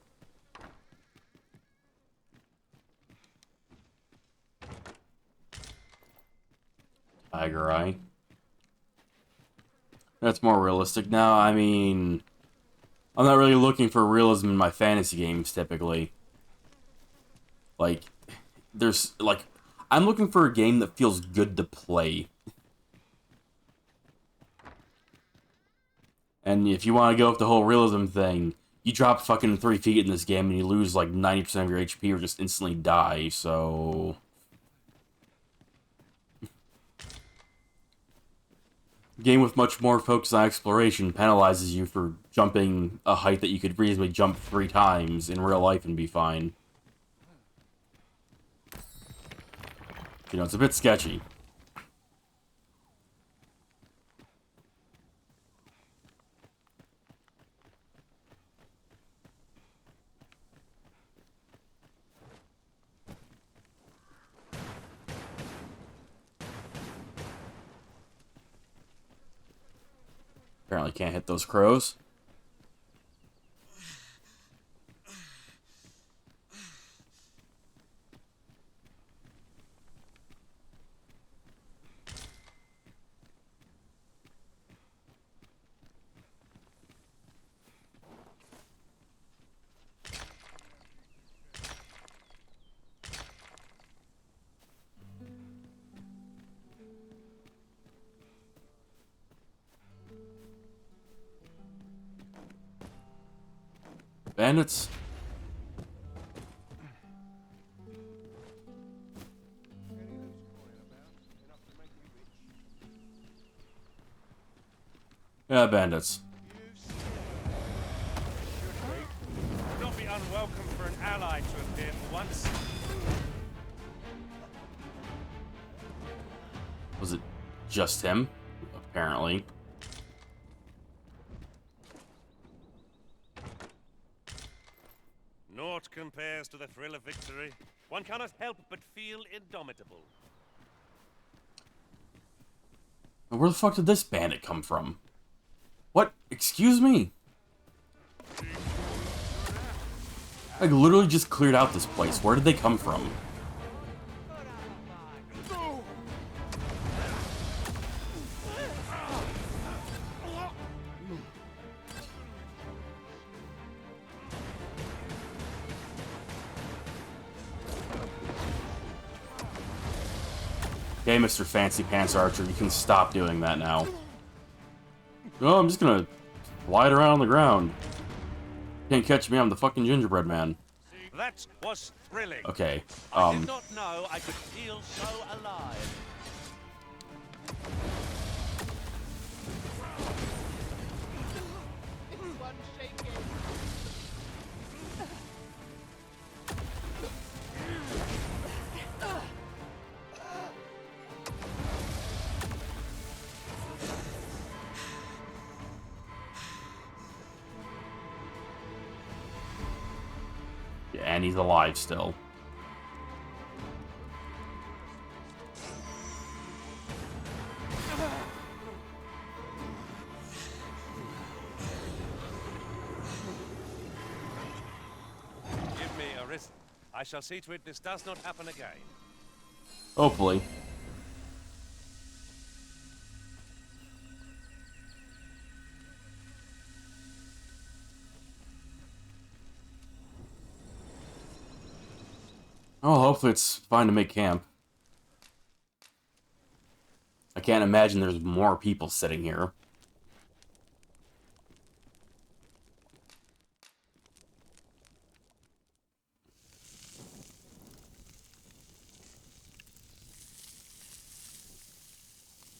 Tiger Eye. That's more realistic. Now, I mean, I'm not really looking for realism in my fantasy games, typically. Like, I'm looking for a game that feels good to play. And if you want to go with the whole realism thing, you drop fucking 3 feet in this game and you lose like 90% of your HP or just instantly die, so... Game with much more focus on exploration penalizes you for jumping a height that you could reasonably jump 3 times in real life and be fine. You know, it's a bit sketchy. Apparently can't hit those crows. Bandits. Yeah, bandits. Would not be unwelcome for an ally to appear for once. Was it just him? Apparently. Naught compares to the thrill of victory. One cannot help but feel indomitable. Now, where the fuck did this bandit come from? What? Excuse me? I literally just cleared out this place. Where did they come from? Okay, Mr. Fancy Pants Archer, you can stop doing that now. Oh, I'm just gonna glide around on the ground. Can't catch me, I'm the fucking gingerbread man. That was thrilling. Okay, I did not know I could feel so alive. yeah, and he's alive still. Give me a wrist. I shall see to it this does not happen again. Hopefully. Oh, hopefully it's fine to make camp. I can't imagine there's more people sitting here.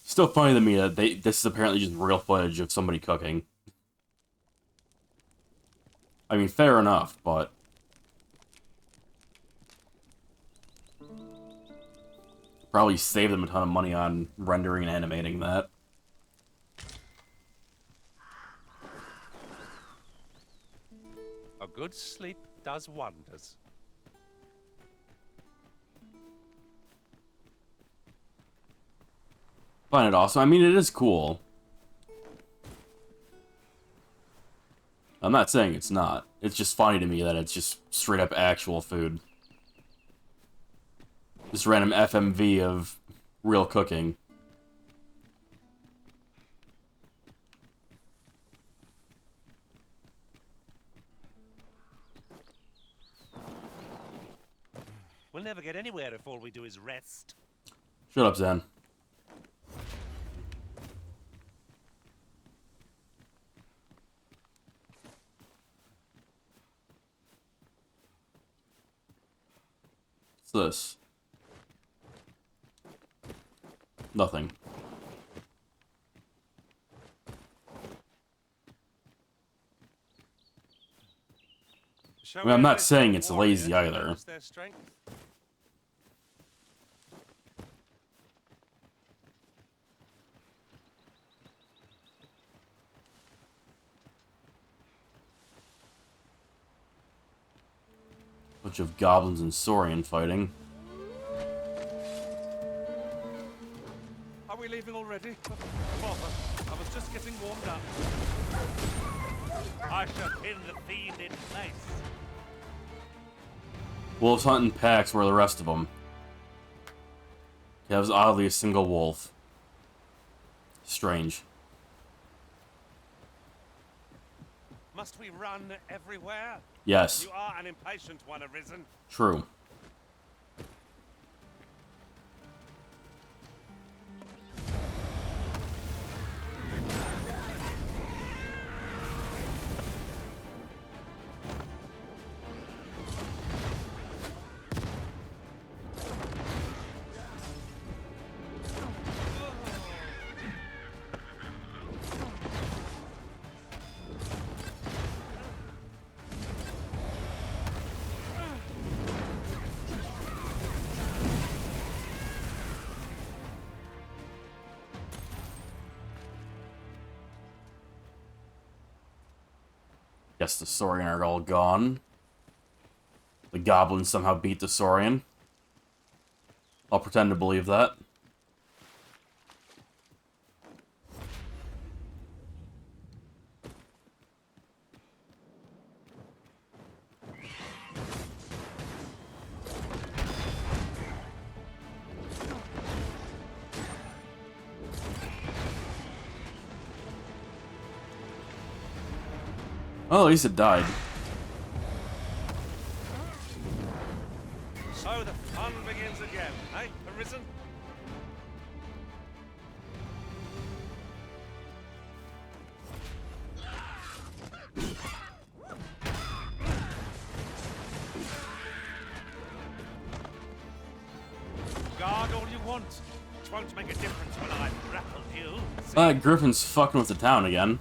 Still funny to me that this is apparently just real footage of somebody cooking. I mean, fair enough, but... probably save them a ton of money on rendering and animating that. A good sleep does wonders. Find it awesome. I mean, it is cool. I'm not saying it's not. It's just funny to me that it's just straight up actual food. Just random FMV of real cooking. We'll never get anywhere if all we do is rest. Shut up, Zen. What's this? Nothing. I mean, I'm not saying it's lazy either. Bunch of goblins and Saurian fighting. Are we leaving already? Bother. I was just getting warmed up. I shall pin the fiend in place. Wolves hunt in packs. Where are the rest of them? That was oddly a single wolf. Strange. Must we run everywhere? Yes. You are an impatient one, Arisen. True. Guess the Saurian are all gone. The goblins somehow beat the Saurian. I'll pretend to believe that. Well, at least it died. So the fun begins again, eh, Arisen? Guard all you want. It won't make a difference when I grapple you. Griffin's fucking with the town again.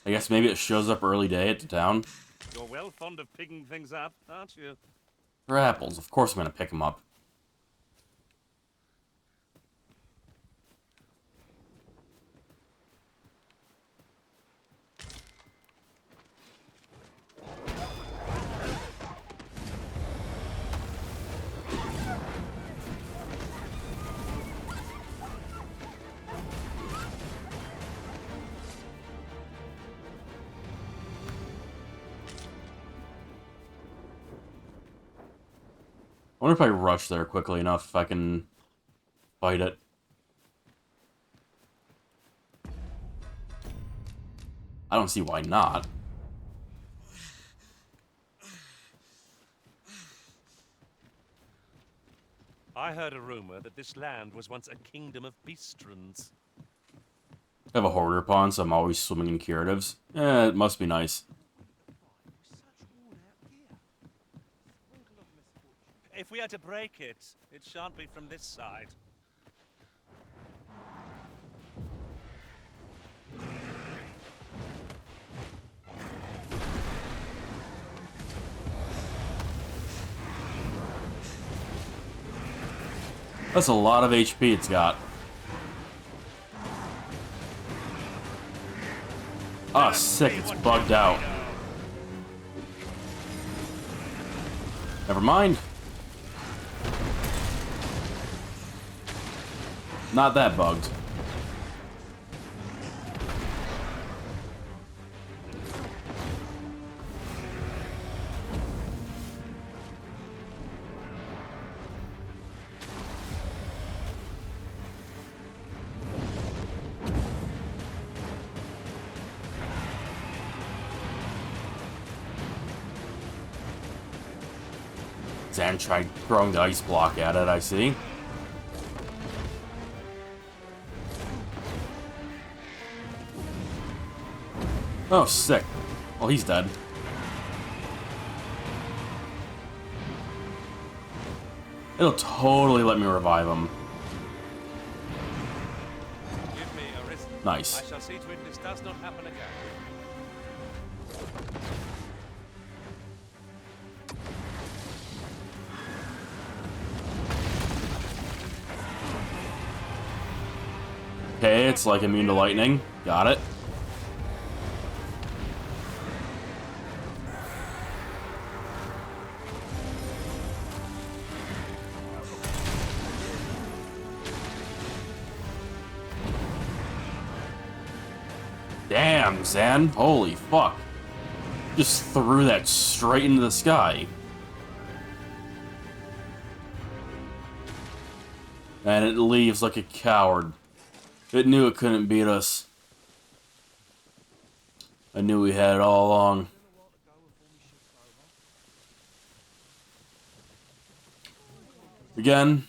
I guess maybe it shows up early day at the town. You're well fond of picking things up, aren't you? For apples, of course I'm gonna pick them up. I wonder if I rush there quickly enough if I can fight it. I don't see why not. I heard a rumor that this land was once a kingdom of beastrons. I have a hoarder pawn, so I'm always swimming in curatives. It must be nice. If we are to break it, it shan't be from this side. That's a lot of HP it's got. Ah, sick, it's bugged out. Never mind. Not that bugged. Zan tried throwing the ice block at it, I see. Oh, sick. Well, he's dead. It'll totally let me revive him. Give me a wrist. Nice. I shall see to it this does not happen again. Okay, it's like immune to lightning. Got it. Damn, Zan. Holy fuck. Just threw that straight into the sky. And it leaves like a coward. It knew it couldn't beat us. I knew we had it all along. Again,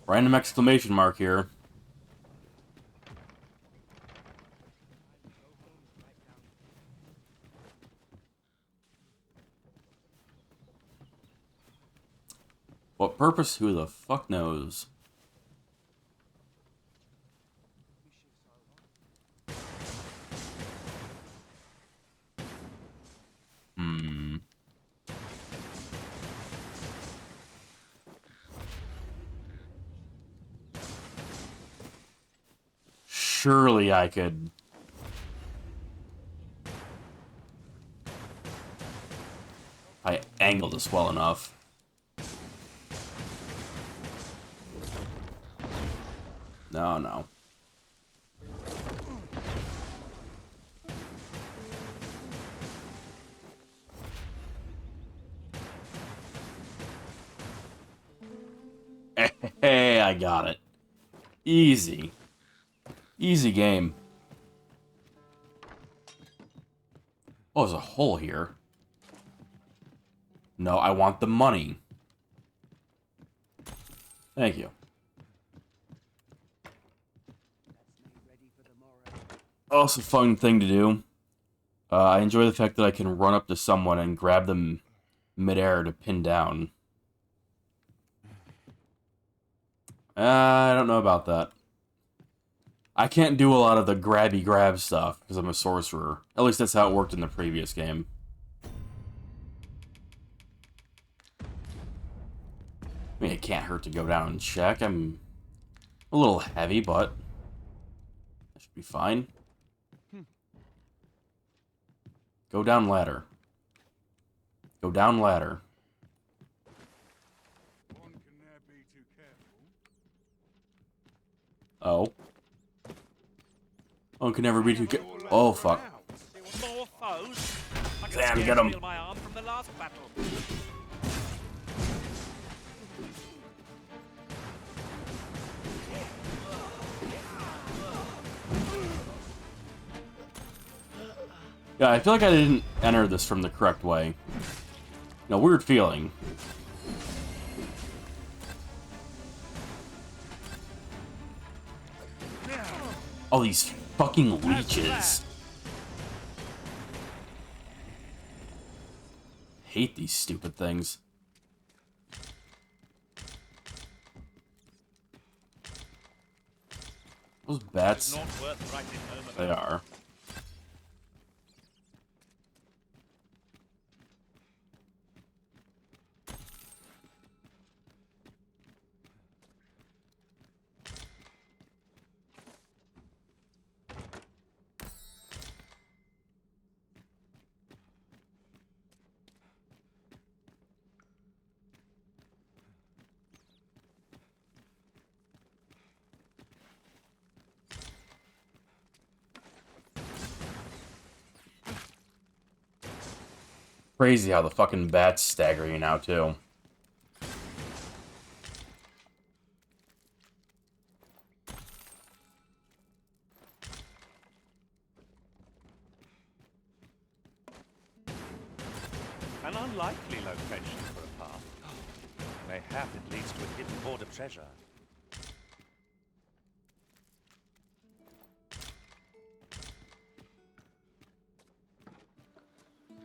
random exclamation mark here. What purpose? Who the fuck knows? Surely I could... I angled this well enough. No, no. Hey, I got it. Easy. Easy game. Oh, there's a hole here. No, I want the money. Thank you. Also, fun thing to do. I enjoy the fact that I can run up to someone and grab them midair to pin down. I don't know about that. I can't do a lot of the grabby grab stuff because I'm a sorcerer. At least that's how it worked in the previous game. I mean, it can't hurt to go down and check. I'm a little heavy, but that should be fine. Go down ladder. Go down ladder. Oh. One can never be too good. Oh, fuck. More foes? I Damn, can get him. feel my arm from the last battle. Yeah, I feel like I didn't enter this from the correct way. No, weird feeling. Oh, these fucking leeches. Hate these stupid things. Those bats. They are. Crazy how the fucking bats stagger you now, too. An unlikely location for a path. Mayhap it leads to a hidden hoard of treasure.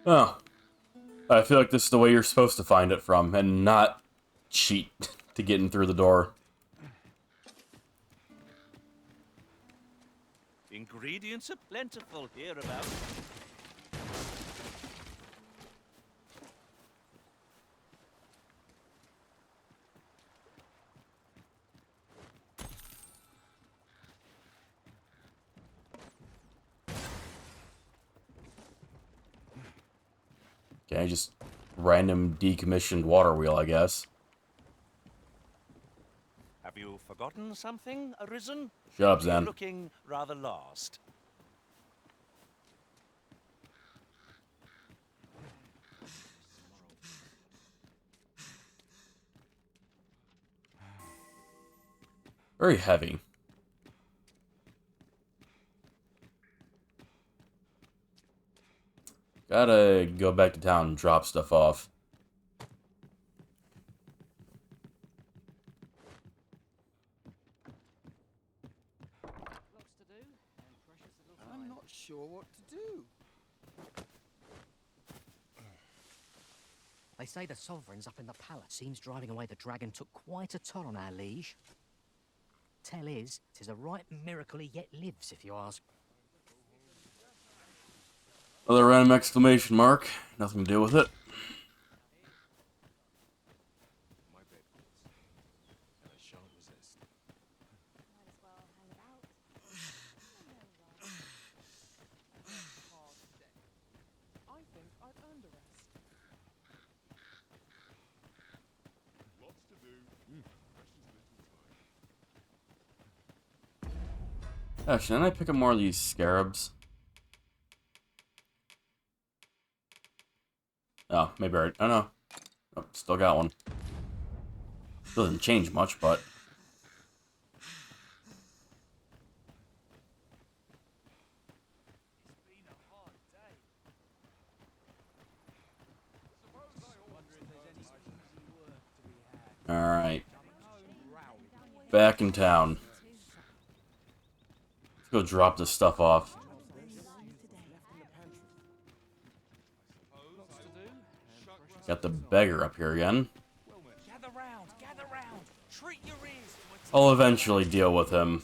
Oh. I feel like this is the way you're supposed to find it from, and not cheat to get in through the door. Ingredients are plentiful hereabouts. Okay, just random decommissioned water wheel, I guess. Have you forgotten something, Arisen? Shut up, You're Zen. looking rather lost. Very heavy. Gotta go back to town and drop stuff off. I'm not sure what to do. They say the sovereign's up in the palace. Seems driving away the dragon took quite a toll on our liege. Tell is, 'tis a right miracle he yet lives, if you ask. Another random exclamation mark. Nothing to do with it. My bed and I shan't resist. Might as well hang about. I think I've earned a rest. Lots to do. Precious little time. Actually, didn't I pick up more of these scarabs? Oh, maybe I don't know. Oh, still got one. Doesn't change much, but alright. Back in town. Let's go drop this stuff off. Got the beggar up here again. Gather round, gather round. Treat your ears. I'll eventually deal with him.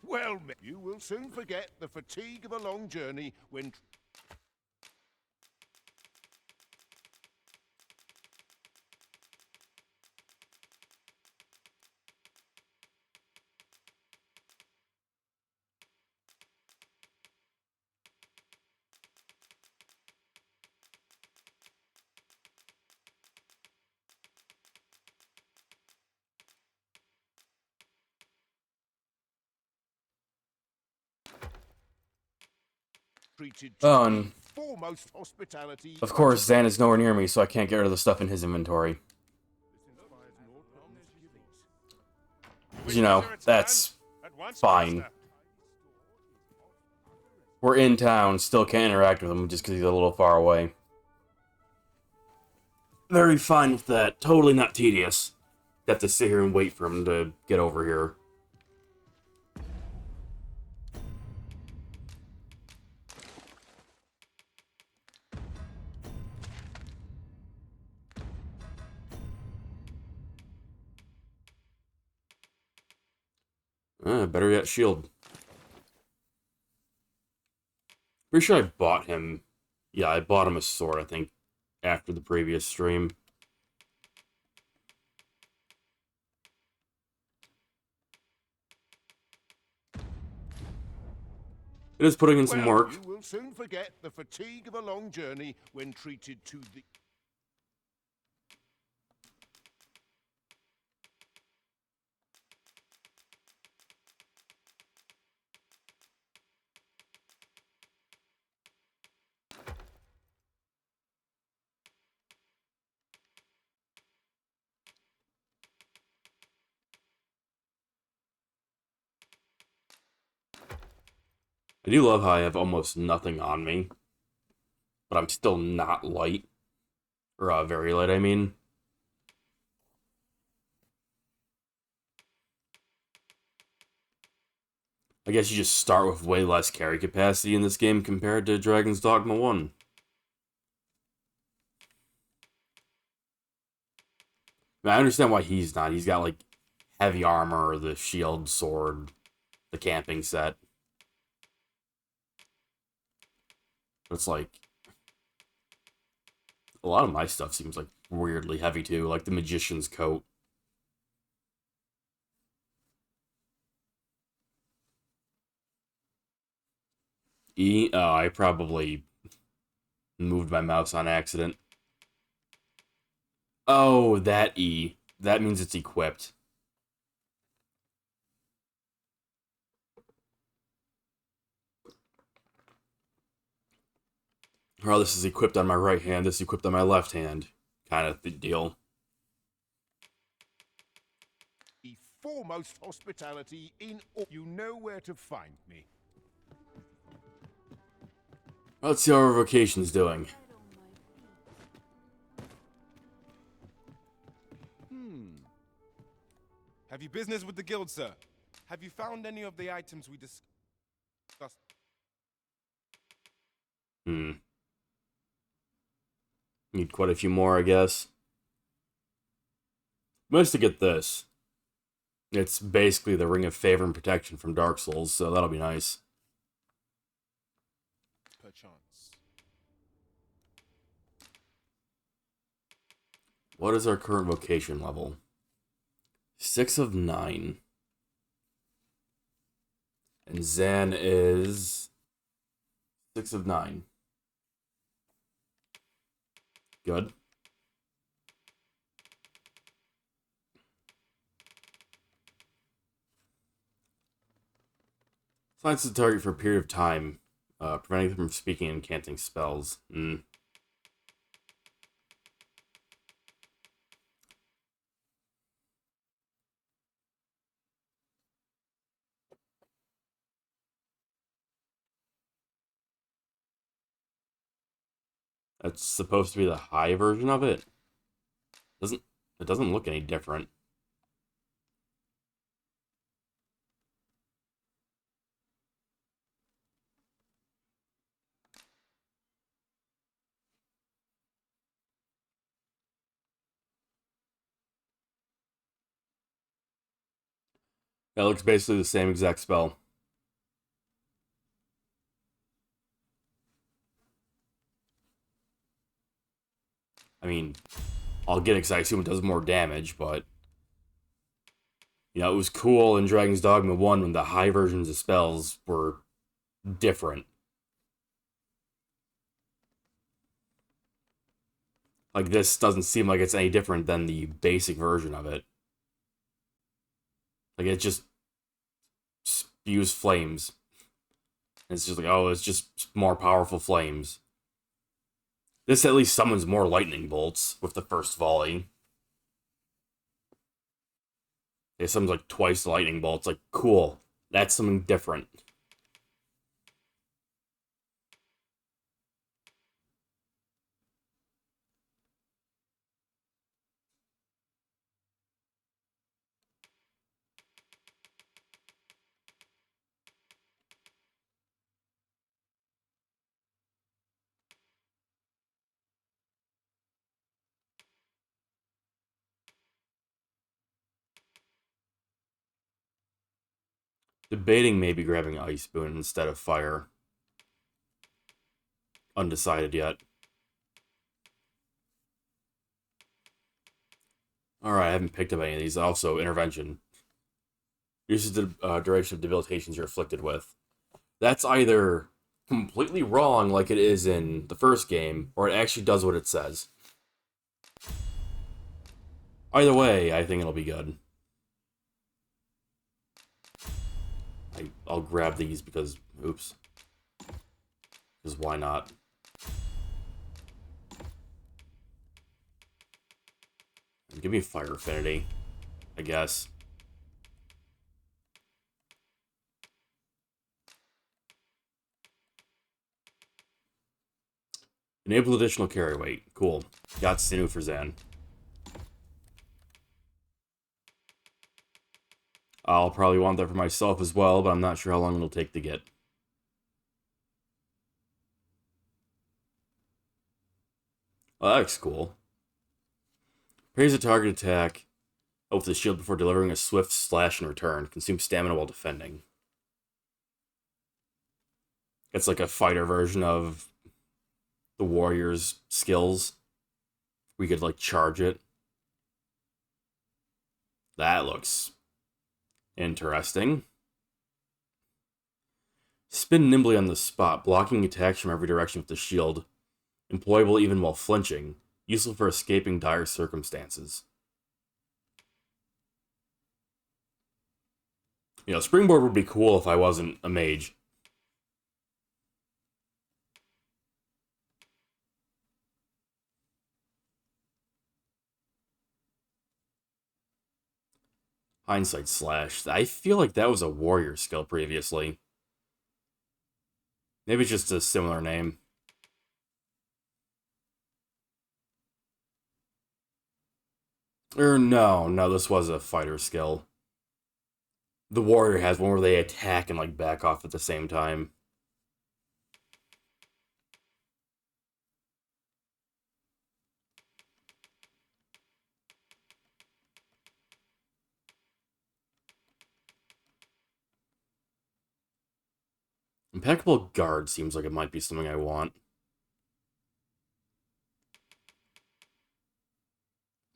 Well, you will soon forget the fatigue of a long journey when... treated to Oh, and foremost hospitality. of course, Zan is nowhere near me, so I can't get rid of the stuff in his inventory. You know, that's fine. We're in town, still can't interact with him just because he's a little far away. Very fine with that. Totally not tedious. Have to sit here and wait for him to get over here. Better yet, shield. Pretty sure I bought him. Yeah, I bought him a sword, I think, after the previous stream. It is putting in some work. You will soon forget the fatigue of a long journey when treated to the... I do love how I have almost nothing on me, but I'm still not light. Or, very light, I mean. I guess you just start with way less carry capacity in this game compared to Dragon's Dogma 1. I understand why he's not. He's got, like, heavy armor, the shield, sword, the camping set. But it's like... a lot of my stuff seems, like, weirdly heavy, too. Like the Magician's coat. E? Oh, I probably moved my mouse on accident. Oh, that E. That means it's equipped. Oh, this is equipped on my right hand, this is equipped on my left hand. Kind of the deal. The foremost hospitality in all. You know where to find me. Let's see how our vocation's doing. Have you business with the guild, sir? Have you found any of the items we discussed? Need quite a few more, I guess. Mostly get this. It's basically the Ring of Favor and Protection from Dark Souls, so that'll be nice. Perchance. What is our current vocation level? 6 of 9. And Zan is 6 of 9. Good. Silence the target for a period of time, preventing them from speaking and canting spells. That's supposed to be the high version of it. It doesn't look any different. That looks basically the same exact spell. I mean, I'll get it because I assume it does more damage, but... You know, it was cool in Dragon's Dogma 1 when the high versions of spells were different. Like, this doesn't seem like it's any different than the basic version of it. Like, it just spews flames. It's just like, oh, it's just more powerful flames. This at least summons more lightning bolts with the first volley. It summons like twice the lightning bolts. Like, cool. That's something different. Debating maybe grabbing Ice Boon instead of Fire. Undecided yet. Alright, I haven't picked up any of these. Also, Intervention. Uses the duration of debilitations you're afflicted with. That's either completely wrong like it is in the first game, or it actually does what it says. Either way, I think it'll be good. I'll grab these because, oops. Because why not? Give me Fire Affinity, I guess. Enable additional carry weight. Cool. Got Sinu for Zan. I'll probably want that for myself as well, but I'm not sure how long it'll take to get. Well, that looks cool. Raise a target attack with the shield before delivering a swift slash in return. Consume stamina while defending. It's like a fighter version of the warrior's skills. We could, like, charge it. That looks interesting. Spin nimbly on the spot, blocking attacks from every direction with the shield. Employable even while flinching. Useful for escaping dire circumstances. You know, Springboard would be cool if I wasn't a mage. Hindsight slash. I feel like that was a warrior skill previously. Maybe it's just a similar name. Or no, this was a fighter skill. The warrior has one where they attack and like back off at the same time. Impeccable guard seems like it might be something I want.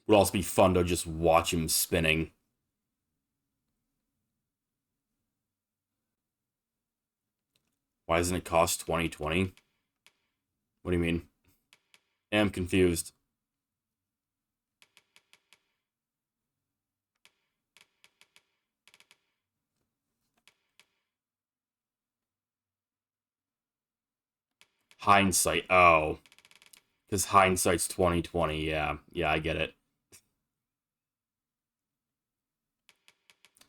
Would also be fun to just watch him spinning. Why doesn't it cost 2020? What do you mean? I'm confused. Hindsight. Oh. Because hindsight's 2020. Yeah, I get it.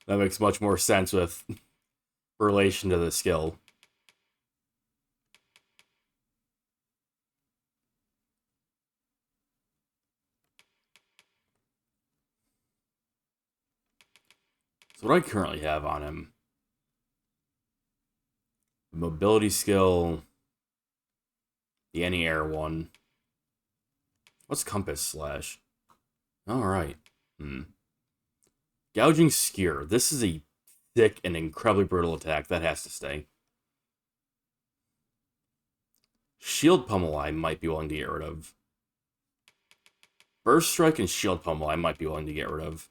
That makes much more sense with relation to the skill. So what I currently have on him. The mobility skill. The anti-air one. What's compass slash? Alright. Gouging Skewer. This is a thick and incredibly brutal attack. That has to stay. Shield Pummel I might be willing to get rid of. Burst Strike and Shield Pummel I might be willing to get rid of.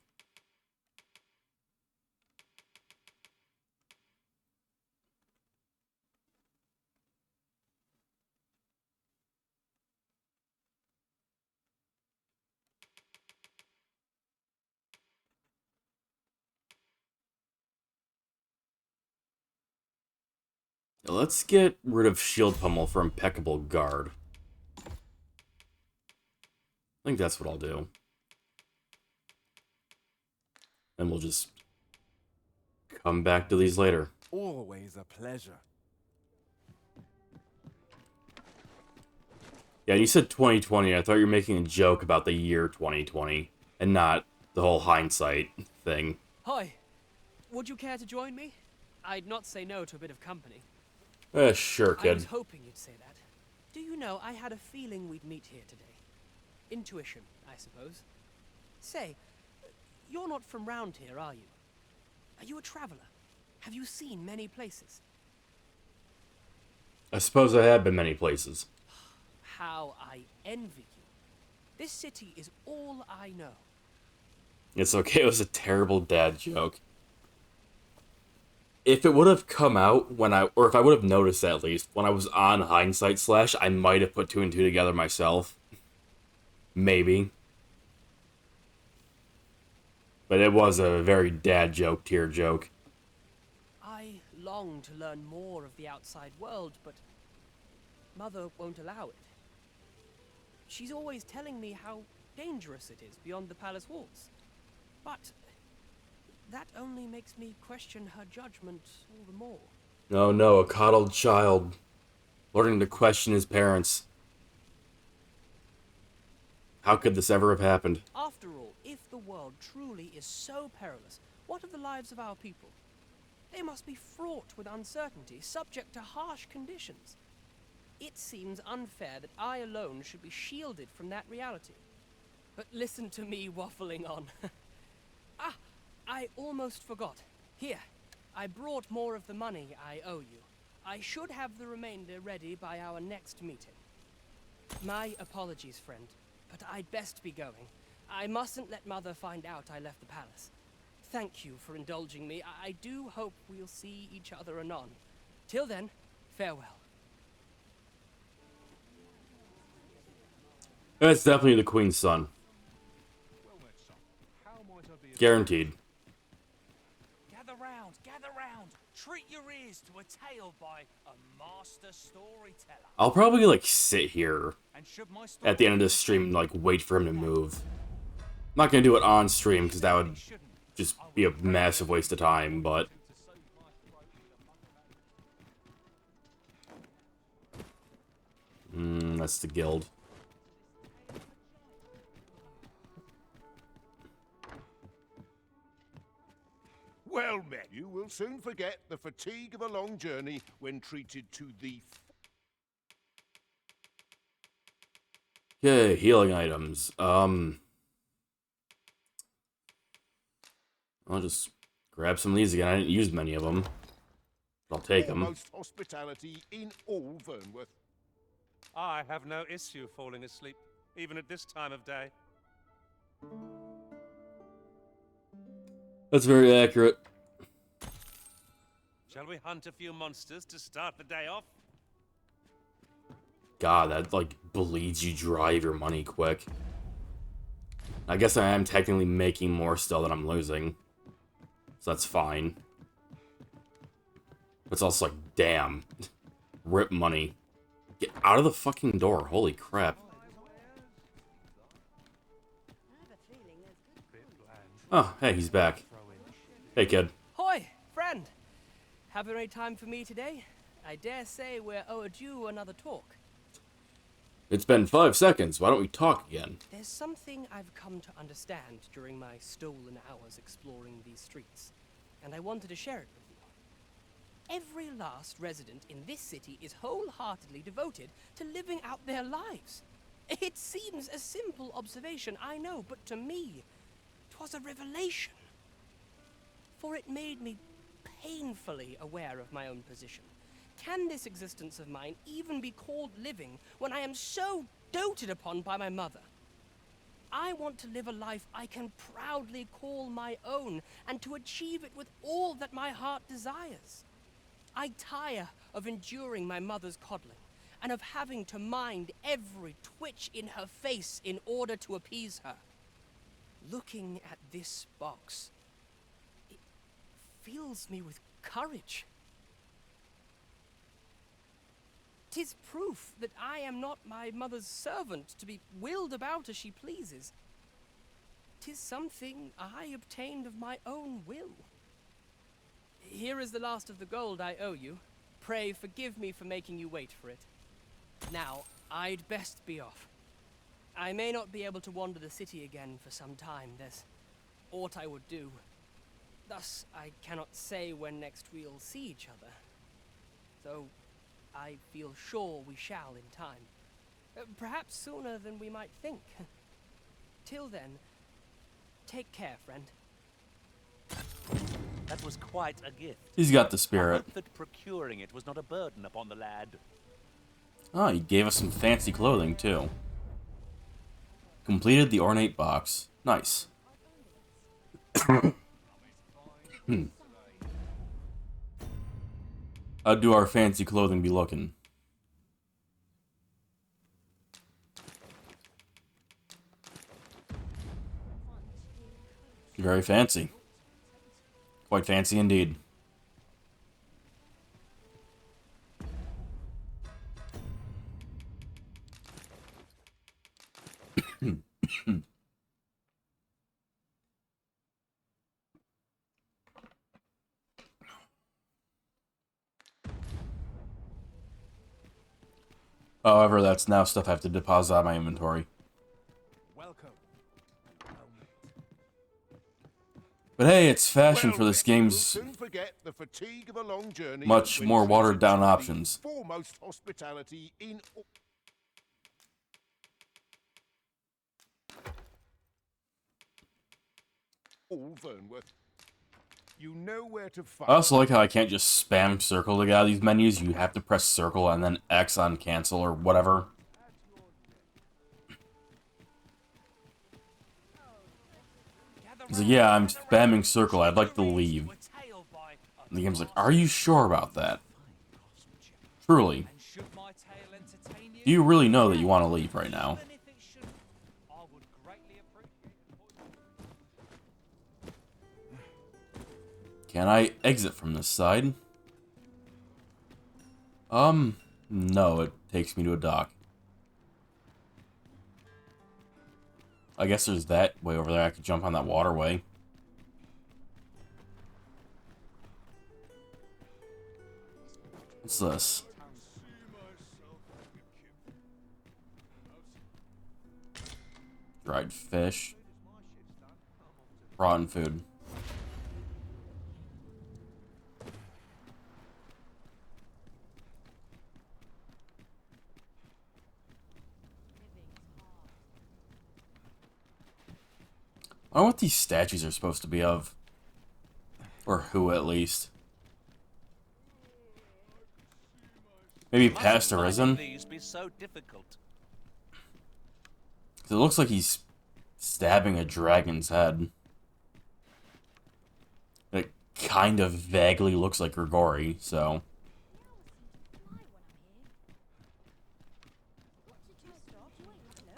Let's get rid of Shield Pummel for Impeccable Guard. I think that's what I'll do. And we'll just come back to these later. Always a pleasure. Yeah, you said 2020. I thought you were making a joke about the year 2020 and not the whole hindsight thing. Hi. Would you care to join me? I'd not say no to a bit of company. Sure, kid. I was hoping you'd say that. Do you know, I had a feeling we'd meet here today. Intuition, I suppose. Say, you're not from round here, are you? Are you a traveler? Have you seen many places? I suppose I have been many places. How I envy you. This city is all I know. It's okay, it was a terrible dad joke. If it would have come out when or if I would have noticed at least, when I was on Hindsight Slash, I might have put two and two together myself. Maybe. But it was a very dad joke, tier joke. I long to learn more of the outside world, but Mother won't allow it. She's always telling me how dangerous it is beyond the palace walls. But that only makes me question her judgment all the more. No, a coddled child. Learning to question his parents. How could this ever have happened? After all, if the world truly is so perilous, what of the lives of our people? They must be fraught with uncertainty, subject to harsh conditions. It seems unfair that I alone should be shielded from that reality. But listen to me waffling on. I almost forgot. Here, I brought more of the money I owe you. I should have the remainder ready by our next meeting. My apologies, friend, but I'd best be going. I mustn't let Mother find out I left the palace. Thank you for indulging me. I do hope we'll see each other anon. Till then, farewell. That's definitely the Queen's son. Guaranteed. Gather round. Treat your ears to a tale by a master storyteller. I'll probably, like, sit here at the end of this stream and, like, wait for him to move. I'm not gonna do it on stream, because that would just be a massive waste of time, but... that's the guild. Well met. You will soon forget the fatigue of a long journey when treated to the... Okay, healing items. I'll just grab some of these again. I didn't use many of them. But I'll take them. Foremost hospitality in all Vernworth. I have no issue falling asleep, even at this time of day. That's very accurate. Shall we hunt a few monsters to start the day off? God, that, like, bleeds you dry of your money quick. I guess I am technically making more still than I'm losing. So that's fine. But it's also like, damn. Rip money. Get out of the fucking door. Holy crap. Oh, hey, he's back. Hey, kid. Hoi, friend. Have any time for me today? I dare say we're overdue another talk. It's been 5 seconds. Why don't we talk again? There's something I've come to understand during my stolen hours exploring these streets, and I wanted to share it with you. Every last resident in this city is wholeheartedly devoted to living out their lives. It seems a simple observation, I know, but to me, 'twas a revelation. For it made me painfully aware of my own position. Can this existence of mine even be called living when I am so doted upon by my mother? I want to live a life I can proudly call my own, and to achieve it with all that my heart desires. I tire of enduring my mother's coddling, and of having to mind every twitch in her face in order to appease her. Looking at this box, it fills me with courage. 'Tis proof that I am not my mother's servant to be willed about as she pleases. 'Tis something I obtained of my own will. Here is the last of the gold I owe you. Pray forgive me for making you wait for it. Now, I'd best be off. I may not be able to wander the city again for some time. There's aught I would do. Thus, I cannot say when next we'll see each other. Though I feel sure we shall in time. Perhaps sooner than we might think. Till then, take care, friend. That was quite a gift. He's got the I spirit. hope that procuring it was not a burden upon the lad. Oh, he gave us some fancy clothing, too. Completed the ornate box. Nice. How'd do our fancy clothing be looking? Very fancy. Quite fancy indeed. However, that's now stuff I have to deposit out of my inventory. Welcome. But hey, it's fashion for this You'll game's soon forget the fatigue of a long journey much when more treated watered down to the options. Foremost hospitality in all Vernworth. You know where to find. I also like how I can't just spam circle to get out of these menus. You have to press circle and then X on cancel or whatever. He's like, yeah, I'm spamming circle. I'd like to leave. And the game's like, are you sure about that? Truly. Do you really know that you want to leave right now? Can I exit from this side? No, it takes me to a dock. I guess there's that way over there. I could jump on that waterway. What's this? Dried fish. Rotten food. I wonder what these statues are supposed to be of. Or who, at least. Maybe past or risen? These be so difficult. 'Cause it looks like he's stabbing a dragon's head. It kind of vaguely looks like Grigori, so...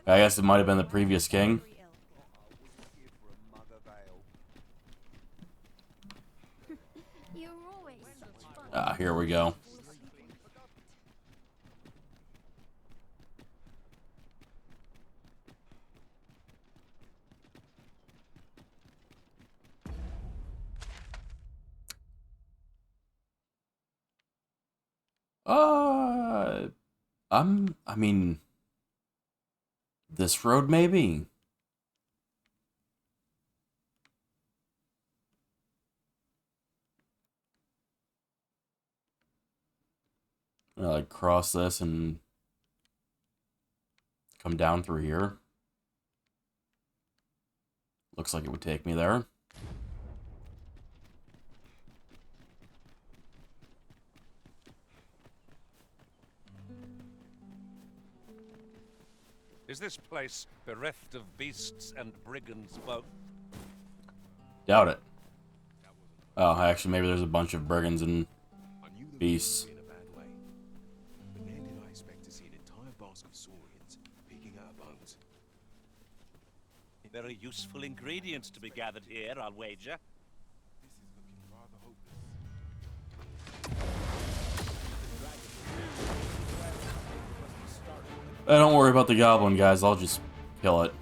I guess it might have been the previous king. Ah, here we go. I mean, this road maybe? Like cross this and come down through here. Looks like it would take me there. Is this place bereft of beasts and brigands both? Doubt it. Oh, actually, maybe there's a bunch of brigands and beasts. But never did I expect to see an entire basket of saurians picking out bones. Very useful ingredients to be gathered here, I'll wager. Don't worry about the goblin, guys. I'll just kill it.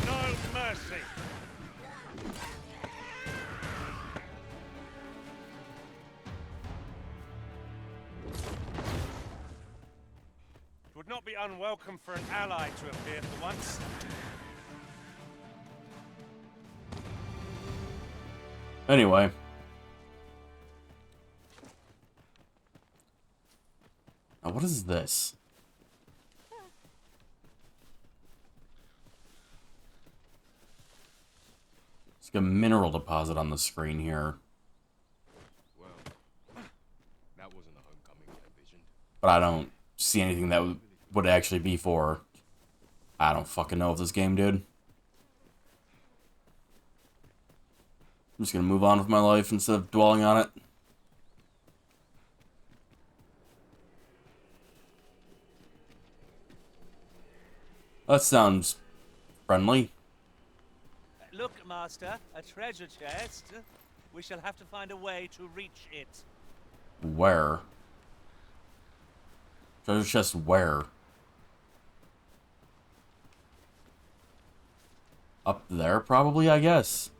No mercy! It would not be unwelcome for an ally to appear for once. Anyway. Now, what is this? It's like a mineral deposit on the screen here. Well, that wasn't a homecoming I envisioned. But I don't see anything that would actually be for... I don't fucking know of this game, dude. I'm just gonna move on with my life instead of dwelling on it. That sounds friendly. Look, Master, a treasure chest. We shall have to find a way to reach it. Where? Treasure chest where? Up there, probably, I guess.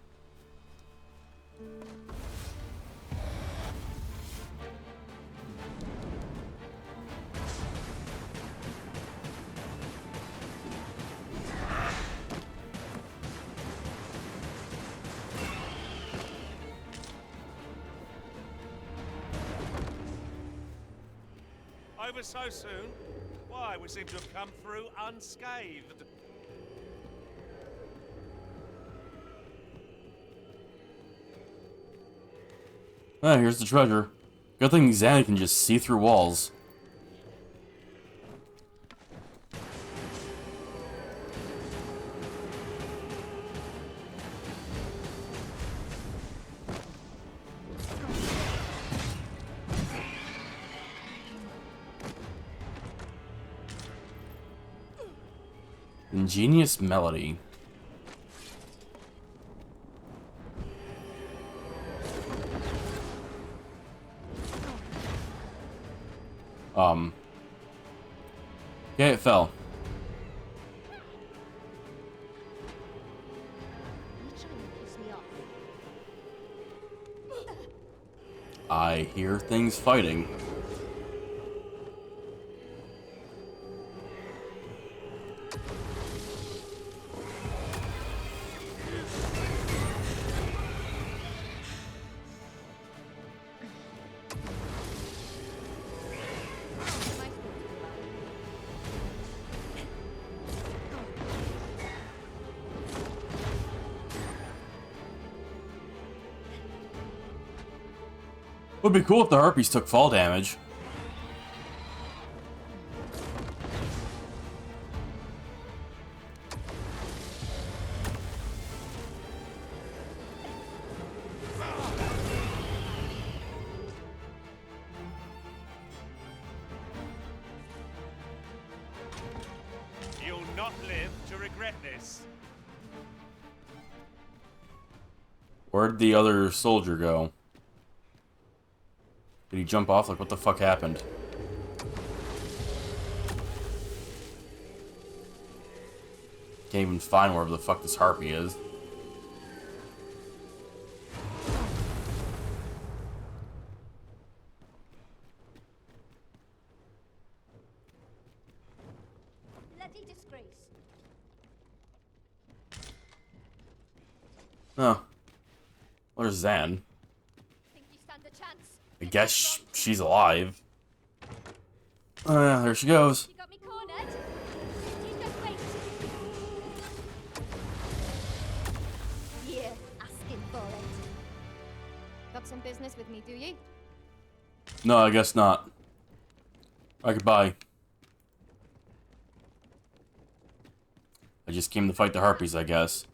Over so soon? Why, we seem to have come through unscathed. Ah, here's the treasure. Good thing Zanny can just see through walls. Ingenious melody. Yeah, it fell. You trying to piss me off? I hear things fighting. Would be cool if the harpies took fall damage. You'll not live to regret this. Where'd the other soldier go? Did he jump off? Like, what the fuck happened? Can't even find wherever the fuck this harpy is. Bloody disgrace. Oh. Where's Zan? Think you stand a chance? I guess she's alive. Oh yeah, there she goes. You got me cornered. You just wait. Yeah, asking for it. Got some business with me, do you? No, I guess not. Alright, goodbye. I just came to fight the harpies, I guess.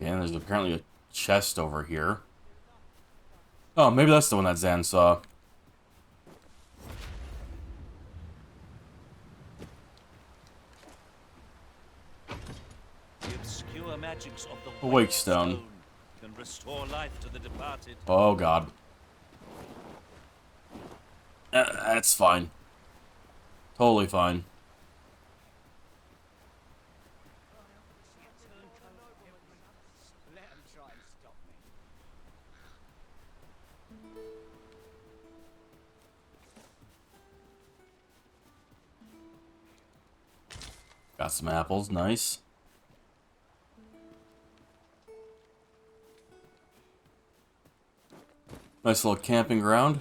And there's apparently a chest over here. Oh, maybe that's the one that Zan saw. The obscure magics of the A White wake stone. can restore life to the departed. Oh god. That's fine. Totally fine. Let them try and stop me. Got some apples, nice. Nice little camping ground.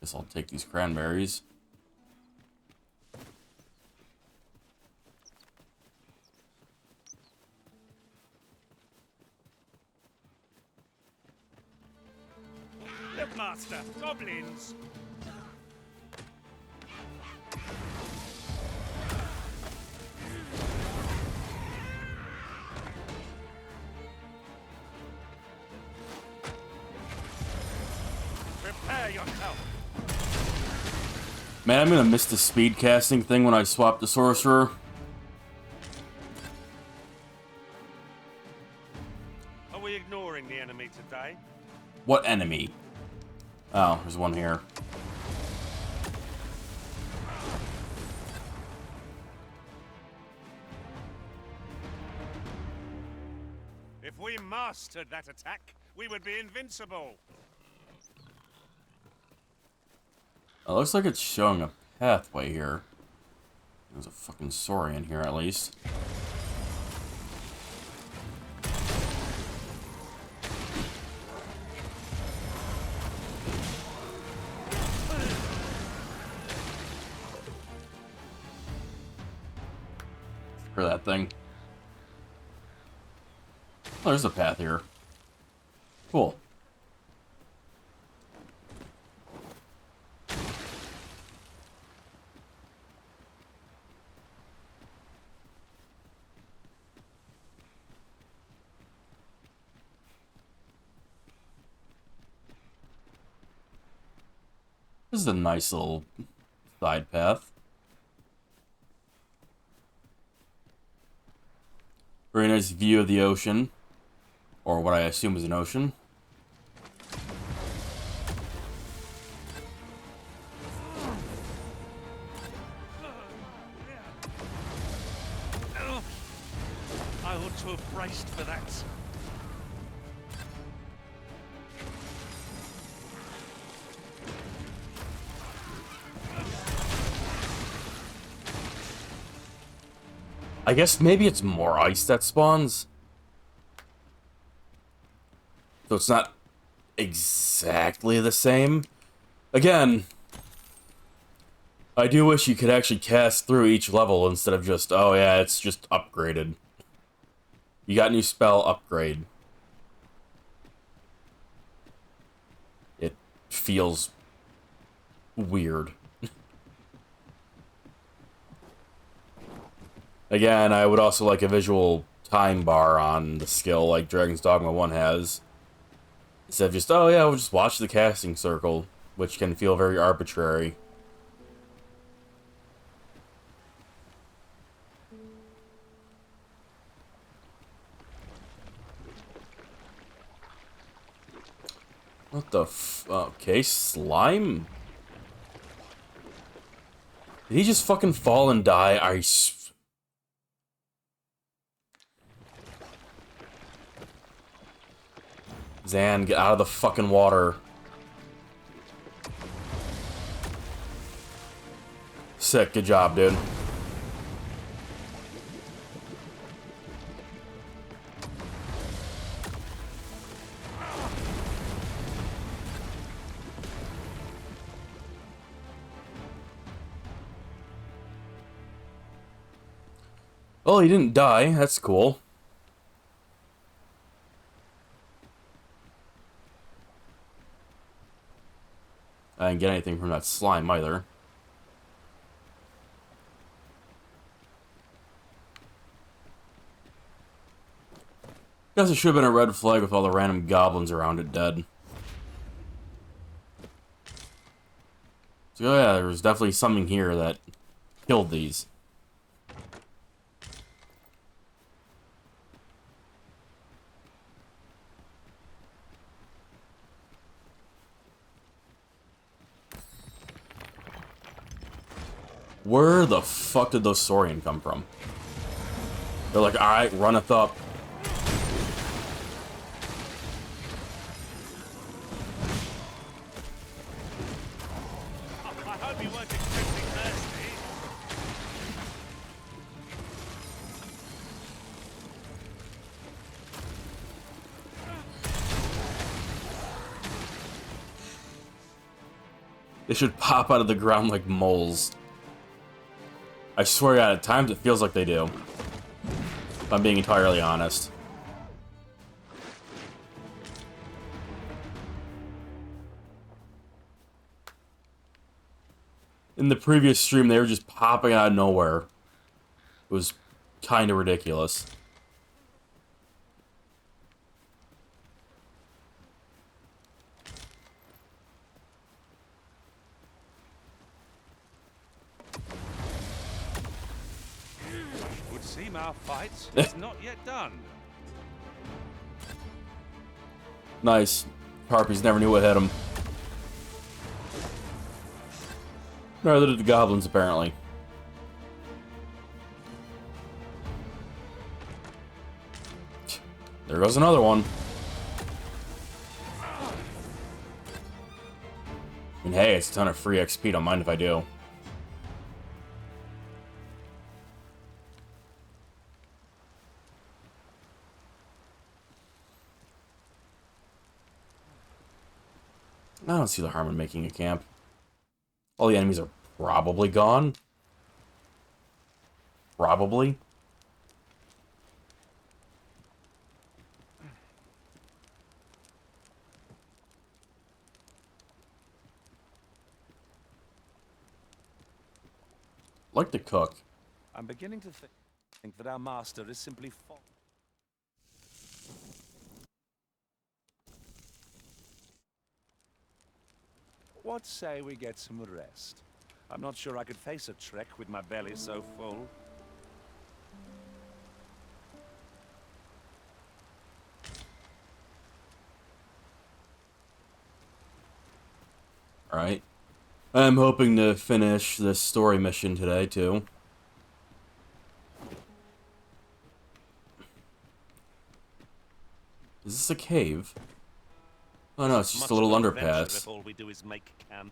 Guess I'll take these cranberries. Look, Master, goblins! Prepare yourself! Man, I'm gonna miss the speed casting thing when I swap the sorcerer. Are we ignoring the enemy today? What enemy? Oh, there's one here. If we mastered that attack, we would be invincible. It looks like it's showing a pathway here. There's a fucking Saurian here, at least. For that thing. Oh, there's a path here. Cool. This is a nice little side path. Very nice view of the ocean. Or what I assume is an ocean. I ought to have braced for that. I guess maybe it's more ice that spawns. So it's not exactly the same. Again, I do wish you could actually cast through each level instead of just, oh yeah, it's just upgraded. You got new spell, upgrade. It feels weird. Again, I would also like a visual time bar on the skill like Dragon's Dogma 1 has. Instead of just, oh yeah, we'll just watch the casting circle, which can feel very arbitrary. What the okay, slime? Did he just fucking fall and die? Zan, get out of the fucking water. Sick, good job, dude. Oh, he didn't die. That's cool. I didn't get anything from that slime either. Guess it should have been a red flag with all the random goblins around it dead. So oh yeah, there was definitely something here that killed these. Where the fuck did those Saurian come from? They're like, alright, runneth up. I hope you weren't expecting thirsty. They should pop out of the ground like moles. I swear God, at times it feels like they do. If I'm being entirely honest. In the previous stream, they were just popping out of nowhere. It was kind of ridiculous. Would seem our fight is not yet done. Nice. Harpies never knew what hit him. Neither did the goblins, apparently. There goes another one. And hey, it's a ton of free XP, don't mind if I do. I don't see the harm in making a camp. All the enemies are probably gone. Probably. Like to cook. I'm beginning to think that our master is simply What say we get some rest? I'm not sure I could face a trek with my belly so full. Alright. I'm hoping to finish this story mission today, too. Is this a cave? Oh no, it's just a little underpass. If all we do is make camp.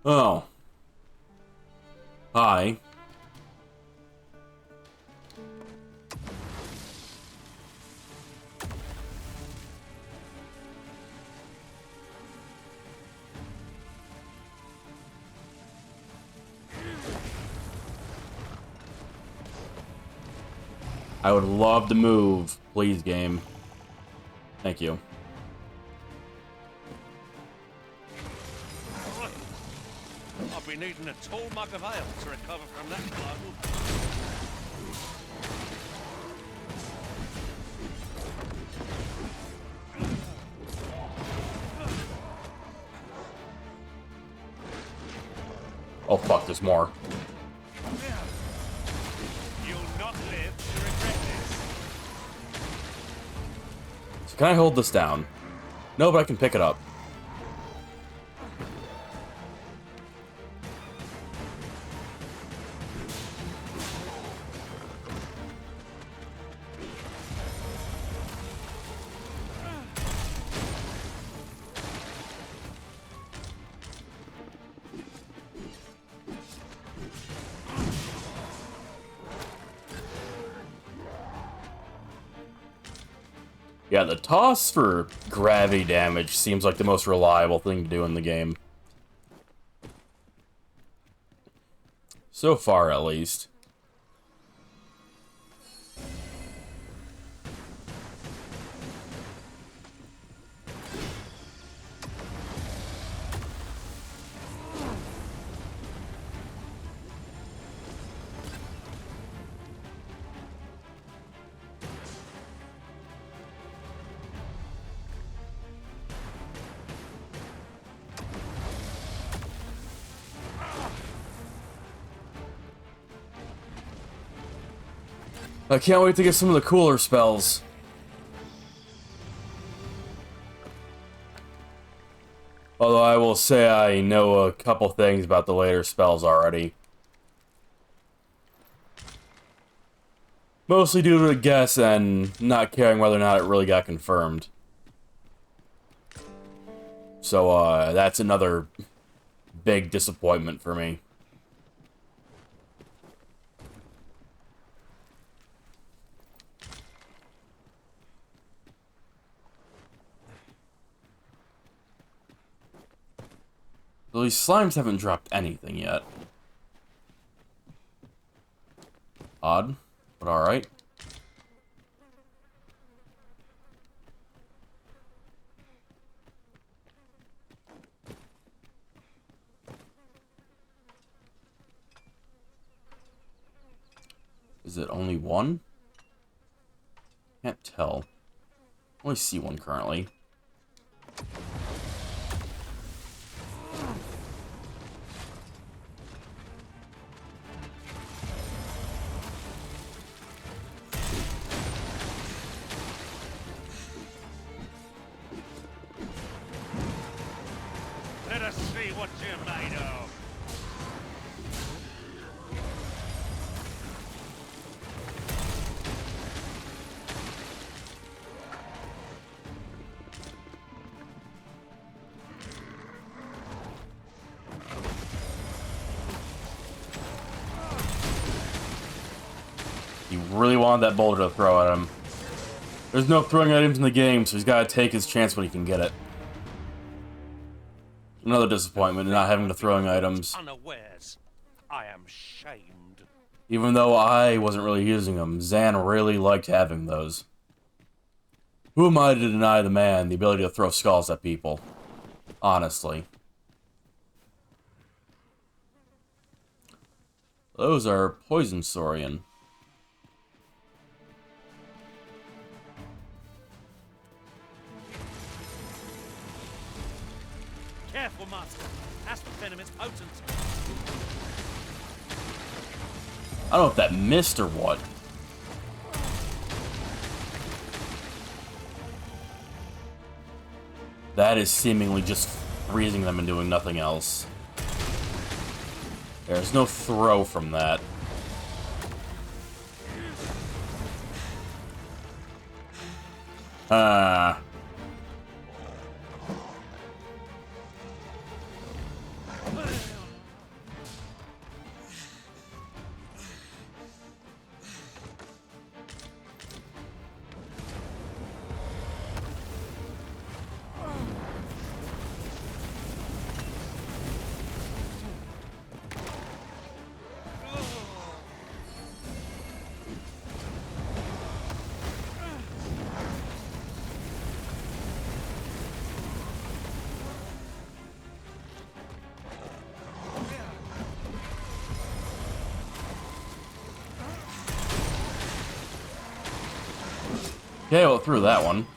Oh. Hi. I would love to move. Please, game. Thank you. I'll be needing a tall mug of ale to recover from that blow. Oh fuck, there's more. You'll not live to regret this. So can I hold this down? No, but I can pick it up. Yeah, the toss for gravity damage seems like the most reliable thing to do in the game. So far, at least. I can't wait to get some of the cooler spells. Although I will say I know a couple things about the later spells already. Mostly due to a guess and not caring whether or not it really got confirmed. So, that's another big disappointment for me. Well, these slimes haven't dropped anything yet. Odd, but alright. Is it only one? Can't tell. Only see one currently. Let us see what you're made of. He really wanted that boulder to throw at him. There's no throwing items in the game, so he's got to take his chance when he can get it. Another disappointment in not having the throwing items. Unawares. I am shamed. Even though I wasn't really using them, Zan really liked having those. Who am I to deny the man the ability to throw skulls at people? Honestly. Those are poison saurian. Careful, Master. Aspen venom is potent. I don't know if that missed or what. That is seemingly just freezing them and doing nothing else. There's no throw from that. Okay, well, through that one.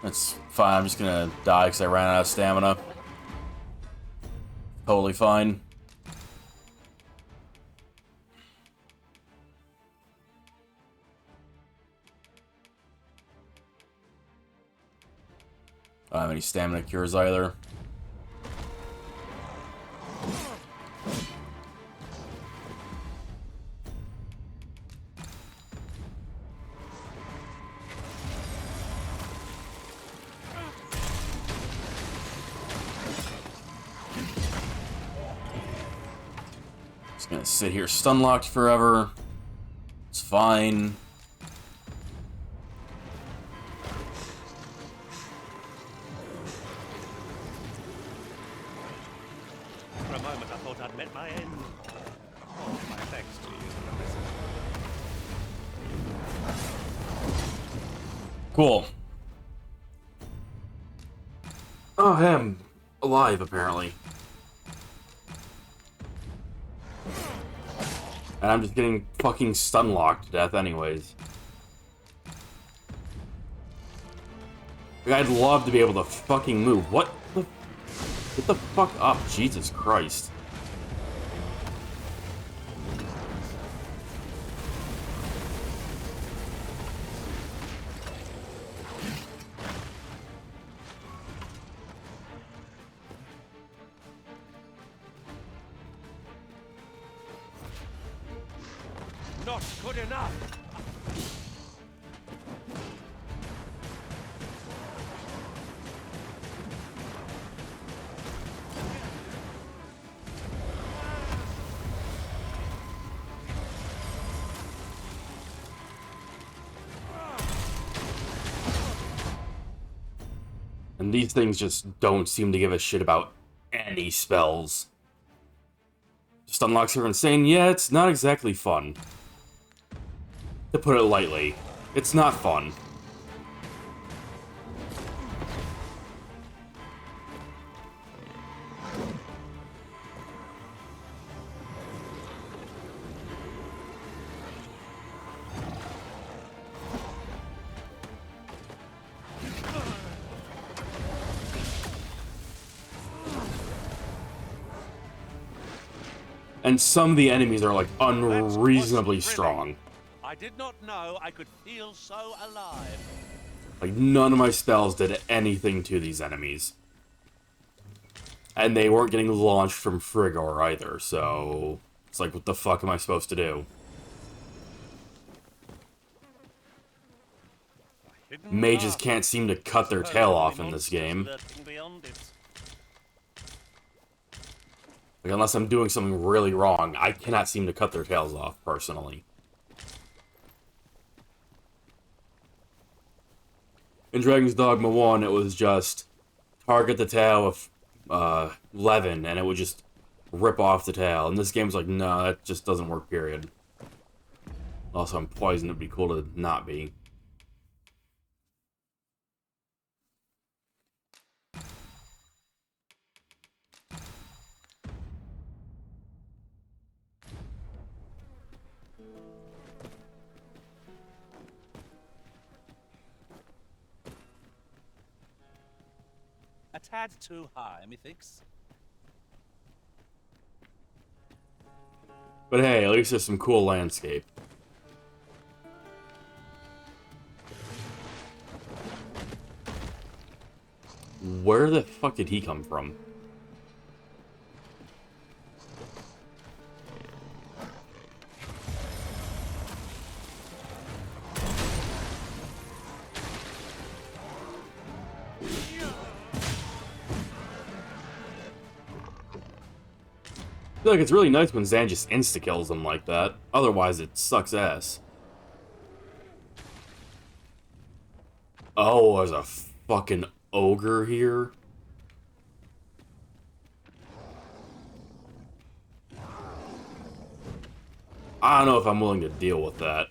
That's fine, I'm just gonna die because I ran out of stamina. Totally fine. I don't have any stamina cures either. Just gonna sit here stun-locked forever. It's fine. For a moment, I thought I'd met my end. Oh, my thanks to you. Cool. Oh, hey, I'm alive, apparently. And I'm just getting fucking stun-locked to death anyways. Like, I'd love to be able to fucking move. What the... Get the fuck up, Jesus Christ. Not good enough. And these things just don't seem to give a shit about any spells. Just unlocks her insane. Yeah, it's not exactly fun. To put it lightly, it's not fun. And some of the enemies are like unreasonably strong. I did not know I could feel so alive. Like, none of my spells did anything to these enemies. And they weren't getting launched from Frigor either, so... It's like, what the fuck am I supposed to do? Mages can't seem to cut their tail off in this game. Like, unless I'm doing something really wrong, I cannot seem to cut their tails off, personally. In Dragon's Dogma 1, it was just target the tail with Levin, and it would just rip off the tail. And this game's like, no, that just doesn't work, period. Also, I'm poisoned, it'd be cool to not be. A tad too high, methinks. But hey, at least there's some cool landscape. Where the fuck did he come from? I feel like it's really nice when Zan just insta-kills them like that. Otherwise, it sucks ass. Oh, there's a fucking ogre here. I don't know if I'm willing to deal with that.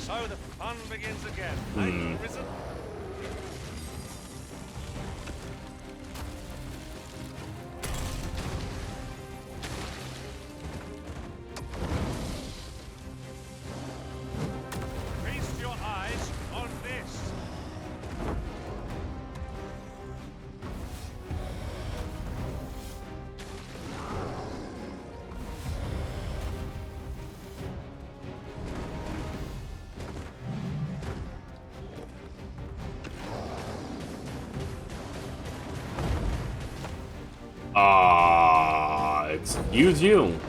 So the fun begins again. Are risen? Feast your eyes on this. Excuse you.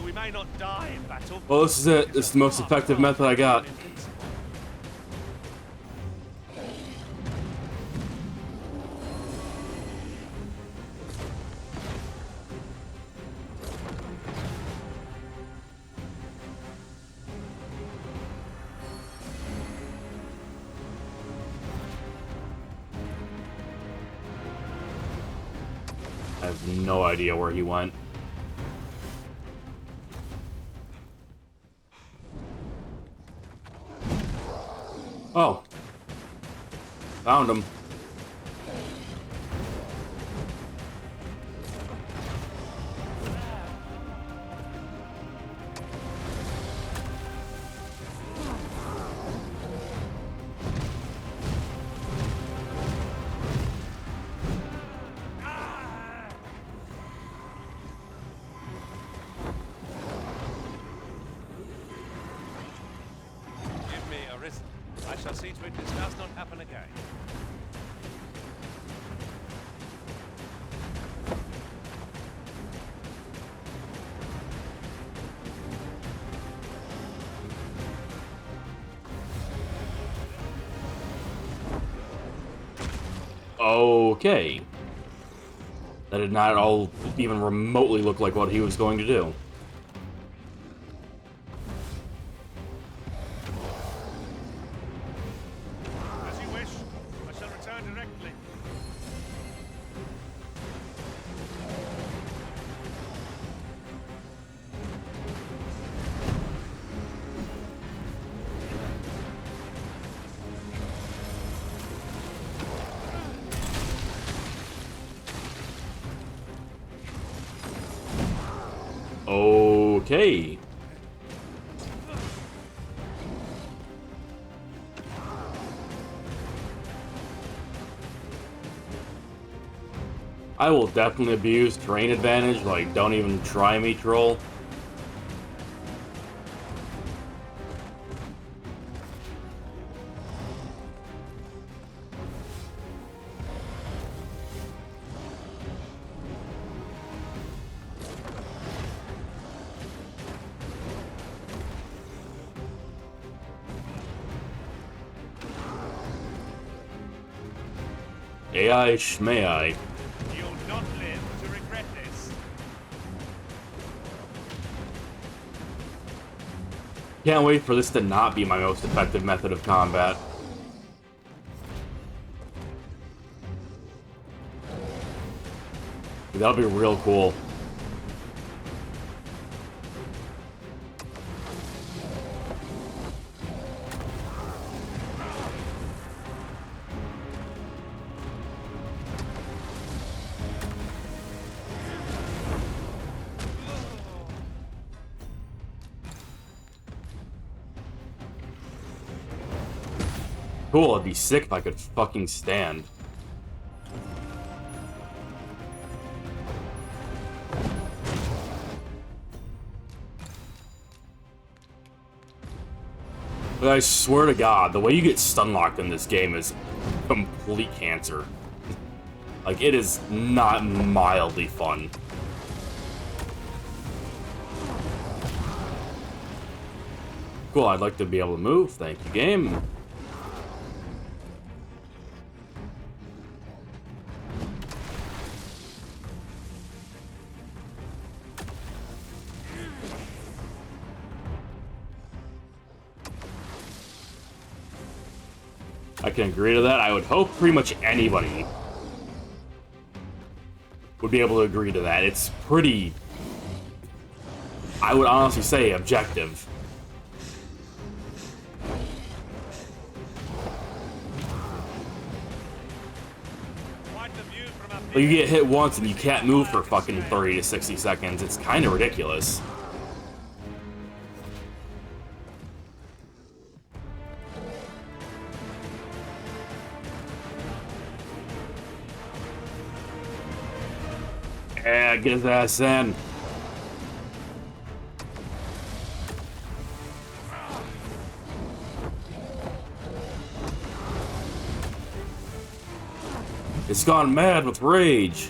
We may not die in battle. Well, this is it. This is the most effective method I got. I have no idea where he went. Oh. Found him. Give me a risen. I shall see to it this does not happen again. Okay. That did not at all even remotely look like what he was going to do. As you wish. I shall return directly. Okay. I will definitely abuse terrain advantage, like, don't even try me, troll. AI schmai. You'll not live to regret this. Can't wait for this to not be my most effective method of combat. That'll be real cool. Cool, it'd be sick if I could fucking stand. But I swear to God, the way you get stun locked in this game is complete cancer. Like, it is not mildly fun. Cool, I'd like to be able to move. Thank you, game. I can agree to that. I would hope pretty much anybody would be able to agree to that. It's pretty, I would honestly say, objective. But you get hit once and you can't move for fucking 30 to 60 seconds. It's kind of ridiculous. Yeah, get his ass in. It's gone mad with rage.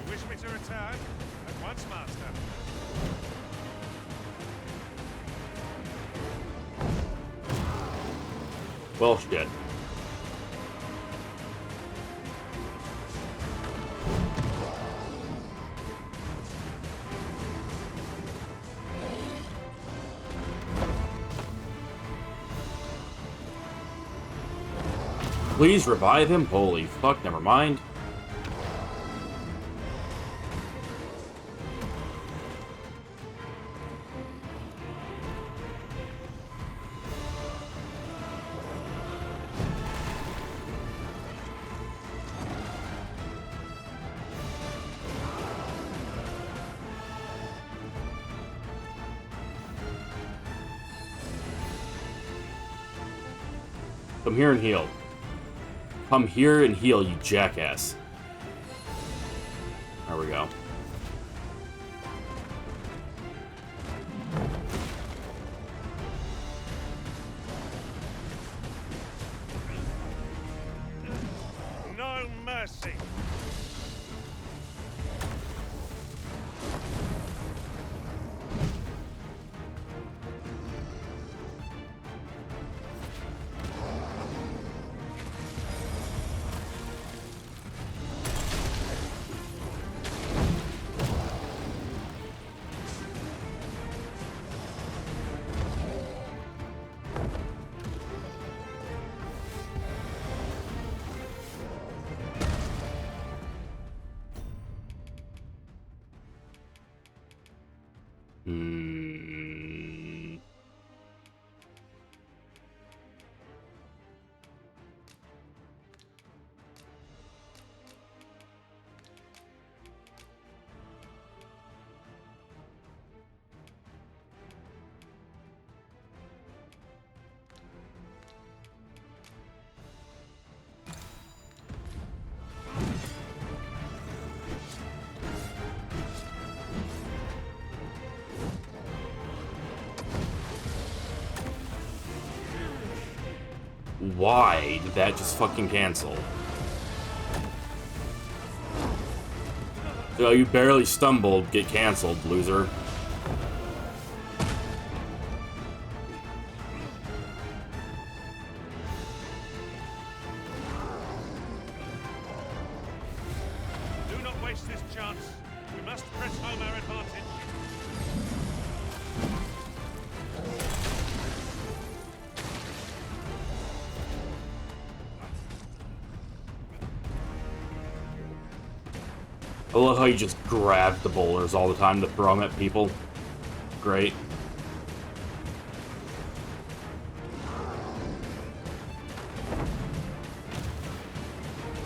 You wish me to return? At once, Master. Well, shit. Please revive him? Holy fuck, never mind. Come here and heal. Come here and heal, you jackass. There we go. No mercy. Why did that just fucking cancel? So you barely stumbled, get canceled, loser. Do not waste this chance. We must press home our advantage. I love how you just grab the boulders all the time to throw them at people. Great.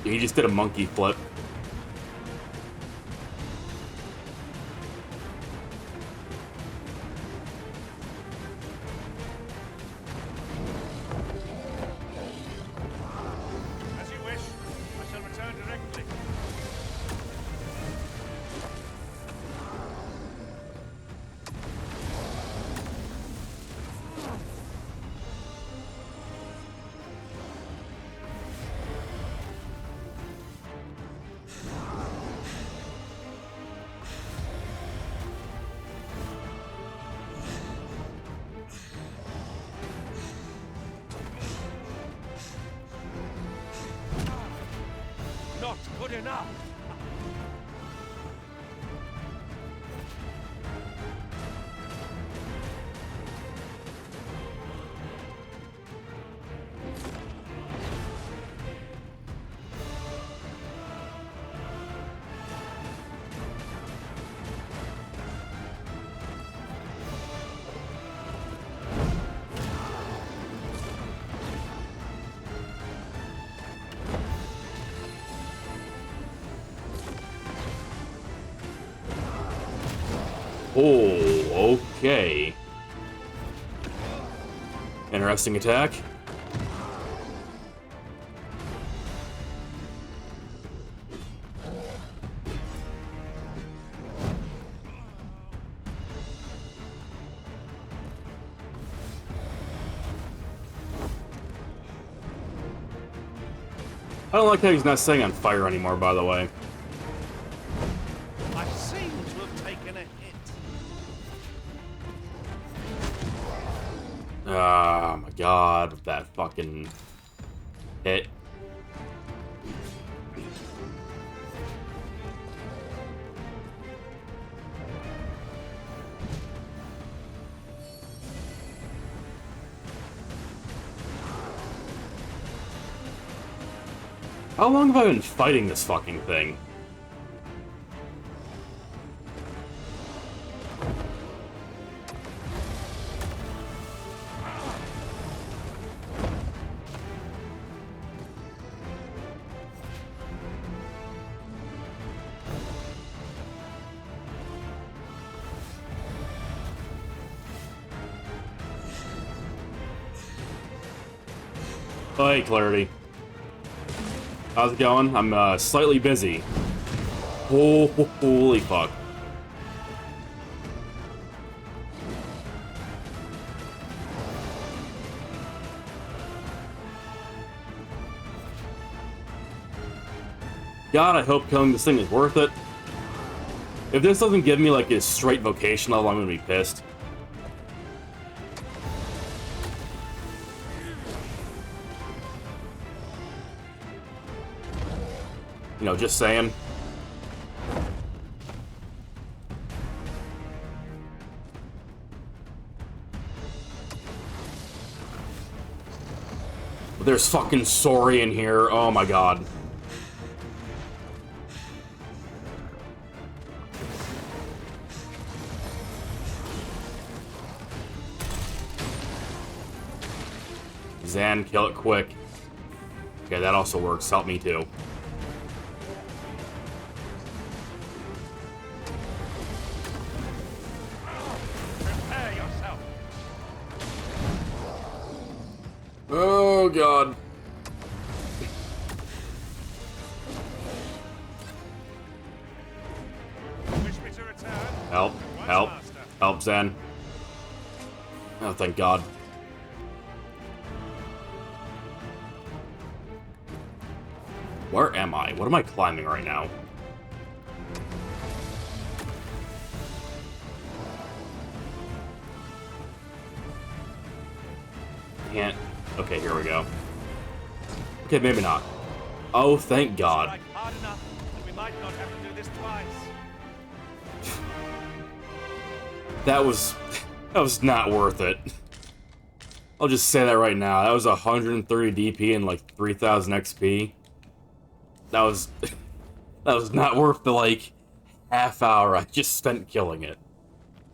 He just did a monkey flip. As you wish. I shall return directly. Not good enough. Oh, okay. Interesting attack. I don't like how he's not setting on fire anymore, by the way. I seem to have taken a hit. Oh my god, that fucking hit. How long have I been fighting this fucking thing? Oh, hey, Clarity. How's it going? I'm slightly busy. Oh, holy fuck. God, I hope killing this thing is worth it. If this doesn't give me like a straight vocation level, I'm gonna be pissed. You know, just saying. But there's fucking Sori in here. Oh my god. Zan, kill it quick. Okay, that also works. Help me too. Prepare yourself. Oh god. Wish me to return? Help. Help. Help, Zan. Oh, thank god. Where am I? What am I climbing right now? Can't. Okay, here we go. Okay, maybe not. Oh, thank god. Strike hard enough, and we might not have to do this twice. That was not worth it. I'll just say that right now. That was 130 DP and like 3000 XP. That was not worth the like half hour I just spent killing it.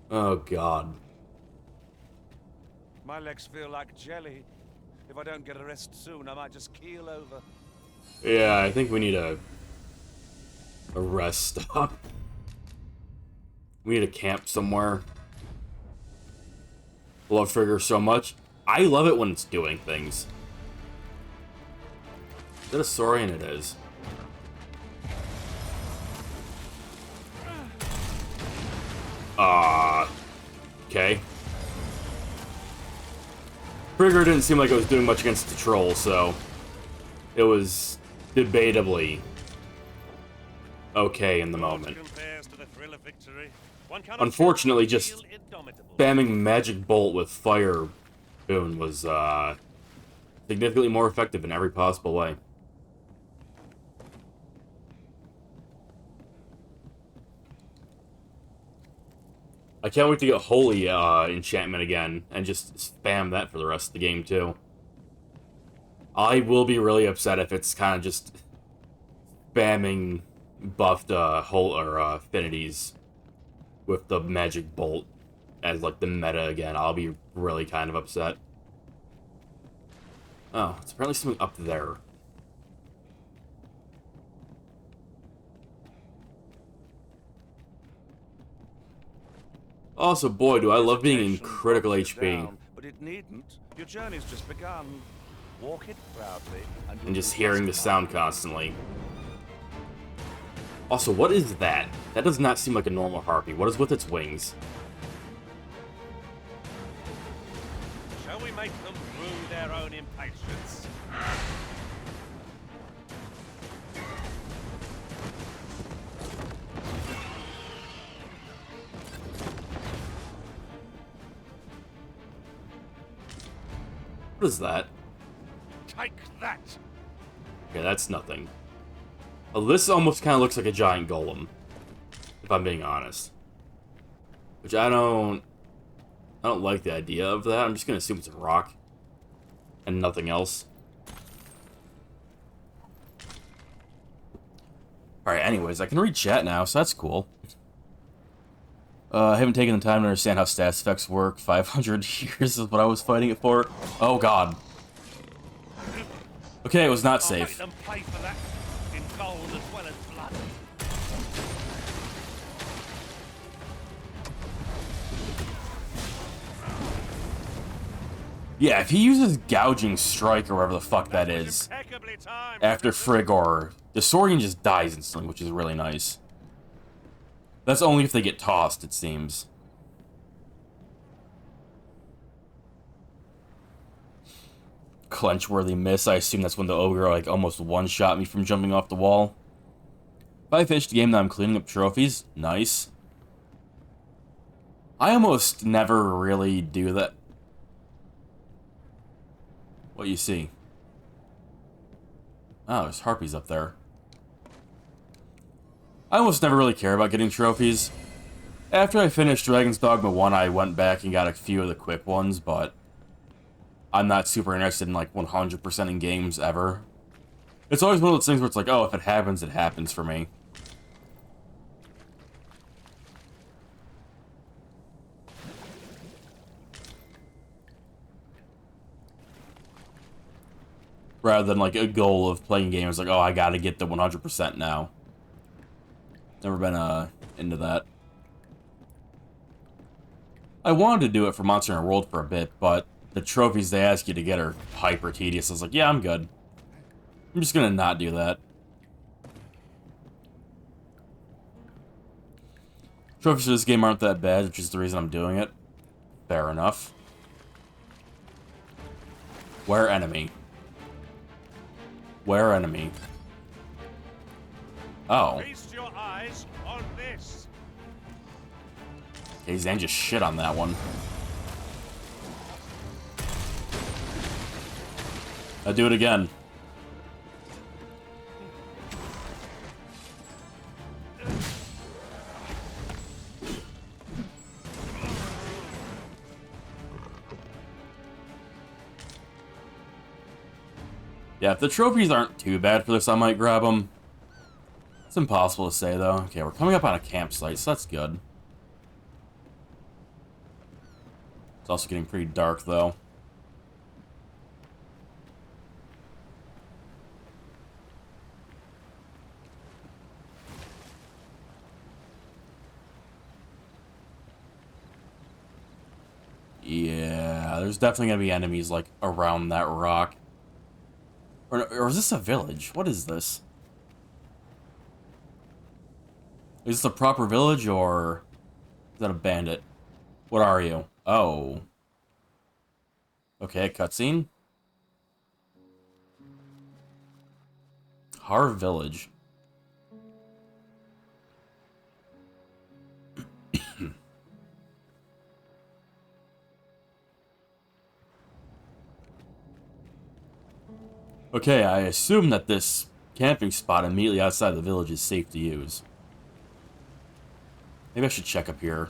Oh god. My legs feel like jelly. If I don't get a rest soon, I might just keel over. Yeah, I think we need a rest stop. We need a camp somewhere. Love Trigger so much. I love it when it's doing things. Is that a Saurian? It is. Okay. Trigger didn't seem like it was doing much against the troll, so it was debatably okay in the moment. Unfortunately, just spamming Magic Bolt with Fire Boon was significantly more effective in every possible way. I can't wait to get Holy Enchantment again and just spam that for the rest of the game too. I will be really upset if it's kind of just spamming buffed affinities with the Magic Bolt as like the meta again. I'll be really kind of upset. Oh, it's apparently something up there. Also, boy, do I love being in critical HP. But it needn't. Your journey's just begun. Walk it proudly And just hearing the sound constantly. Also, what is that? That does not seem like a normal harpy. What is with its wings? Shall we make them rue their own impatience? What is that? Take that! Okay, that's nothing. Well, this almost kind of looks like a giant golem, if I'm being honest. Which I don't like the idea of that. I'm just gonna assume it's a rock and nothing else. Alright, anyways, I can read chat now, so that's cool. I haven't taken the time to understand how stats effects work. 500 years is what I was fighting it for. Oh god. Okay, it was not safe. I'll make them pay for that in gold as well as blood. Yeah, if he uses Gouging Strike or whatever the fuck that is, after Frigor, the Saurian just dies instantly, which is really nice. That's only if they get tossed, it seems. Clenchworthy miss, I assume that's when the ogre like almost one-shot me from jumping off the wall. If I finished the game, now I'm cleaning up trophies. Nice. I almost never really do that. What do you see? Oh, there's harpies up there. I almost never really care about getting trophies. After I finished Dragon's Dogma 1, I went back and got a few of the quick ones, but I'm not super interested in, like, 100% in games ever. It's always one of those things where it's like, oh, if it happens for me. Rather than, like, a goal of playing games like, oh, I gotta get the 100% now. Never been, into that. I wanted to do it for Monster Hunter World for a bit, but the trophies they ask you to get are hyper tedious. I was like, yeah, I'm good. I'm just gonna not do that. Trophies for this game aren't that bad, which is the reason I'm doing it. Fair enough. Where enemy? Where enemy? Oh. Feast your eyes on this. Okay, Zan just shit on that one. I'll do it again. Yeah, if the trophies aren't too bad for this, I might grab them. It's impossible to say, though. Okay, we're coming up on a campsite, so that's good. It's also getting pretty dark, though. Yeah, there's definitely gonna be enemies, like, around that rock. Or is this a village? What is this? Is this a proper village, or is that a bandit? What are you? Oh. Okay, cutscene. Har Village. Okay, I assume that this camping spot immediately outside the village is safe to use. Maybe I should check up here.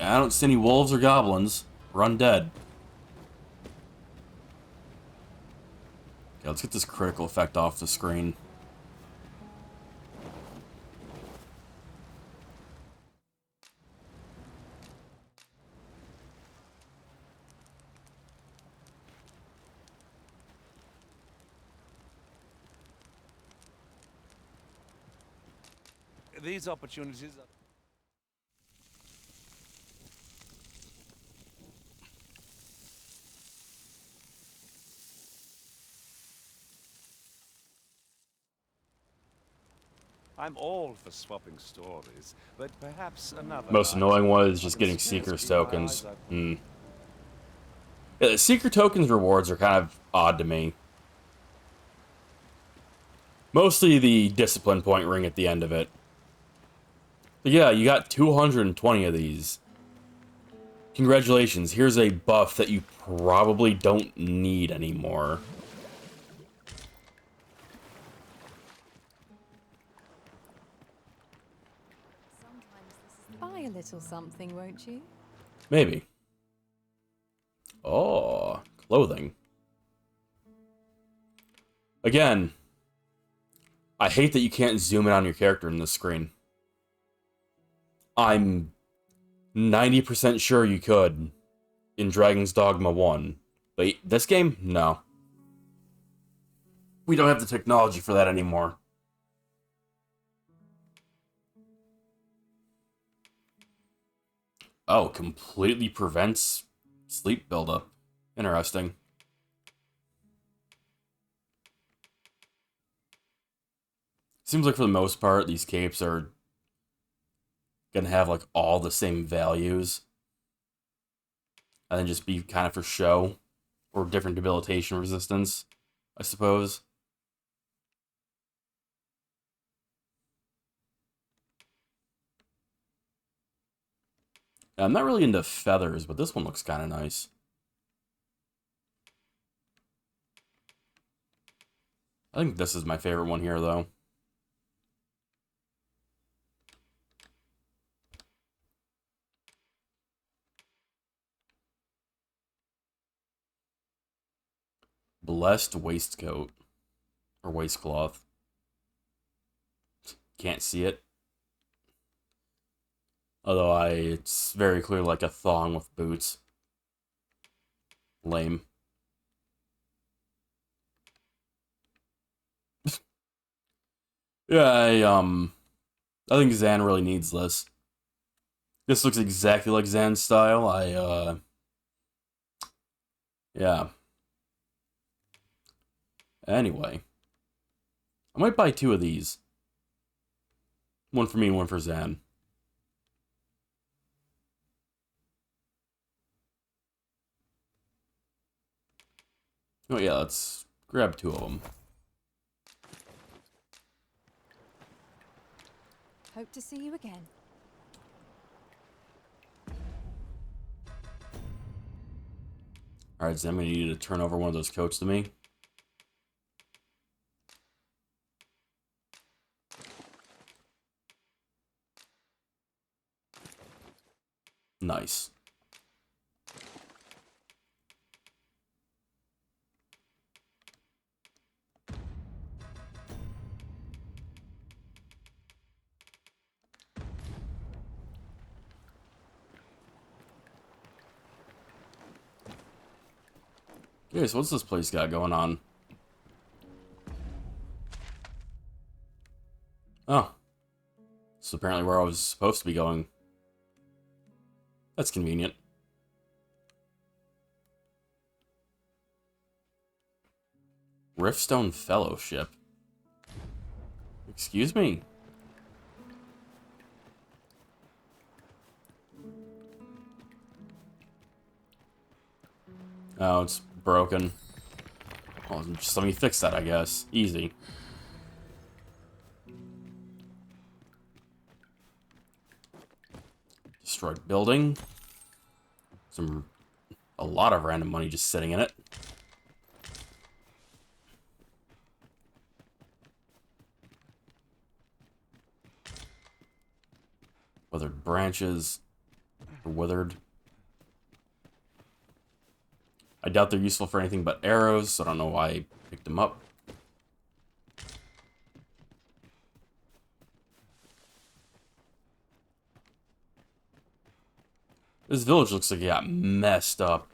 I don't see any wolves or goblins. We're undead. Okay, let's get this critical effect off the screen. These opportunities are... I'm all for swapping stories, but perhaps another... Most annoying one is just getting Seeker's tokens. Yeah, the Seeker tokens rewards are kind of odd to me. Mostly the discipline point ring at the end of it. But yeah, you got 220 of these. Congratulations, here's a buff that you probably don't need anymore. Buy a little something, won't you? Maybe. Oh, clothing. Again, I hate that you can't zoom in on your character in this screen. I'm 90% sure you could in Dragon's Dogma 1. But this game? No. We don't have the technology for that anymore. Oh, completely prevents sleep buildup. Interesting. Seems like for the most part, these capes are gonna have like all the same values. And then just be kind of for show. Or different debilitation resistance, I suppose. I'm not really into feathers, but this one looks kind of nice. I think this is my favorite one here, though. Blessed waistcoat. Or waistcloth. Can't see it. Although it's very clear like a thong with boots. Lame. Yeah, I think Zan really needs this. This looks exactly like Zan's style. Yeah. Anyway. I might buy 2 of these. One for me and one for Zan. Oh yeah, let's grab 2 of them. Hope to see you again. Alright, Zan, I'm gonna need you to turn over one of those coats to me. Nice. Okay, so what's this place got going on? Oh. It's apparently where I was supposed to be going. That's convenient. Riftstone Fellowship. Excuse me? Oh, it's broken. Well, just let me fix that, I guess. Easy. Destroyed building. A lot of random money just sitting in it. Withered branches. Or withered. I doubt they're useful for anything but arrows, so I don't know why I picked them up. This village looks like it got messed up.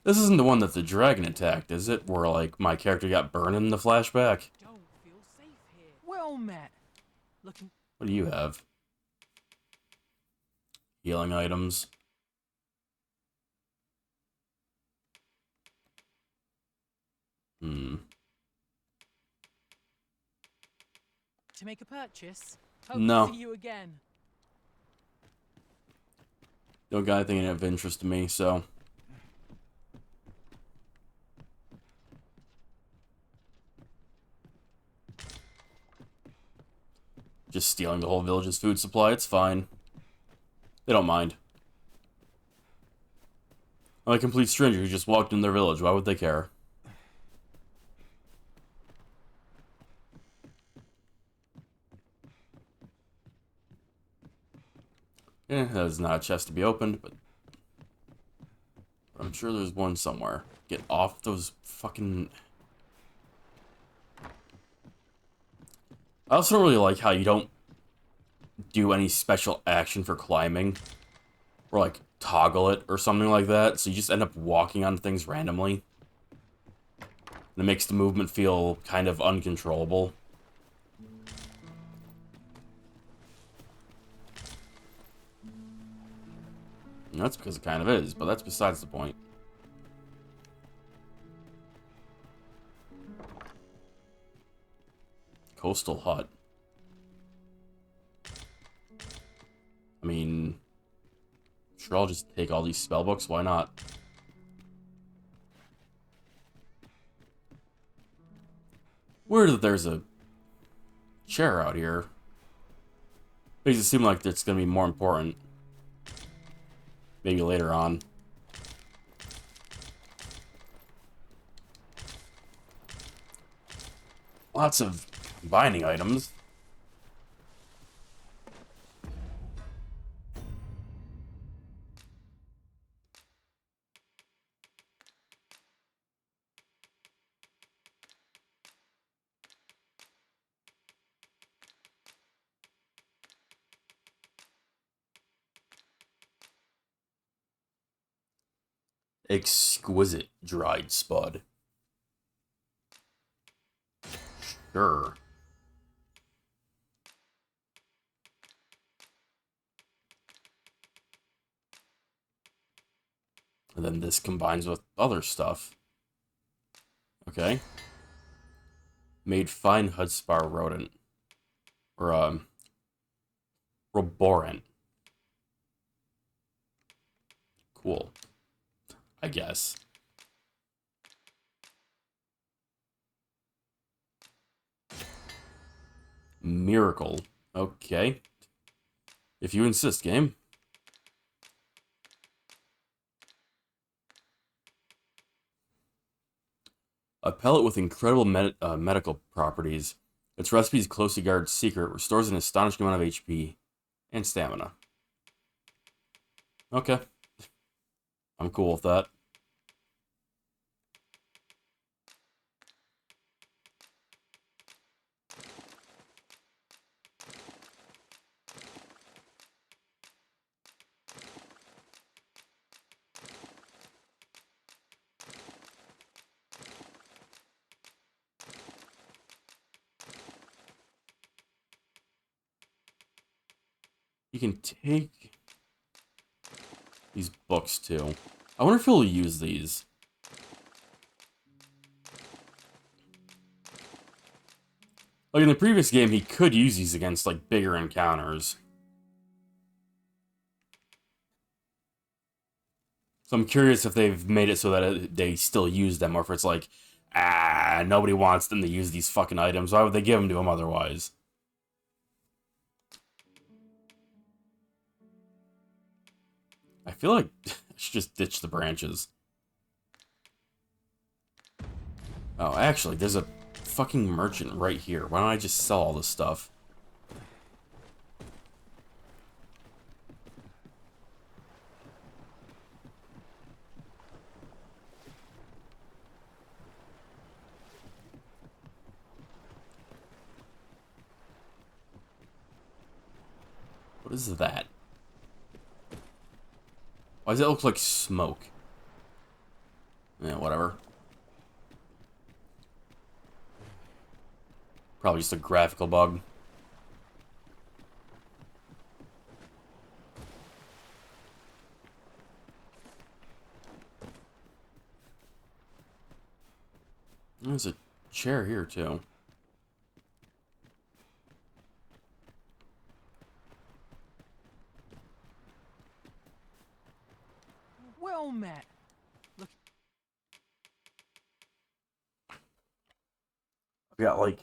This isn't the one that the dragon attacked, is it? Where, like, my character got burned in the flashback? Don't feel safe here. Well met. Looking. What do you have? Healing items. To make a purchase. Hope No. to see you again. Don't got anything of interest to me, so. Just stealing the whole village's food supply, it's fine. They don't mind. I'm a complete stranger who just walked in their village, why would they care? That is not a chest to be opened, but I'm sure there's one somewhere. Get off those fucking... I also don't really like how you don't do any special action for climbing. Or, like, toggle it or something like that. So you just end up walking on things randomly. And it makes the movement feel kind of uncontrollable. And that's because it kind of is, but that's besides the point. Coastal hut. I mean, sure, I'll just take all these spell books, why not? Weird that there's a chair out here. Makes it seem like it's gonna be more important. Maybe later on. Lots of binding items. Exquisite dried spud. Sure. And then this combines with other stuff. Okay. Made fine Hudspar rodent. Or, Roborant. Cool. I guess. Miracle. Okay. If you insist, game. A pellet with incredible medical properties. Its recipe's closely guarded secret restores an astonishing amount of HP and stamina. Okay. I'm cool with that. can take these books too. I wonder if he'll use these. Like in the previous game, he could use these against like bigger encounters. So I'm curious if they've made it so that they still use them, or if it's like, nobody wants them to use these fucking items. Why would they give them to him otherwise? I feel like I should just ditch the branches. Oh, actually, there's a fucking merchant right here. Why don't I just sell all this stuff? What is that? Why does it look like smoke? Yeah, whatever. Probably just a graphical bug. There's a chair here, too. Well met. Look. I've got, like,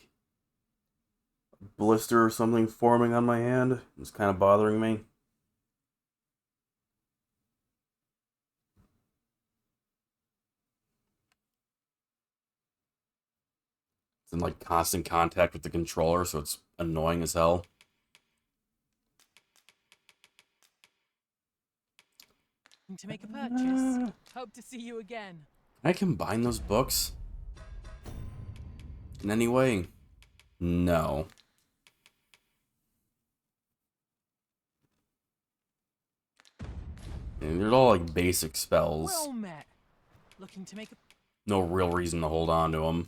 a blister or something forming on my hand. It's kind of bothering me. It's in, like, constant contact with the controller, so it's annoying as hell. To make a purchase. Hope to see you again. Can I combine those books? In any way? No. And they're all like basic spells. Well met. Looking to make a... No real reason to hold on to them.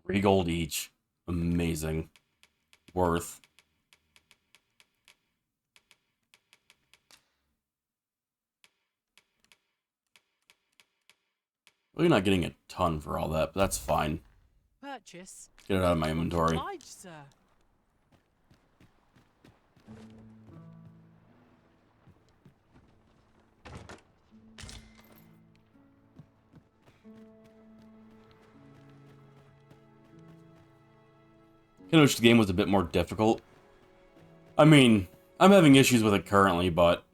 $3 gold each. Amazing. Worth. Really not getting a ton for all that, but that's fine. Purchase. Get it out of my inventory. Obliged, sir. I wish the game was a bit more difficult. I mean, I'm having issues with it currently, but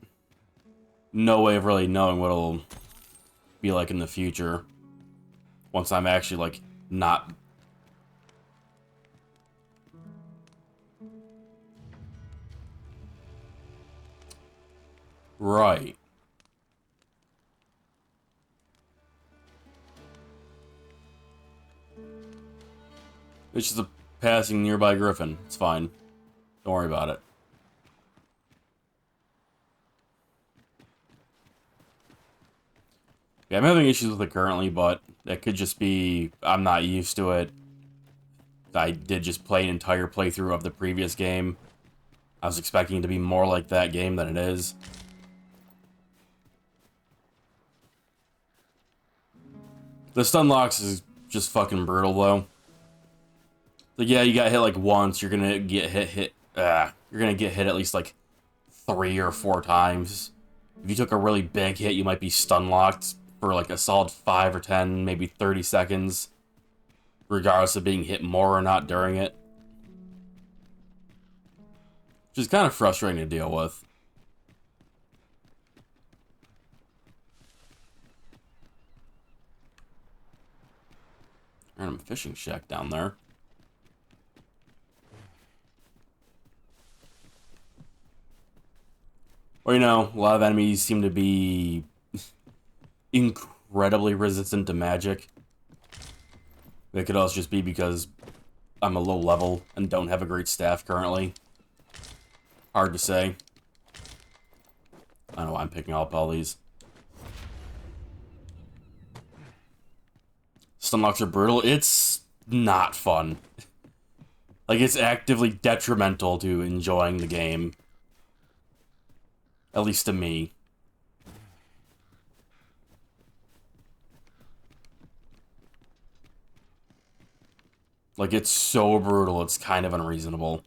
no way of really knowing what it'll be like in the future. Once I'm actually, like, not... Right. It's just a passing nearby griffin. It's fine. Don't worry about it. Yeah, I'm having issues with it currently, but that could just be I'm not used to it. I did just play an entire playthrough of the previous game. I was expecting it to be more like that game than it is. The stun locks is just fucking brutal, though. Like, yeah, you got hit like once, you're gonna get hit at least like 3 or 4 times. If you took a really big hit, you might be stun locked for like a solid 5 or 10, maybe 30 seconds, regardless of being hit more or not during it. Which is kind of frustrating to deal with. Random fishing shack down there. Or, you know, a lot of enemies seem to be incredibly resistant to magic. It could also just be because I'm a low level and don't have a great staff currently. Hard to say. I don't know why I'm picking up all these. Stunlocks are brutal. It's not fun. Like, it's actively detrimental to enjoying the game. At least to me. Like, it's so brutal, it's kind of unreasonable.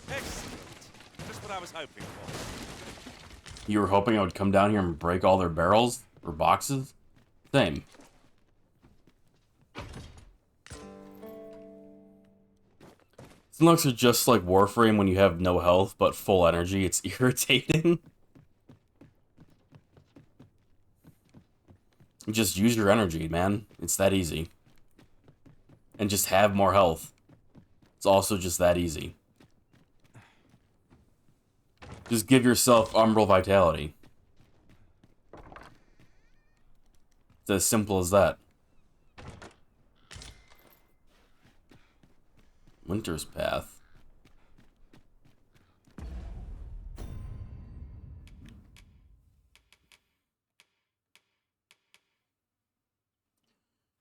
Excellent. Just what I was hoping for. You were hoping I would come down here and break all their barrels? Or boxes? Same. Stunlocks are just like Warframe when you have no health, but full energy. It's irritating. Just use your energy, man. It's that easy. And just have more health. It's also just that easy. Just give yourself Umbral Vitality. It's as simple as that. Winter's Path.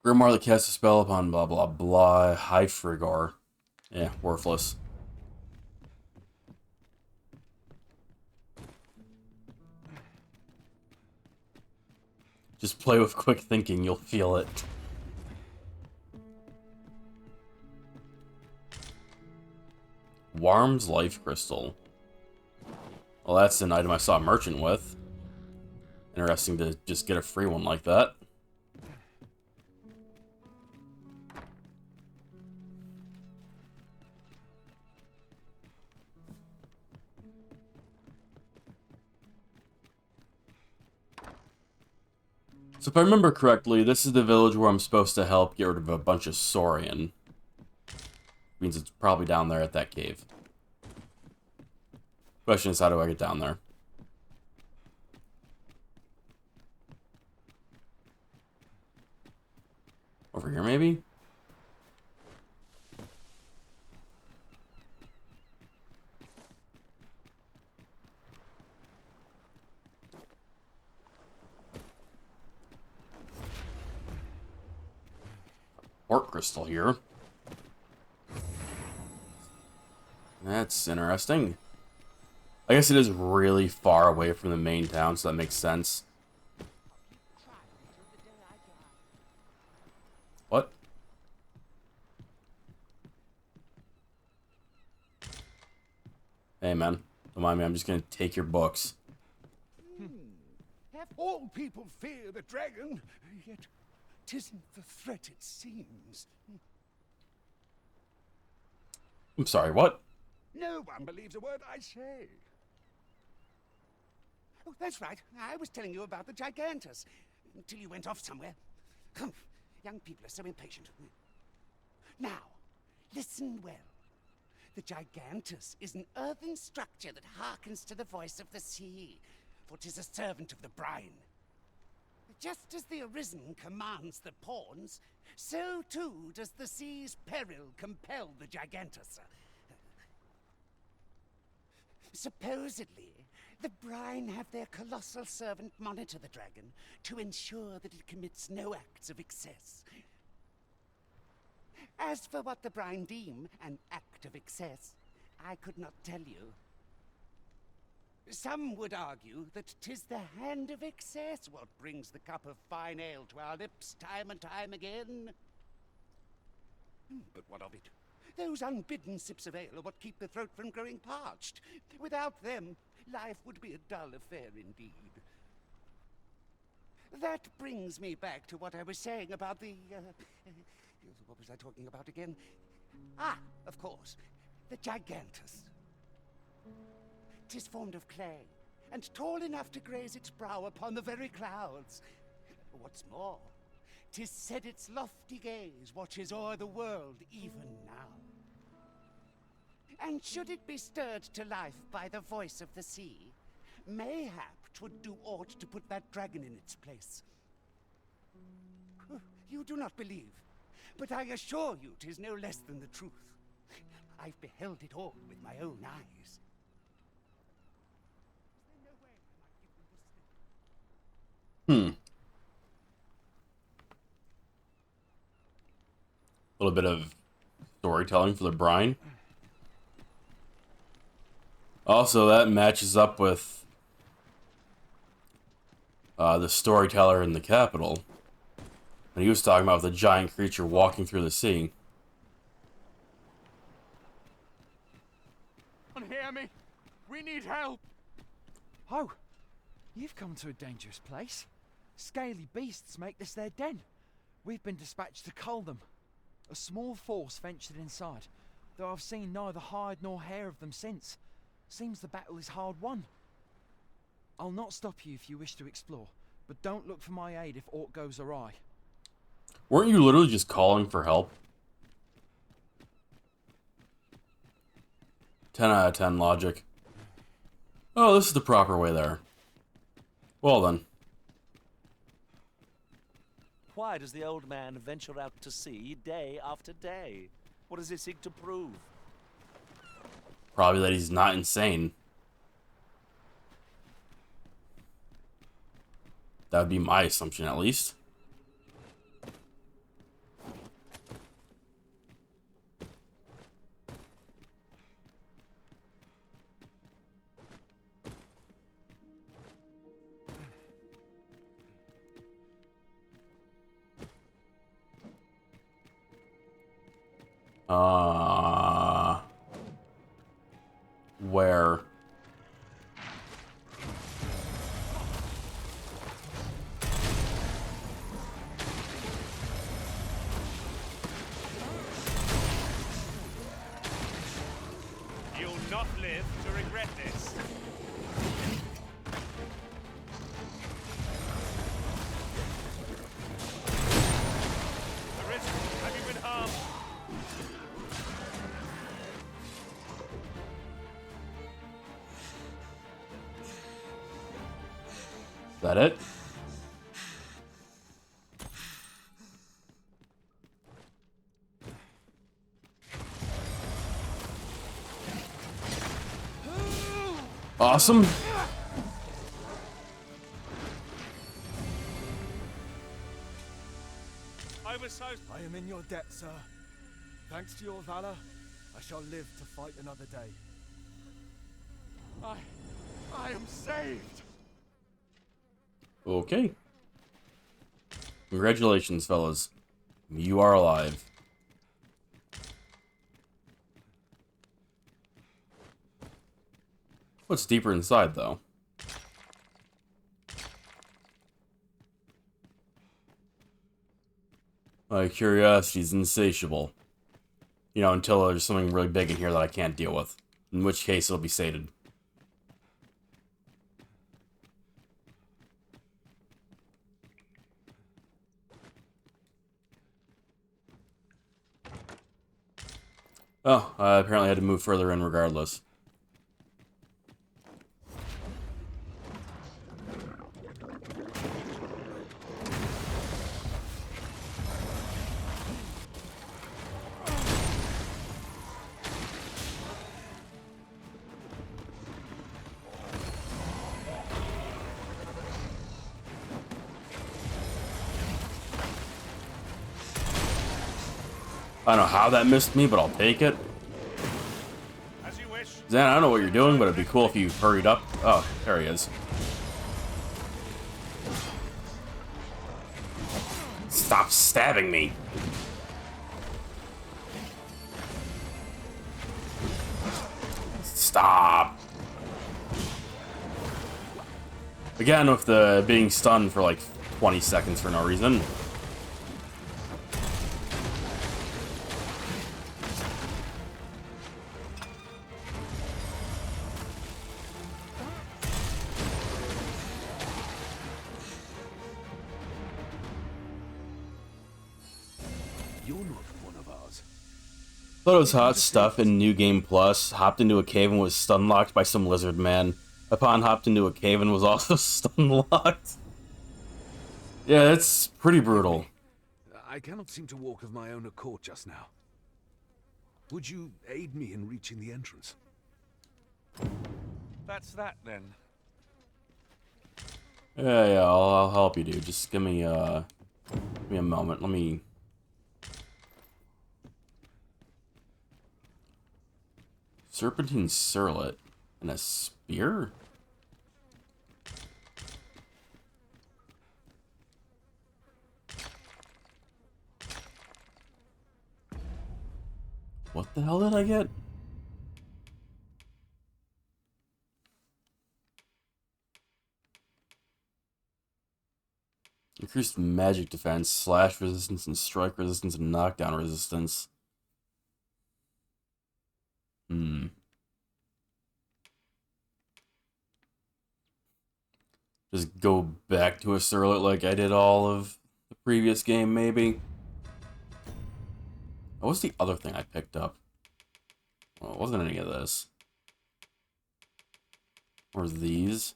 Grimoire that casts a spell upon blah blah blah. High Frigor. Yeah, worthless. Just play with quick thinking, you'll feel it. Warm's Life Crystal. Well, that's an item I saw a merchant with. Interesting to just get a free one like that. So if I remember correctly, this is the village where I'm supposed to help get rid of a bunch of Saurian. Means it's probably down there at that cave. Question is, how do I get down there? Over here, maybe? Port crystal here. That's interesting. I guess it is really far away from the main town, so that makes sense. What? Hey, man. Don't mind me, I'm just gonna take your books. All people fear the dragon, yet 'tisn't the threat it seems. I'm sorry, what? No one believes a word I say. Oh, that's right. I was telling you about the Gigantus, until you went off somewhere. Humph. Young people are so impatient. Now, listen well. The Gigantus is an earthen structure that hearkens to the voice of the sea, for 'tis a servant of the brine. Just as the Arisen commands the pawns, so too does the sea's peril compel the Gigantus. Supposedly, the brine have their colossal servant monitor the dragon to ensure that it commits no acts of excess. As for what the brine deem an act of excess, I could not tell you. Some would argue that 'tis the hand of excess what brings the cup of fine ale to our lips time and time again. But what of it? Those unbidden sips of ale are what keep the throat from growing parched. Without them, life would be a dull affair indeed. That brings me back to what I was saying about the... what was I talking about again? Ah, of course, the Gigantus. 'Tis formed of clay, and tall enough to graze its brow upon the very clouds. What's more, 'tis said its lofty gaze watches o'er the world even now. And should it be stirred to life by the voice of the sea, mayhap 'twould do aught to put that dragon in its place. You do not believe. but I assure you 'tis no less than the truth. I've beheld it all with my own eyes. A little bit of storytelling for the brine. Also, that matches up with the storyteller in the capital. And he was talking about the giant creature walking through the sea. Unhear me! We need help! Oh, you've come to a dangerous place. Scaly beasts make this their den. We've been dispatched to cull them. A small force ventured inside, though I've seen neither hide nor hair of them since. Seems the battle is hard won. I'll not stop you if you wish to explore, but don't look for my aid if aught goes awry. Weren't you literally just calling for help? 10 out of 10 logic. Oh, this is the proper way there. Well then. Why does the old man venture out to sea day after day? What does he seek to prove? Probably that he's not insane. That would be my assumption, at least. Where? You'll not live to regret this. Arisen, have you been harmed? Is that it? Awesome. I am in your debt, sir. Thanks to your valor, I shall live to fight another day. I am saved! Okay. Congratulations, fellas. You are alive. What's deeper inside, though? My curiosity is insatiable. You know, until there's something really big in here that I can't deal with. In which case, it'll be sated. Oh, I apparently had to move further in regardless. I don't know how that missed me, but I'll take it. As you wish. Zan, I don't know what you're doing, but it'd be cool if you hurried up. Oh, there he is. Stop stabbing me. Stop. Again, with the being stunned for like 20 seconds for no reason. You're not one of ours. Thought it was hot stuff in New Game Plus. Hopped into a cave and was stun locked by some lizard man. Upon hopped into a cave and was also stun locked. Yeah, it's pretty brutal. I cannot seem to walk of my own accord just now. Would you aid me in reaching the entrance? That's that, then. Yeah, I'll help you, dude. Just give me a moment. Let me... Serpentine Surlet and a spear? What the hell did I get? Increased magic defense, slash resistance, and strike resistance, and knockdown resistance. Just go back to a Surlet like I did all of the previous game, maybe? What was the other thing I picked up? Well, it wasn't any of this. Or these.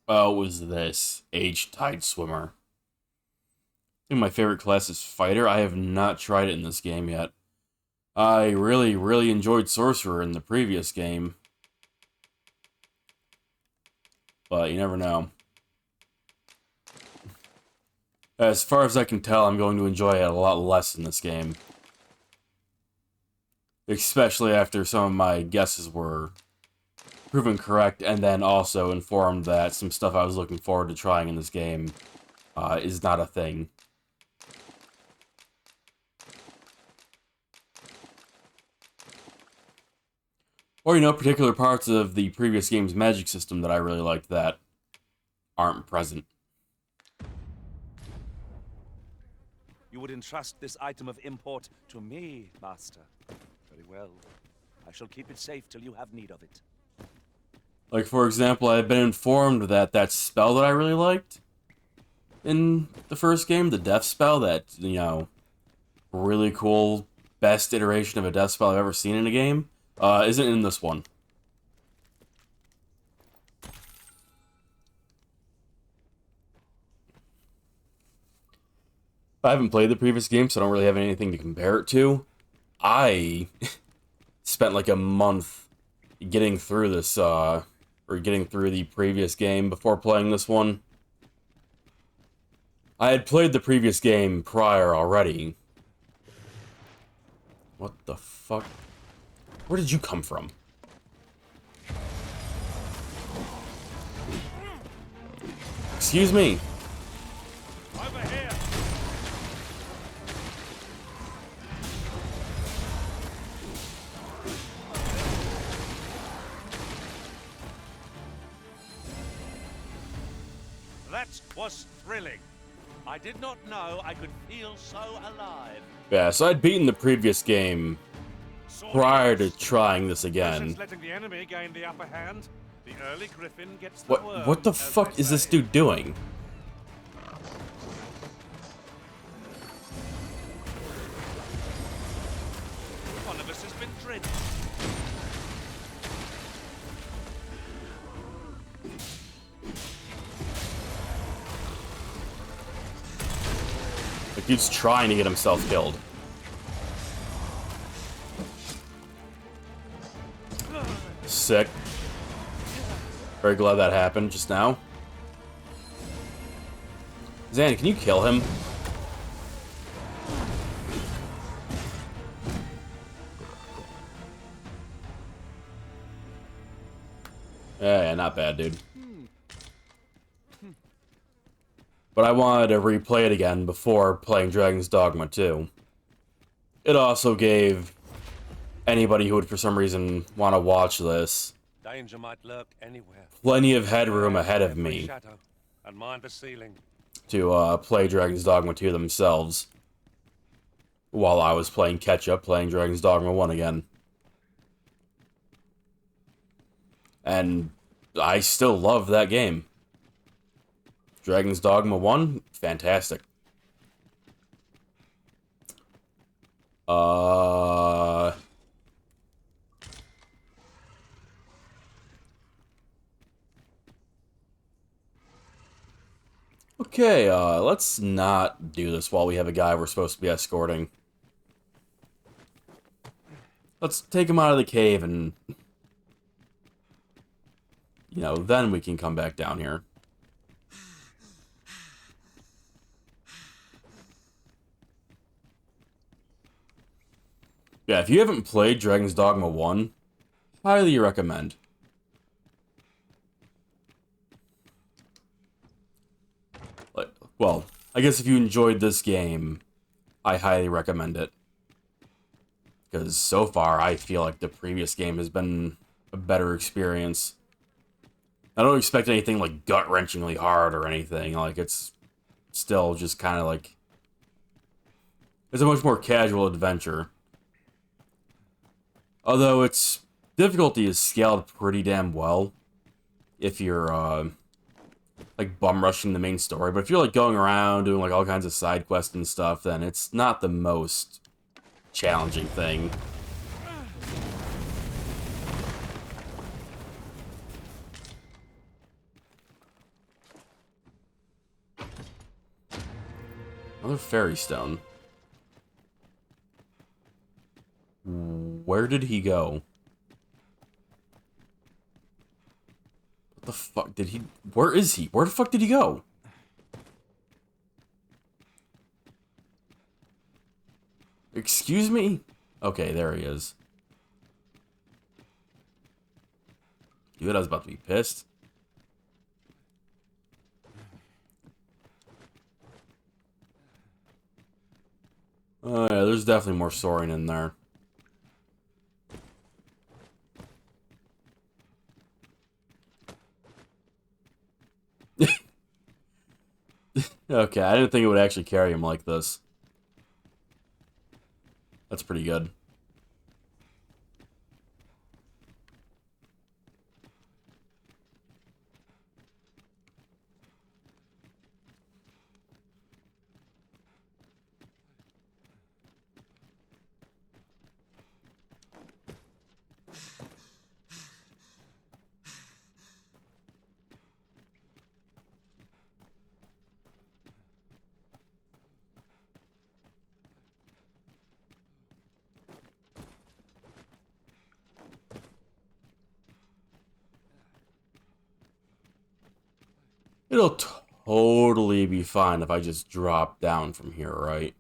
Oh, it was this. Age-Tide Swimmer. I think my favorite class is Fighter. I have not tried it in this game yet. I really enjoyed Sorcerer in the previous game. But you never know. As far as I can tell, I'm going to enjoy it a lot less in this game. Especially after some of my guesses were proven correct, and then also informed that some stuff I was looking forward to trying in this game is not a thing. Or, you know, particular parts of the previous game's magic system that I really liked that aren't present. You would entrust this item of import to me, Master. Very well. I shall keep it safe till you have need of it. Like, for example, I've been informed that that spell that I really liked in the first game, the death spell, that, you know, really cool, best iteration of a death spell I've ever seen in a game, isn't in this one. I haven't played the previous game, so I don't really have anything to compare it to. I spent like a month getting through this, or getting through the previous game before playing this one. I had played the previous game prior already. What the fuck? Where did you come from? Excuse me. Over here. That was thrilling. I did not know I could feel so alive. Yeah, so I'd beaten the previous game prior to trying this again. Letting the enemy gain the upper hand. The early griffin gets the What the fuck is this dude doing? One of us has been drenched. The dude's trying to get himself killed. Sick. Very glad that happened just now. Zan, can you kill him? Yeah, not bad, dude. But I wanted to replay it again before playing Dragon's Dogma 2. It also gave anybody who would for some reason want to watch this Danger might lurk anywhere. plenty of headroom ahead of me Shadow, and mind the ceiling. to play Dragon's Dogma 2 themselves, while I was playing catch-up, playing Dragon's Dogma 1 again. And I still love that game. Dragon's Dogma 1, fantastic. Okay, let's not do this while we have a guy we're supposed to be escorting. Let's take him out of the cave and... you know, then we can come back down here. Yeah, if you haven't played Dragon's Dogma 1, highly recommend. Like, well, I guess if you enjoyed this game, I highly recommend it. Because so far, I feel like the previous game has been a better experience. I don't expect anything like gut-wrenchingly hard or anything. Like, it's still just kind of like... it's a much more casual adventure. Although its difficulty is scaled pretty damn well if you're, like, bum rushing the main story. But if you're, like, going around doing, like, all kinds of side quests and stuff, then it's not the most challenging thing. Another fairy stone. Where did he go? What the fuck did he... where is he? Where the fuck did he go? Excuse me? Okay, there he is. Dude, I was about to be pissed. Oh yeah, there's definitely more soaring in there. Okay, I didn't think it would actually carry him like this. That's pretty good. It'll totally be fine if I just drop down from here, right?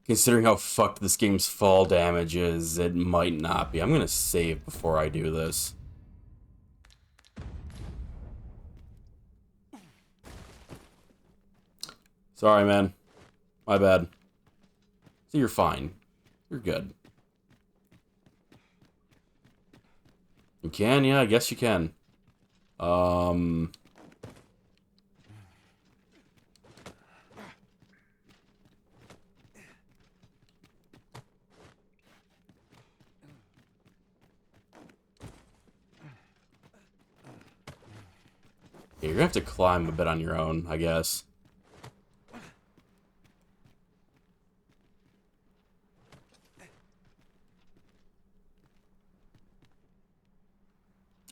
Considering how fucked this game's fall damage is, it might not be. I'm gonna save before I do this. Sorry, man. My bad. So you're fine. You're good. You can? Yeah, I guess you can. You're gonna have to climb a bit on your own, I guess.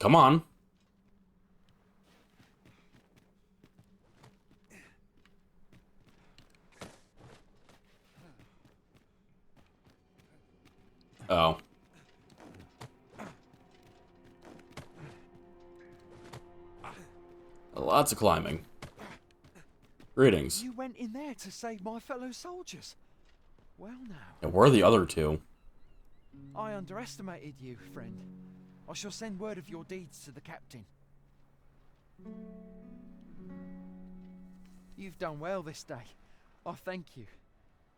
Come on. Oh. Lots of climbing. Greetings. You went in there to save my fellow soldiers. Well now. And where are the other two? I underestimated you, friend. I shall send word of your deeds to the captain. You've done well this day. I thank you.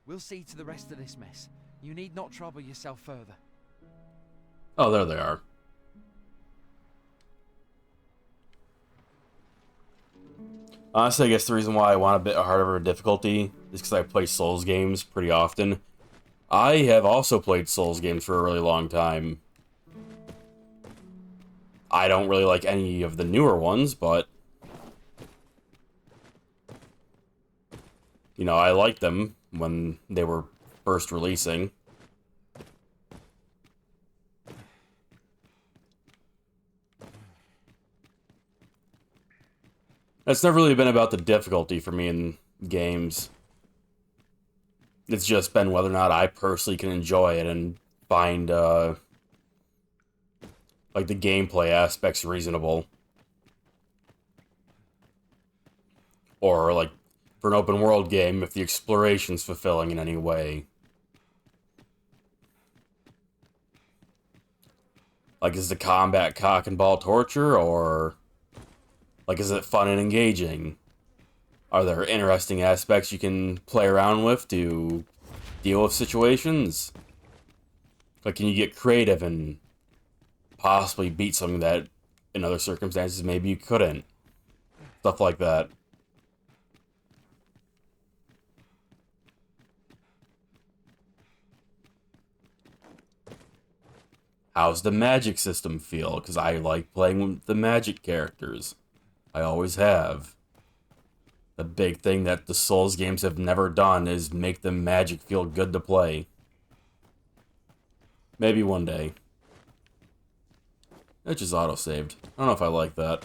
We'll see to the rest of this mess. You need not trouble yourself further. Oh, there they are. Honestly, I guess the reason why I want a bit harder of a difficulty is because I play Souls games pretty often. I have also played Souls games for a really long time. I don't really like any of the newer ones, but... you know, I liked them when they were first releasing. That's never really been about the difficulty for me in games. It's just been whether or not I personally can enjoy it and find, like, the gameplay aspects reasonable. Or, like, for an open world game, if the exploration's fulfilling in any way. Like, is the combat cock and ball torture, or... like, is it fun and engaging? Are there interesting aspects you can play around with to deal with situations? Like, can you get creative and possibly beat something that, in other circumstances, maybe you couldn't? Stuff like that. How's the magic system feel? Because I like playing with the magic characters. I always have. The big thing that the Souls games have never done is make the magic feel good to play. Maybe one day. It just auto-saved. I don't know if I like that.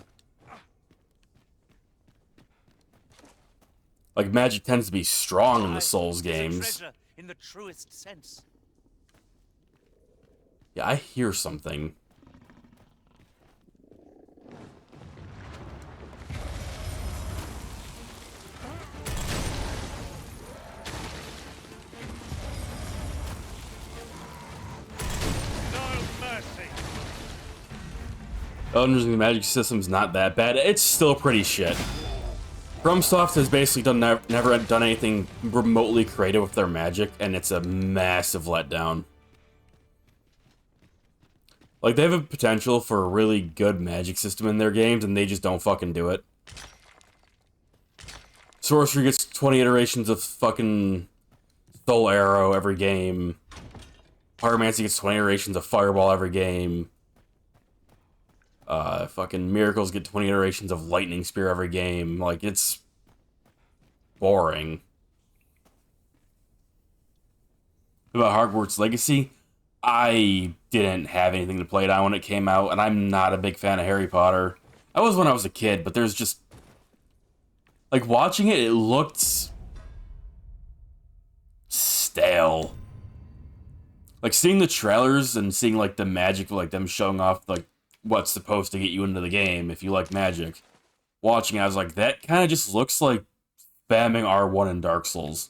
Like, magic tends to be strong in the Souls games. Treasure in the truest sense. Yeah, I hear something. The magic system's not that bad. It's still pretty shit. FromSoft has basically never done anything remotely creative with their magic, and it's a massive letdown. Like, they have a potential for a really good magic system in their games, and they just don't fucking do it. Sorcery gets 20 iterations of fucking Soul Arrow every game. Pyromancy gets 20 iterations of Fireball every game. Fucking Miracles get 20 iterations of Lightning Spear every game. Like, it's boring. About Hogwarts Legacy, I didn't have anything to play it on when it came out, and I'm not a big fan of Harry Potter. I was when I was a kid, but there's just... like, watching it, it looked... stale. Like, seeing the trailers and seeing, like, the magic, like, them showing off, like, what's supposed to get you into the game, if you like magic. Watching it, I was like, that kind of just looks like spamming R1 in Dark Souls.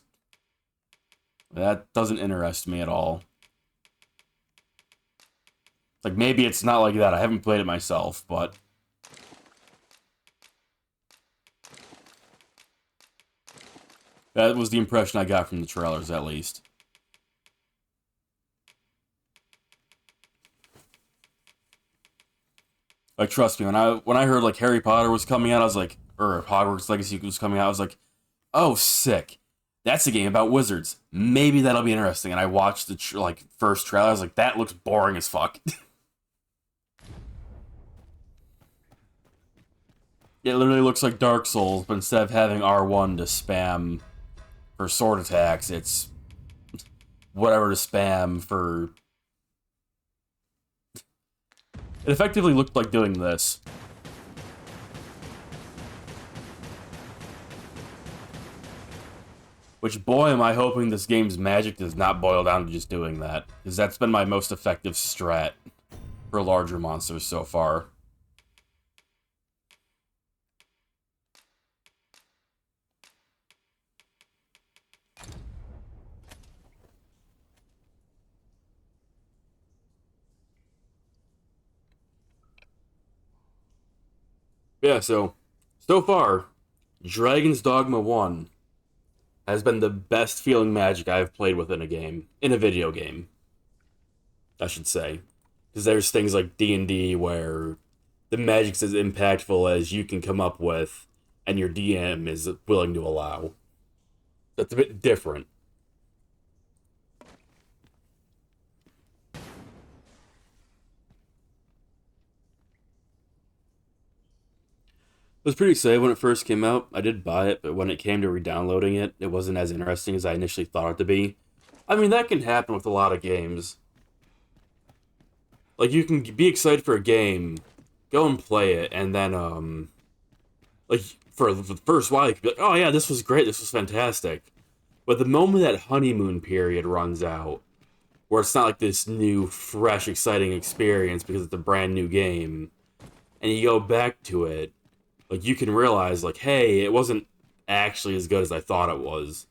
That doesn't interest me at all. Like, maybe it's not like that. I haven't played it myself, but... that was the impression I got from the trailers, at least. Like, trust me, when I heard, like, Harry Potter was coming out, I was like... or Hogwarts Legacy was coming out, I was like... oh, sick. That's a game about wizards. Maybe that'll be interesting. And I watched the, like, first trailer, I was like, that looks boring as fuck. It literally looks like Dark Souls, but instead of having R1 to spam for sword attacks, it's whatever to spam for... it effectively looked like doing this. Which, boy, am I hoping this game's magic does not boil down to just doing that. Because that's been my most effective strat for larger monsters so far. Yeah, so far, Dragon's Dogma 1 has been the best feeling magic I've played with in a game. In a video game, I should say. Because there's things like D&D where the magic's as impactful as you can come up with, and your DM is willing to allow. That's a bit different. I was pretty excited when it first came out. I did buy it, but when it came to re-downloading it, it wasn't as interesting as I initially thought it to be. I mean, that can happen with a lot of games. Like, you can be excited for a game, go and play it, and then, like, for the first while, you could be like, oh yeah, this was great, this was fantastic. But the moment that honeymoon period runs out, where it's not like this new, fresh, exciting experience because it's a brand new game, and you go back to it, like, you can realize, like, hey, it wasn't actually as good as I thought it was.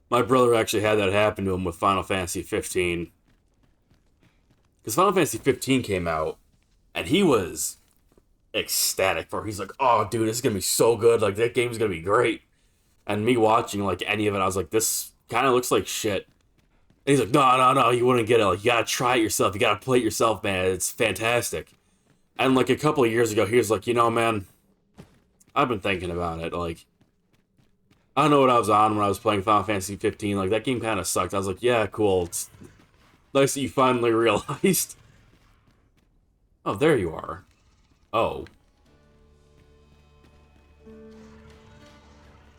My brother actually had that happen to him with Final Fantasy 15. Because Final Fantasy 15 came out, and he was ecstatic for it. He's like, oh, dude, this is going to be so good. Like, that game's going to be great. And me watching, like, any of it, I was like, this kind of looks like shit. And he's like, no, you wouldn't get it. Like, you got to try it yourself. You got to play it yourself, man. It's fantastic. And, like, a couple of years ago, he was like, you know, man, I've been thinking about it. Like, I don't know what I was on when I was playing Final Fantasy 15. Like, that game kind of sucked. I was like, yeah, cool. It's nice that you finally realized. Oh, there you are. Oh.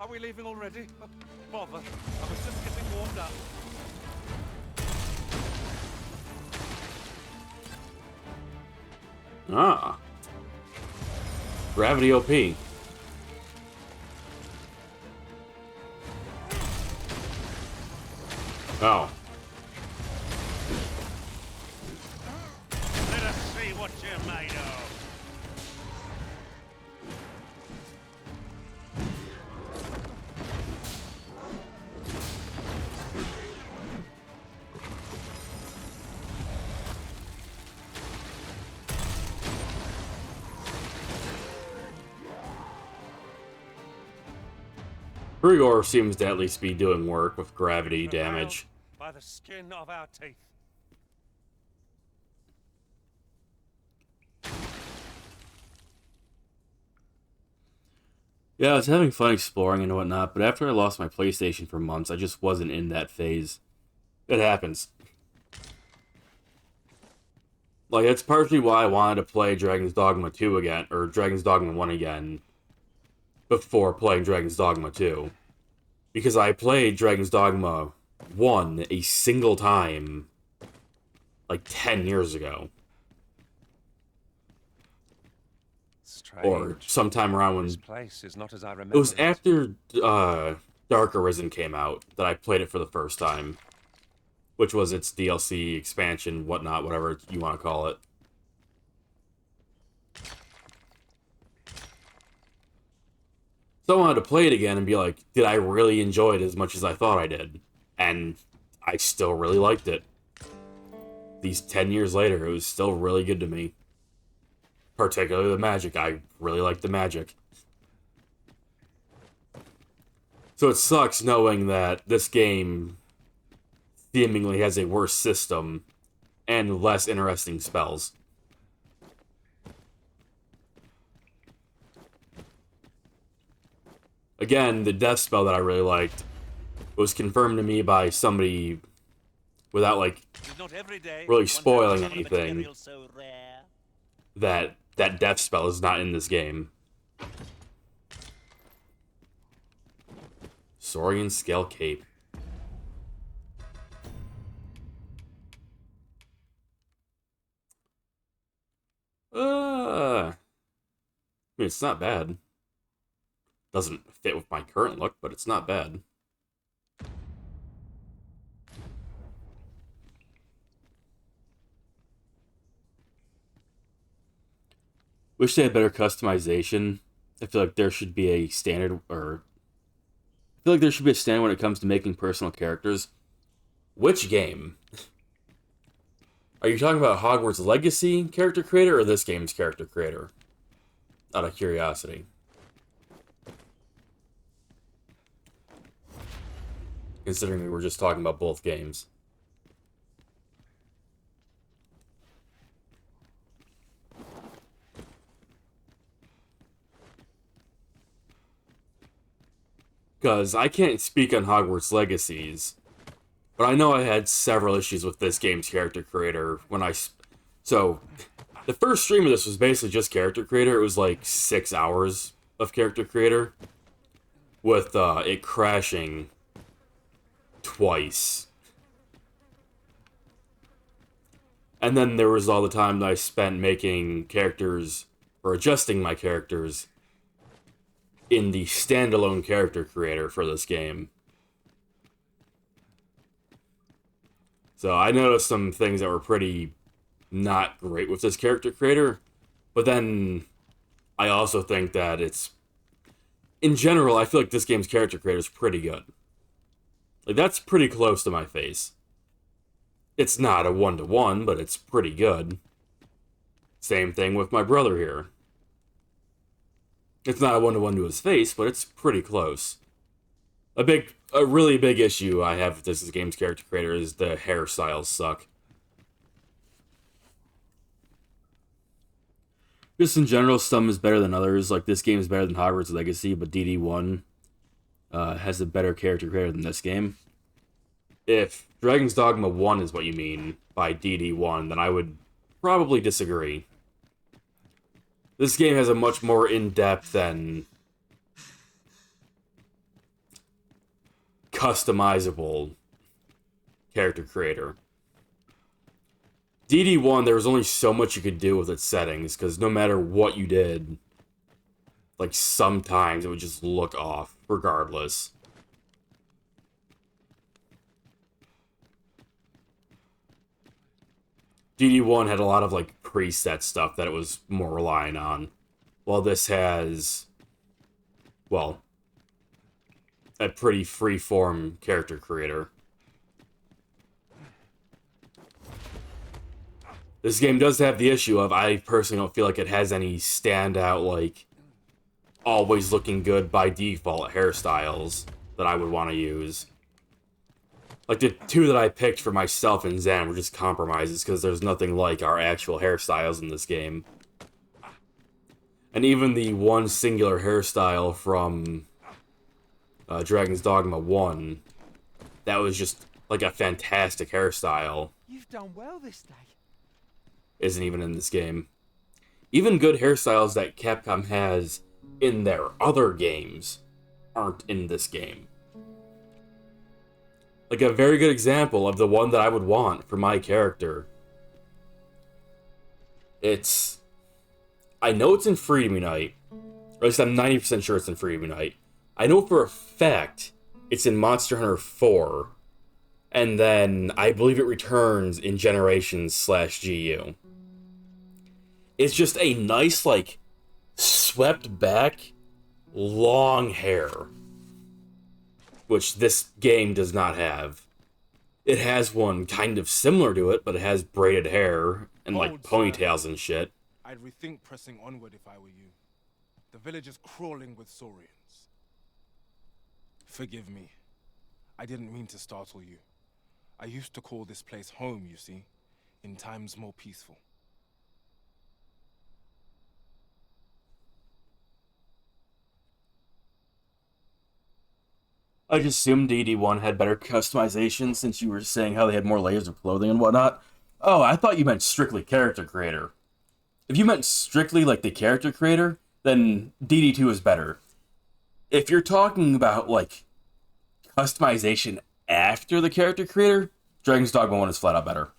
Are we leaving already? Oh, bother. I was just getting warmed up. Ah. Gravity OP. Oh. Let us see what you're made of. Rigor seems to at least be doing work with gravity damage. By the skin of our teeth. Yeah, I was having fun exploring and whatnot, but after I lost my PlayStation for months, I just wasn't in that phase. It happens. Like, that's partially why I wanted to play Dragon's Dogma 2 again, or Dragon's Dogma 1 again, before playing Dragon's Dogma 2. Because I played Dragon's Dogma 1 a single time, like, 10 years ago. Strange. Or sometime around when... This place is not as I remember. It was after Dark Arisen came out that I played it for the first time. Which was its DLC, expansion, whatnot, whatever you want to call it. So I wanted to play it again and be like, did I really enjoy it as much as I thought I did? And I still really liked it. These 10 years later, it was still really good to me. Particularly the magic. I really liked the magic. So it sucks knowing that this game seemingly has a worse system and less interesting spells. Again, the death spell that I really liked was confirmed to me by somebody without, like, really spoiling anything, that death spell is not in this game. Saurian Scale Cape. I mean, it's not bad. Doesn't fit with my current look, but it's not bad. Wish they had better customization. I feel like there should be a standard, or... I feel like there should be a standard when it comes to making personal characters. Which game? Are you talking about Hogwarts Legacy character creator or this game's character creator? Out of curiosity. Considering we were just talking about both games. Because I can't speak on Hogwarts Legacies, but I know I had several issues with this game's character creator when I... So, the first stream of this was basically just character creator. It was like 6 hours of character creator, with it crashing twice. And then there was all the time that I spent making characters or adjusting my characters in the standalone character creator for this game. So I noticed some things that were pretty not great with this character creator, but then I also think that it's, in general, I feel like this game's character creator is pretty good. Like, that's pretty close to my face. It's not a one-to-one, but it's pretty good. Same thing with my brother here. It's not a one-to-one to his face, but it's pretty close. A really big issue I have with this game's character creator is the hairstyles suck. Just in general, some is better than others. Like, this game is better than Hogwarts Legacy, but DD1 has a better character creator than this game. If Dragon's Dogma 1 is what you mean by DD1, then I would probably disagree. This game has a much more in-depth and customizable character creator. DD1, there was only so much you could do with its settings, because no matter what you did, like, sometimes it would just look off, regardless. DD1 had a lot of, like, preset stuff that it was more relying on, while this has, well, a pretty free-form character creator. This game does have the issue of, I personally don't feel like it has any standout, like, always looking good by default hairstyles that I would want to use. Like, the two that I picked for myself and Zen were just compromises, because there's nothing like our actual hairstyles in this game. And even the one singular hairstyle from Dragon's Dogma 1, that was just, like, a fantastic hairstyle. You've done well this day. Isn't even in this game. Even good hairstyles that Capcom has in their other games aren't in this game. Like, a very good example of the one that I would want for my character. I know it's in Freedom Unite, or at least I'm 90% sure it's in Freedom Unite. I know for a fact it's in Monster Hunter 4, and then I believe it returns in Generations/GU. It's just a nice, like, swept back, long hair, which this game does not have. It has one kind of similar to it, but it has braided hair and, like, ponytails and shit. I'd rethink pressing onward if I were you. The village is crawling with saurians. Forgive me. I didn't mean to startle you. I used to call this place home, you see, in times more peaceful. I just assumed DD1 had better customization since you were saying how they had more layers of clothing and whatnot. Oh, I thought you meant strictly character creator. If you meant strictly, like, the character creator, then DD2 is better. If you're talking about, like, customization after the character creator, Dragon's Dogma 1 is flat out better.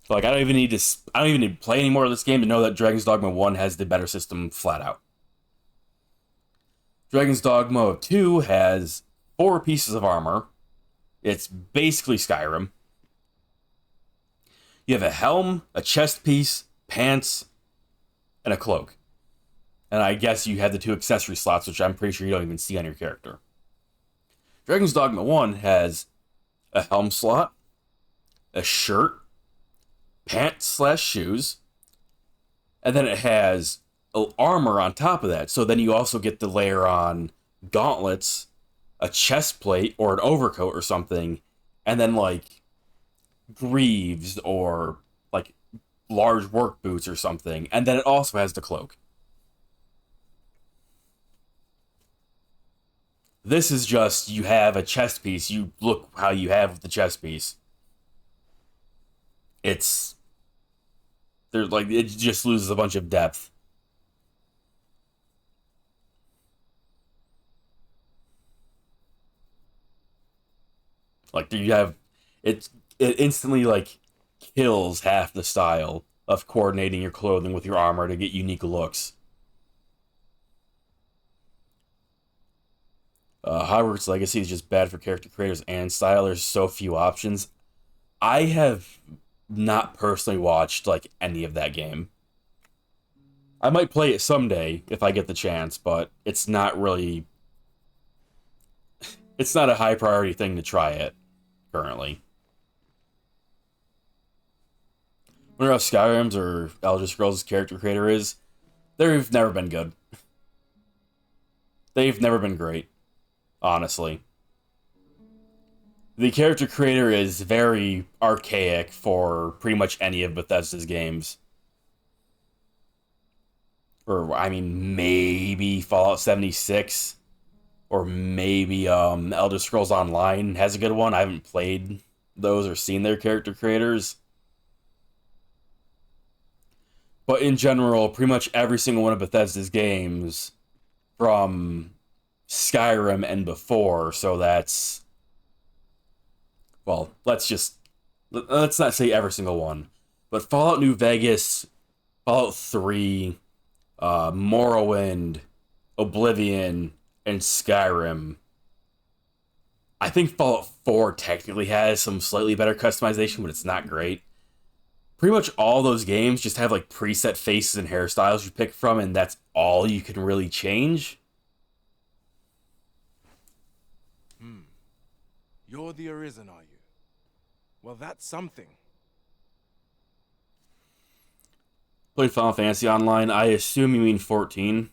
Like, I don't even need to play any more of this game to know that Dragon's Dogma 1 has the better system flat out. Dragon's Dogma 2 has 4 pieces of armor. It's basically Skyrim. You have a helm, a chest piece, pants, and a cloak. And I guess you have the 2 accessory slots, which I'm pretty sure you don't even see on your character. Dragon's Dogma 1 has a helm slot, a shirt, pants/shoes, and then it has armor on top of that. So then you also get to layer on gauntlets, a chest plate, or an overcoat or something, and then, like, greaves or, like, large work boots or something. And then it also has the cloak. This is just, you have a chest piece, you look how you have with the chest piece. It just loses a bunch of depth. Like, you have, it instantly, like, kills half the style of coordinating your clothing with your armor to get unique looks. Hogwarts Legacy is just bad for character creators and style. There's so few options. I have not personally watched like any of that game. I might play it someday if I get the chance, but it's not really... It's not a high priority thing to try it, currently. Wonder how Skyrim's or Elder Scrolls' character creator is. They've never been good. They've never been great, honestly. The character creator is very archaic for pretty much any of Bethesda's games. Or, I mean, maybe Fallout 76. Or maybe Elder Scrolls Online has a good one. I haven't played those or seen their character creators. But in general, pretty much every single one of Bethesda's games from Skyrim and before, so that's... Well, let's not say every single one. But Fallout New Vegas, Fallout 3, Morrowind, Oblivion, and Skyrim. I think Fallout 4 technically has some slightly better customization, but it's not great. Pretty much all those games just have like preset faces and hairstyles you pick from, and that's all you can really change. You're the Arisen, are you? Well, that's something. Played Final Fantasy Online. I assume you mean 14.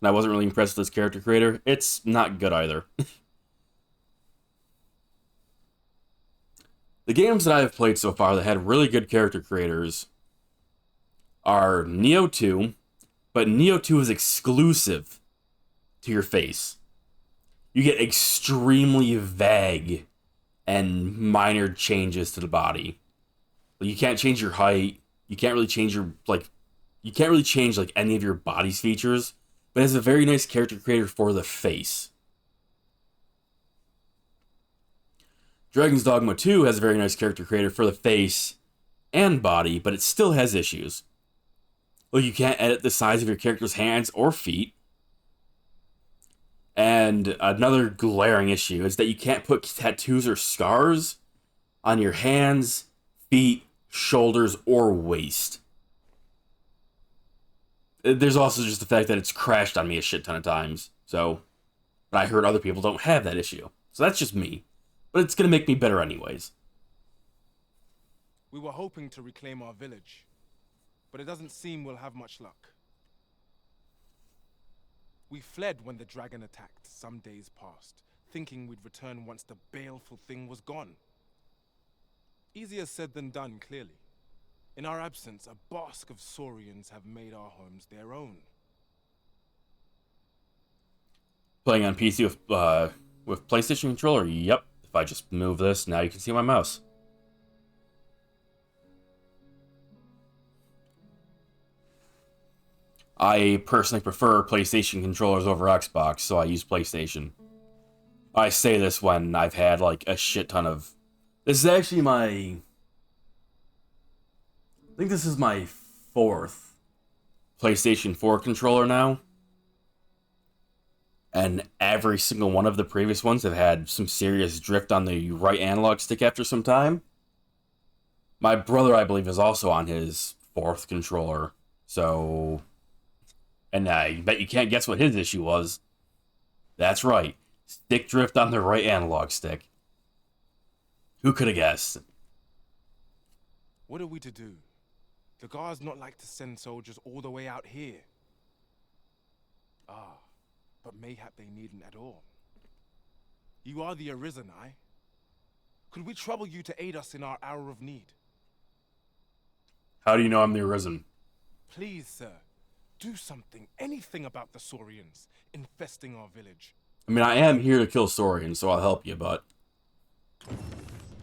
And I wasn't really impressed with this character creator. It's not good either. The games that I've played so far that had really good character creators are Neo 2, but Neo 2 is exclusive to your face. You get extremely vague and minor changes to the body. You can't change your height. You can't really change your, you can't really change, any of your body's features, but it has a very nice character creator for the face. Dragon's Dogma 2 has a very nice character creator for the face and body, but it still has issues. Like, you can't edit the size of your character's hands or feet. And another glaring issue is that you can't put tattoos or scars on your hands, feet, shoulders, or waist. There's also just the fact that it's crashed on me a shit ton of times. But I heard other people don't have that issue. So that's just me. But it's going to make me better anyways. We were hoping to reclaim our village, but it doesn't seem we'll have much luck. We fled when the dragon attacked some days past, thinking we'd return once the baleful thing was gone. Easier said than done, clearly. In our absence, a bask of Saurians have made our homes their own. Playing on PC with PlayStation controller? Yep. If I just move this, now you can see my mouse. I personally prefer PlayStation controllers over Xbox, so I use PlayStation. I say this when I've had, a shit ton of... This is actually my... I think this is my 4th PlayStation 4 controller now. And every single one of the previous ones have had some serious drift on the right analog stick after some time. My brother, I believe, is also on his 4th controller. So... And I bet you can't guess what his issue was. That's right. Stick drift on the right analog stick. Who could have guessed? What are we to do? The guards not like to send soldiers all the way out here. Ah, but mayhap they needn't at all. You are the Arisen, I. Could we trouble you to aid us in our hour of need? How do you know I'm the Arisen? Please, sir. Do something, anything about the Saurians infesting our village. I mean, I am here to kill Saurians, so I'll help you, but...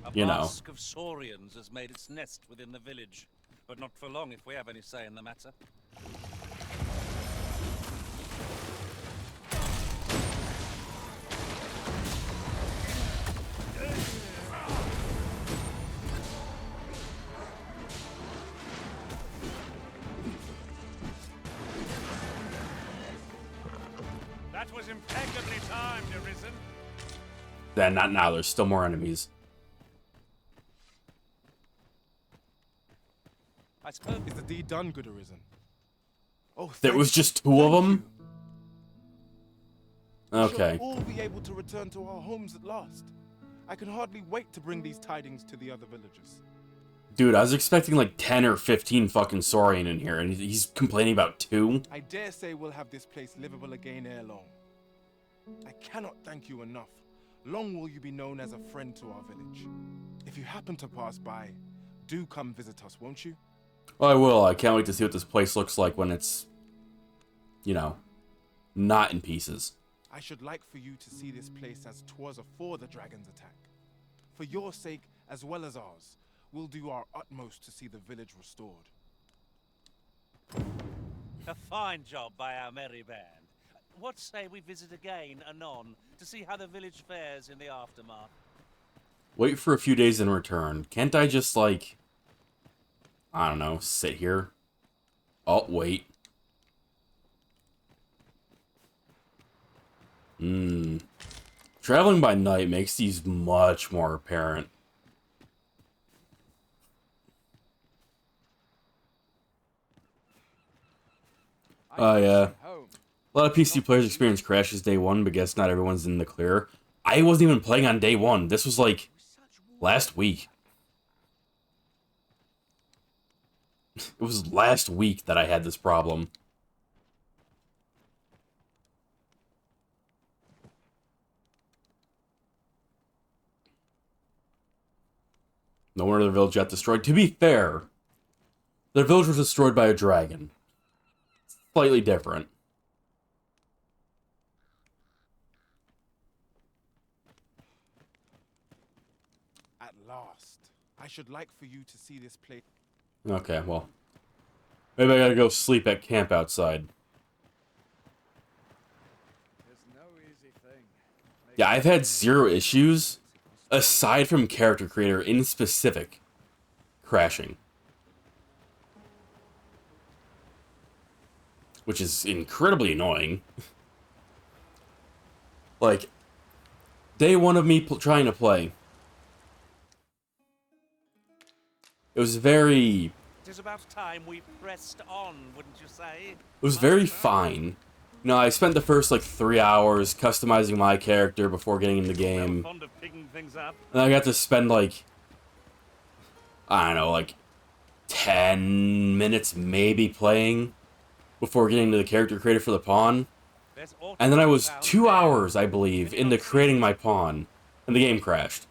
A mask of Saurians has made its nest within the village, but not for long if we have any say in the matter. That was impeccably timed, Arisen. Then not now. There's still more enemies. I suppose. Is the deed done, good Arisen? Oh, There was just two of them? We Okay. shall all be able to return to our homes at last. I can hardly wait to bring these tidings to the other villagers. Dude, I was expecting like 10 or 15 fucking Saurian in here, and he's complaining about 2? I dare say we'll have this place livable again ere long. I cannot thank you enough. Long will you be known as a friend to our village. If you happen to pass by, do come visit us, won't you? Well, I will. I can't wait to see what this place looks like when it's, you know, not in pieces. I should like for you to see this place as 'twas afore the dragon's attack. For your sake, as well as ours, we'll do our utmost to see the village restored. A fine job by our merry band. What say we visit again anon to see how the village fares in the aftermath? Wait for a few days and return. Can't I just, like, I don't know, sit here? Oh, wait. Traveling by night makes these much more apparent. Oh, yeah. A lot of PC players experience crashes day one, but guess not everyone's in the clear. I wasn't even playing on day one. This was, like, last week. It was last week that I had this problem. No wonder the village got destroyed. To be fair, the village was destroyed by a dragon. Slightly different. At last. I should like for you to see this place. Okay, well. Maybe I gotta go sleep at camp outside. Yeah, I've had 0 issues, aside from character creator in specific crashing. Which is incredibly annoying. Like, day one of me trying to play. It was very... It is about time we pressed on, wouldn't you say? It was very fine. You know, I spent the first, like, 3 hours customizing my character before getting in the game. Fond of picking things up. And I got to spend, like, I don't know, like, 10 minutes maybe playing before getting to the character creator for the pawn. And then I was 2 hours, I believe, into creating my pawn, and the game crashed.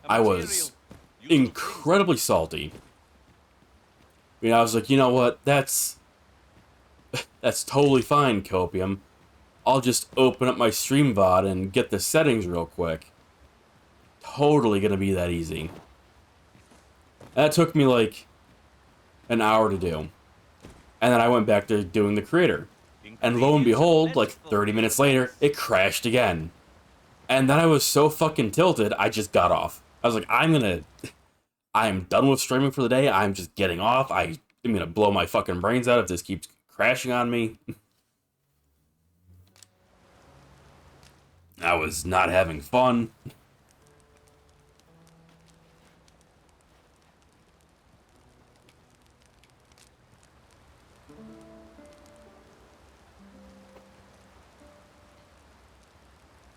I was incredibly salty. I mean, I was like, you know what, that's totally fine, Copium. I'll just open up my stream VOD and get the settings real quick. Totally gonna be that easy. That took me like an hour to do. And then I went back to doing the creator. And lo and behold, like 30 minutes later, it crashed again. And then I was so fucking tilted, I just got off. I was like, I am done with streaming for the day. I'm just getting off. I'm gonna blow my fucking brains out if this keeps crashing on me. I was not having fun.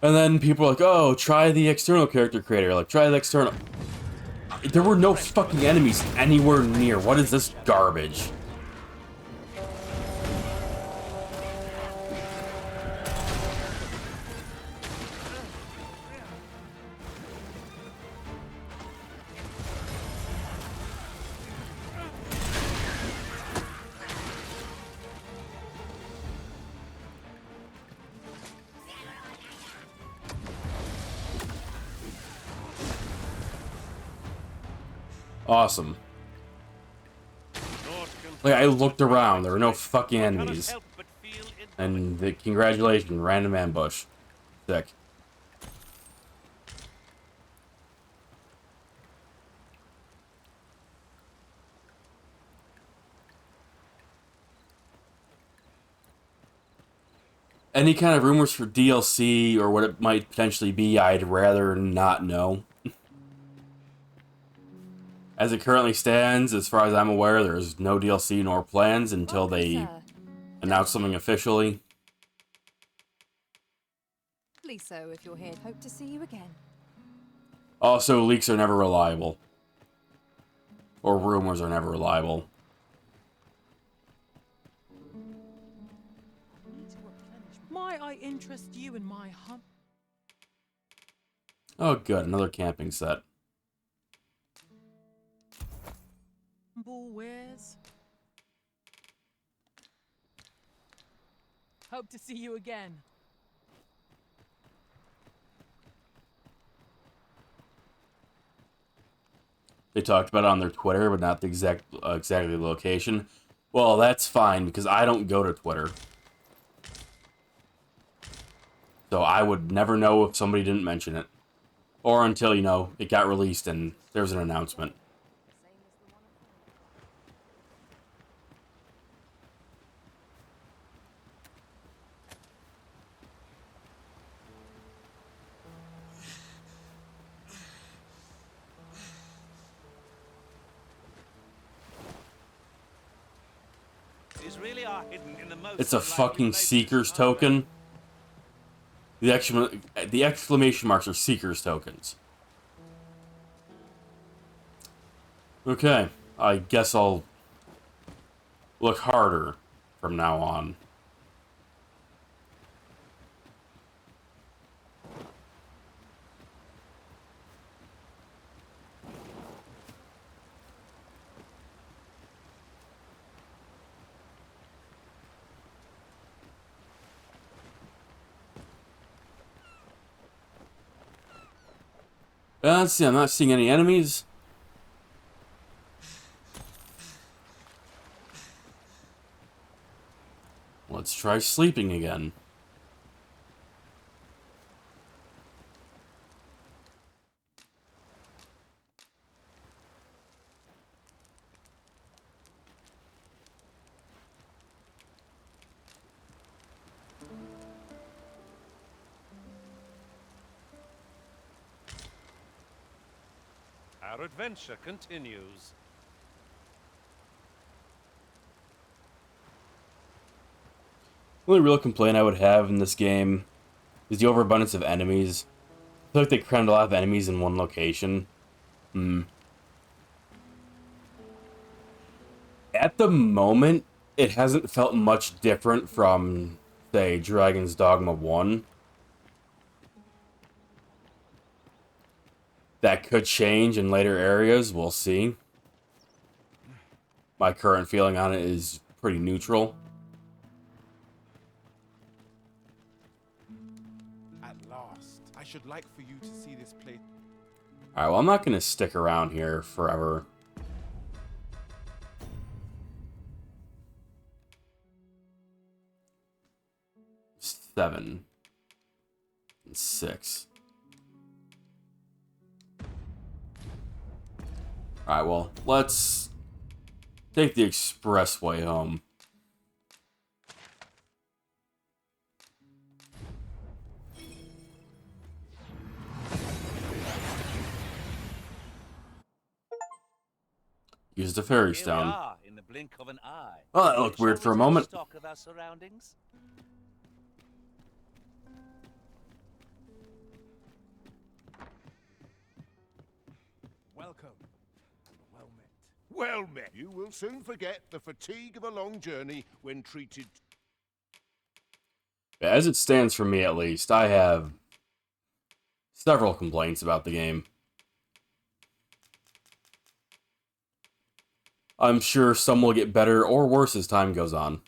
And then people are like, oh, try the external character creator. Like, try the external... There were no fucking enemies anywhere near. What is this garbage? Awesome. Like, I looked around, there were no fucking enemies. And congratulations, random ambush. Sick. Any kind of rumors for DLC or what it might potentially be, I'd rather not know. As it currently stands, as far as I'm aware, there's no DLC nor plans until they announce something officially. Please so if you're here. Hope to see you again. Also, leaks are never reliable. Or rumors are never reliable. Might I interest you in my Oh good, another camping set. humble wares? Hope to see you again. They talked about it on their Twitter, but not the exactly the location. Well, that's fine, because I don't go to Twitter. So I would never know if somebody didn't mention it. Or until, you know, it got released and there's an announcement. These really are hidden in the most It's a unlikely fucking places, Seeker's aren't they? token. The exclamation marks are Seeker's tokens. Okay, I guess I'll look harder from now on. Let's see, I'm not seeing any enemies. Let's try sleeping again. Our adventure continues. The only real complaint I would have in this game is the overabundance of enemies. I feel like they crammed a lot of enemies in one location. At the moment, it hasn't felt much different from, say, Dragon's Dogma 1. That could change in later areas, we'll see. My current feeling on it is pretty neutral. At last, I should like for you to see this place. Alright, well, I'm not going to stick around here forever. Seven. And 6. Alright, well, let's take the expressway home. Use the fairy Here we stone. are, in the blink of an eye. Oh, that looked weird for a Shall we take moment. stock of our surroundings? Welcome. Well met. Well met. You will soon forget the fatigue of a long journey when treated. As it stands for me, at least, I have several complaints about the game. I'm sure some will get better or worse as time goes on.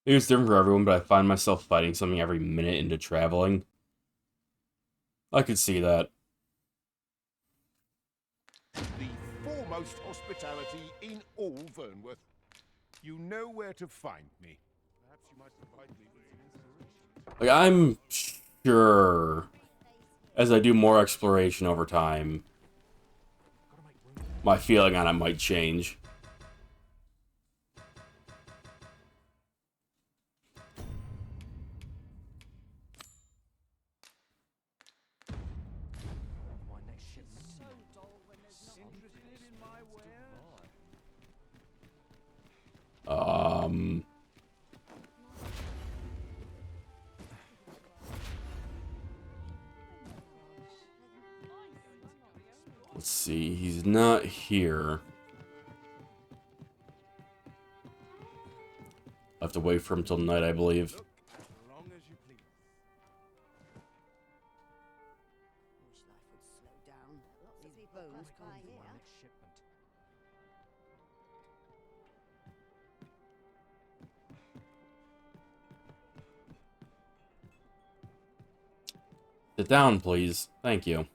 Maybe it's different for everyone, but I find myself fighting something every minute into traveling. I could see that. The foremost hospitality in all Vernworth. You know where to find me. Perhaps you might provide me with some inspiration. Like, I'm sure, as I do more exploration over time, my feeling on it might change. Um... Let's see, he's not here. I have to wait for him till night, I believe. Sit down, please. Thank you.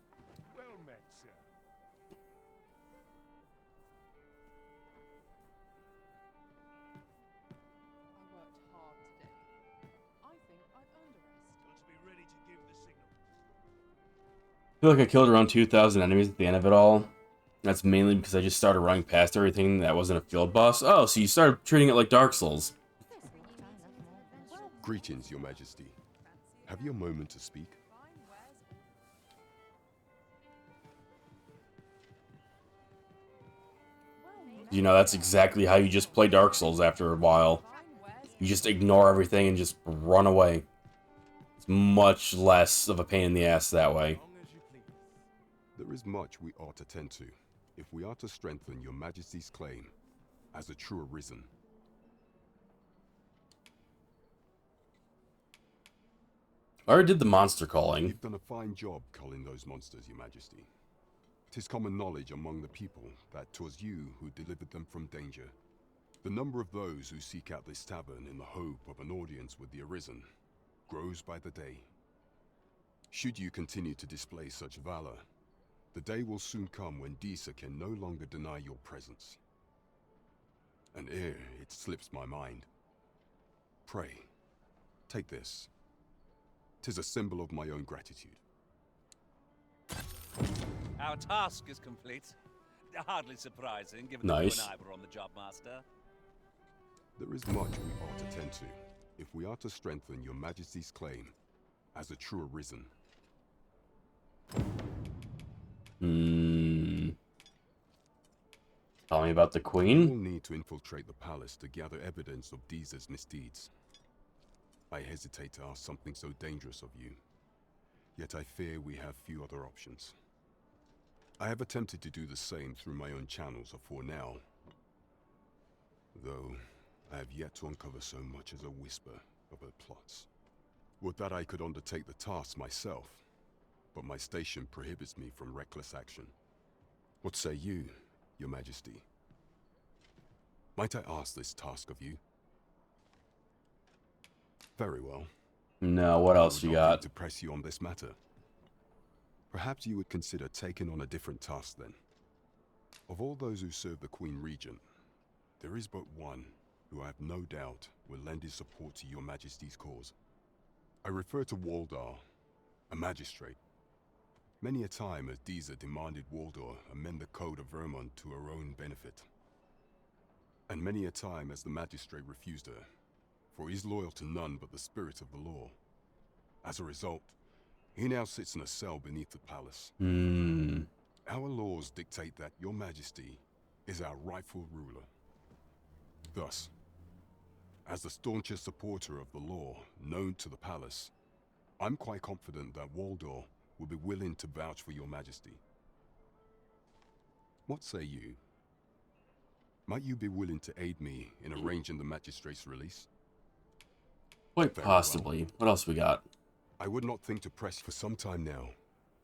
Well met, sir. I worked hard today. I think I've earned a rest. Got to be ready to give the signal. I feel like I killed around 2,000 enemies at the end of it all. That's mainly because I just started running past everything that wasn't a field boss. Oh, so you started treating it like Dark Souls. Greetings, Your Majesty. Have you a moment to speak? You know, that's exactly how you just play Dark Souls after a while. You just ignore everything and just run away. It's much less of a pain in the ass that way. There is much we ought to tend to, if we are to strengthen Your Majesty's claim as a true Arisen. I already did the monster calling. You've done a fine job culling those monsters, Your Majesty. 'Tis common knowledge among the people that 'twas you who delivered them from danger. The number of those who seek out this tavern in the hope of an audience with the Arisen grows by the day. Should you continue to display such valor, the day will soon come when Disa can no longer deny your presence. And ere it slips my mind, pray, take this. 'Tis a symbol of my own gratitude. Our task is complete. Hardly surprising, given Nice. that you and I were on the job, Master. There is much we ought to tend to, if we are to strengthen Your Majesty's claim as a true Arisen. Tell me about the We Queen. will need to infiltrate the palace to gather evidence of Disa's misdeeds. I hesitate to ask something so dangerous of you, yet I fear we have few other options. I have attempted to do the same through my own channels afore now, though I have yet to uncover so much as a whisper of her plots. Would that I could undertake the task myself, but my station prohibits me from reckless action. What say you, Your Majesty? Might I ask this task of you? Very well. No, what else you I would not got? need to press you on this matter. Perhaps you would consider taking on a different task then. Of all those who serve the Queen Regent, there is but one who I have no doubt will lend his support to Your Majesty's cause. I refer to Waldar, a magistrate. Many a time has Disa demanded Waldar amend the code of Vermont to her own benefit. And many a time has the magistrate refused her, for he is loyal to none but the spirit of the law. As a result, he now sits in a cell beneath the palace. Our laws dictate that Your Majesty is our rightful ruler. Thus, as the staunchest supporter of the law known to the palace, I'm quite confident that Waldor will be willing to vouch for Your Majesty. What say you? Might you be willing to aid me in arranging the magistrate's release? Quite Very well. possibly. What else we got? I would not think to press for some time now.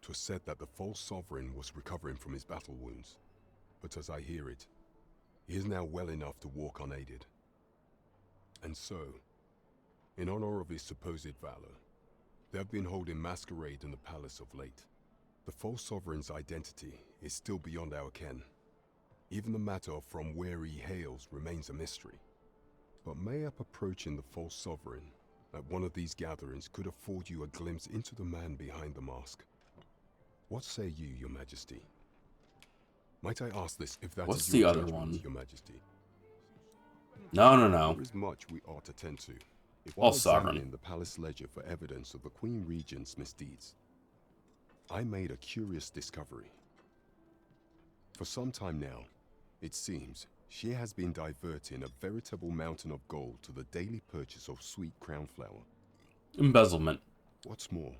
'Twas said that the false sovereign was recovering from his battle wounds, but as I hear it, he is now well enough to walk unaided. And so, In honor of his supposed valor, they have been holding masquerade in the palace of late. The false sovereign's identity is still beyond our ken. Even the matter of from where he hails remains a mystery. But mayhap approaching the false sovereign at one of these gatherings could afford you a glimpse into the man behind the mask. What say you, Your Majesty? Might I ask this, if that What's is the your other judgment, one? Your Majesty? No. There is much we ought to tend to. If All while sovereign. examining the palace ledger for evidence of the Queen Regent's misdeeds, I made a curious discovery. For some time now, it seems she has been diverting a veritable mountain of gold to the daily purchase of sweet crown flower. Embezzlement. What's more,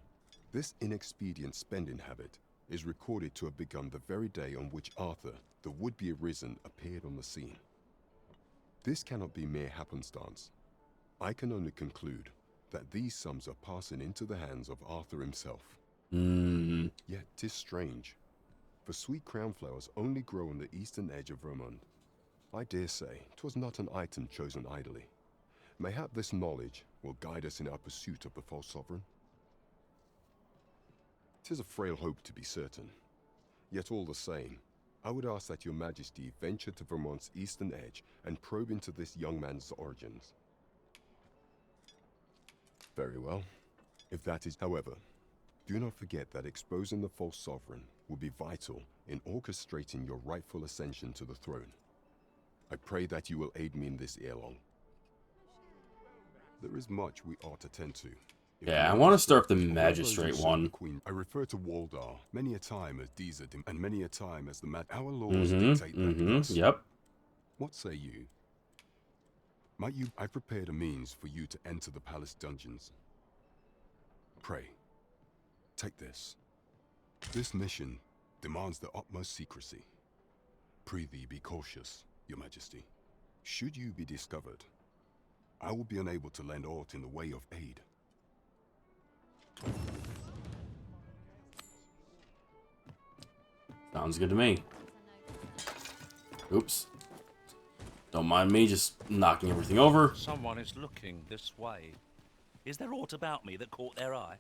this inexpedient spending habit is recorded to have begun the very day on which Arthur, the would-be arisen, appeared on the scene. This cannot be mere happenstance. I can only conclude that these sums are passing into the hands of Arthur himself. Yet 'tis strange, for sweet crown flowers only grow on the eastern edge of Vermont. I dare say 'twas not an item chosen idly. Mayhap this knowledge will guide us in our pursuit of the false sovereign. 'Tis a frail hope, to be certain. Yet all the same, I would ask that your Majesty venture to Vermont's eastern edge and probe into this young man's origins. Very well. If that is, however, do not forget that exposing the false sovereign will be vital in orchestrating your rightful ascension to the throne. I pray that you will aid me in this ere long. There is much we ought to tend to. Yeah, I want to start the magistrate one. I refer to Waldar many a time as Deezer, and many a time as the our laws dictate that thus. Yep. What say you? Might you? I prepared a means for you to enter the palace dungeons. Pray, take this. This mission demands the utmost secrecy. Prithee, be cautious, Your Majesty. Should you be discovered, I will be unable to lend aught in the way of aid. Sounds good to me. Oops. Don't mind me just knocking everything over. Someone is looking this way. Is there aught about me that caught their eye?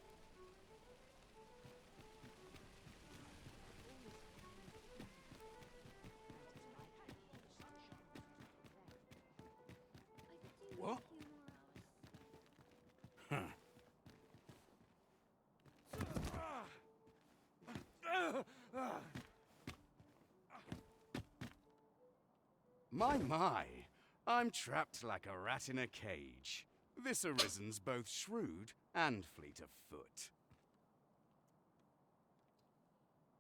What? Huh. My, I'm trapped like a rat in a cage. This Arisen's both shrewd and fleet of foot.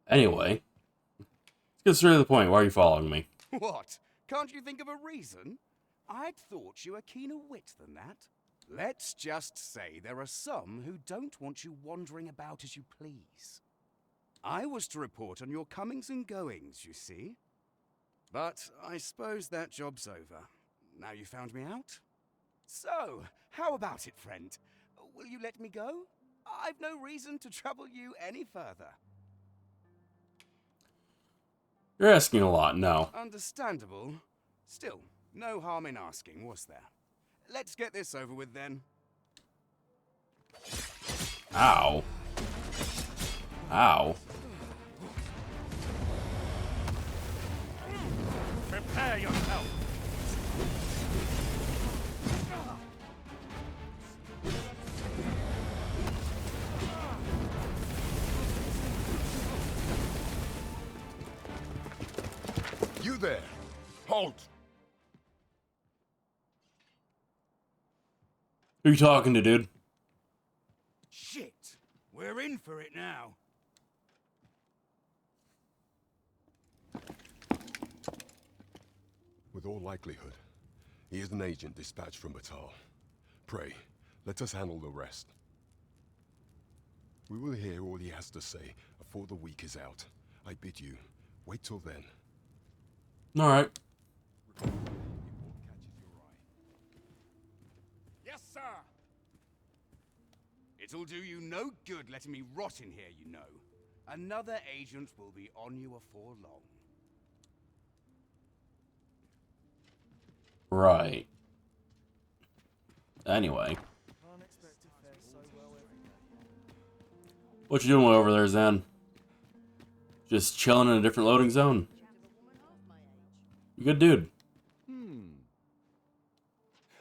Anyway, let's get straight to the point. Why are you following me? What? Can't you think of a reason? I'd thought you were keener wit than that. Let's just say there are some who don't want you wandering about as you please. I was to report on your comings and goings, you see. But I suppose that job's over. Now you found me out? So, how about it, friend? Will you let me go? I've no reason to trouble you any further. You're asking a lot, no. Understandable. Still, no harm in asking, was there? Let's get this over with then. Ow. Ow. Prepare yourself! You there! Halt! Who you talking to, dude? Shit! We're in for it now. With all likelihood, he is an agent dispatched from Batal. Pray, let us handle the rest. We will hear all he has to say before the week is out. I bid you, wait till then. Alright. Yes, sir! It'll do you no good letting me rot in here, you know. Another agent will be on you afore long. Right. Anyway. What you doing over there, Zan? Just chilling in a different loading zone. You good dude.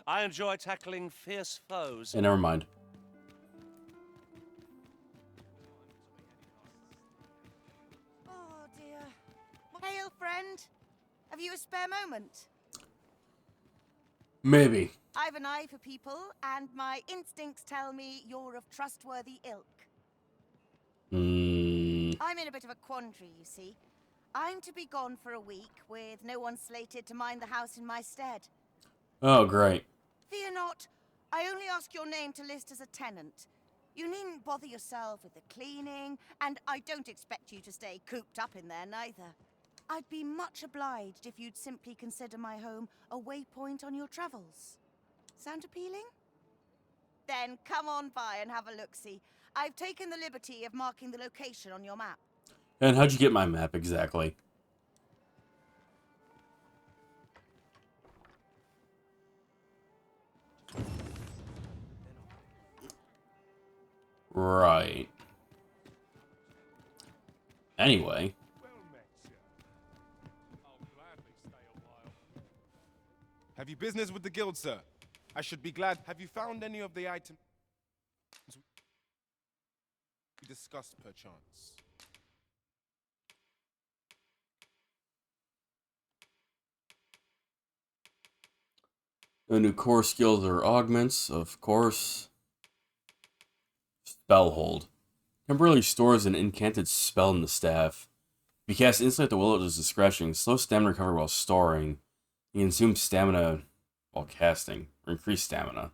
I enjoy tackling fierce foes. Hey, never mind. Oh dear. Hail, friend. Have you a spare moment? Maybe. I've an eye for people, and my instincts tell me you're of trustworthy ilk. I'm in a bit of a quandary, you see. I'm to be gone for a week, with no one slated to mind the house in my stead. Oh, great. Fear not. I only ask your name to list as a tenant. You needn't bother yourself with the cleaning, and I don't expect you to stay cooped up in there neither. I'd be much obliged if you'd simply consider my home a waypoint on your travels. Sound appealing? Then come on by and have a look-see. I've taken the liberty of marking the location on your map. And how'd you get my map exactly? Right. Anyway. Have you business with the guild, sir? I should be glad. Have you found any of the items we discussed, perchance? The new core skills are augments, of course. Spellhold. Temporarily stores an incanted spell in the staff. If you cast instantly at the will at his discretion, slow stamina recovery while storing. You consume stamina while casting, or increase stamina.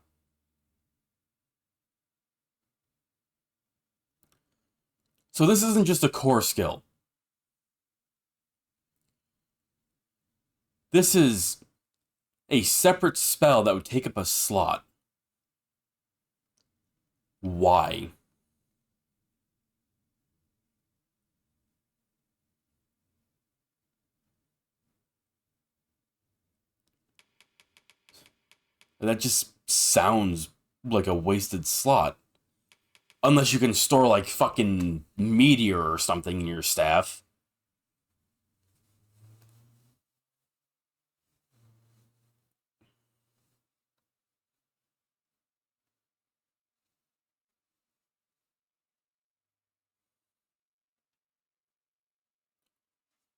So this isn't just a core skill. This is a separate spell that would take up a slot. Why? That just sounds like a wasted slot. Unless you can store, like, fucking meteor or something in your staff.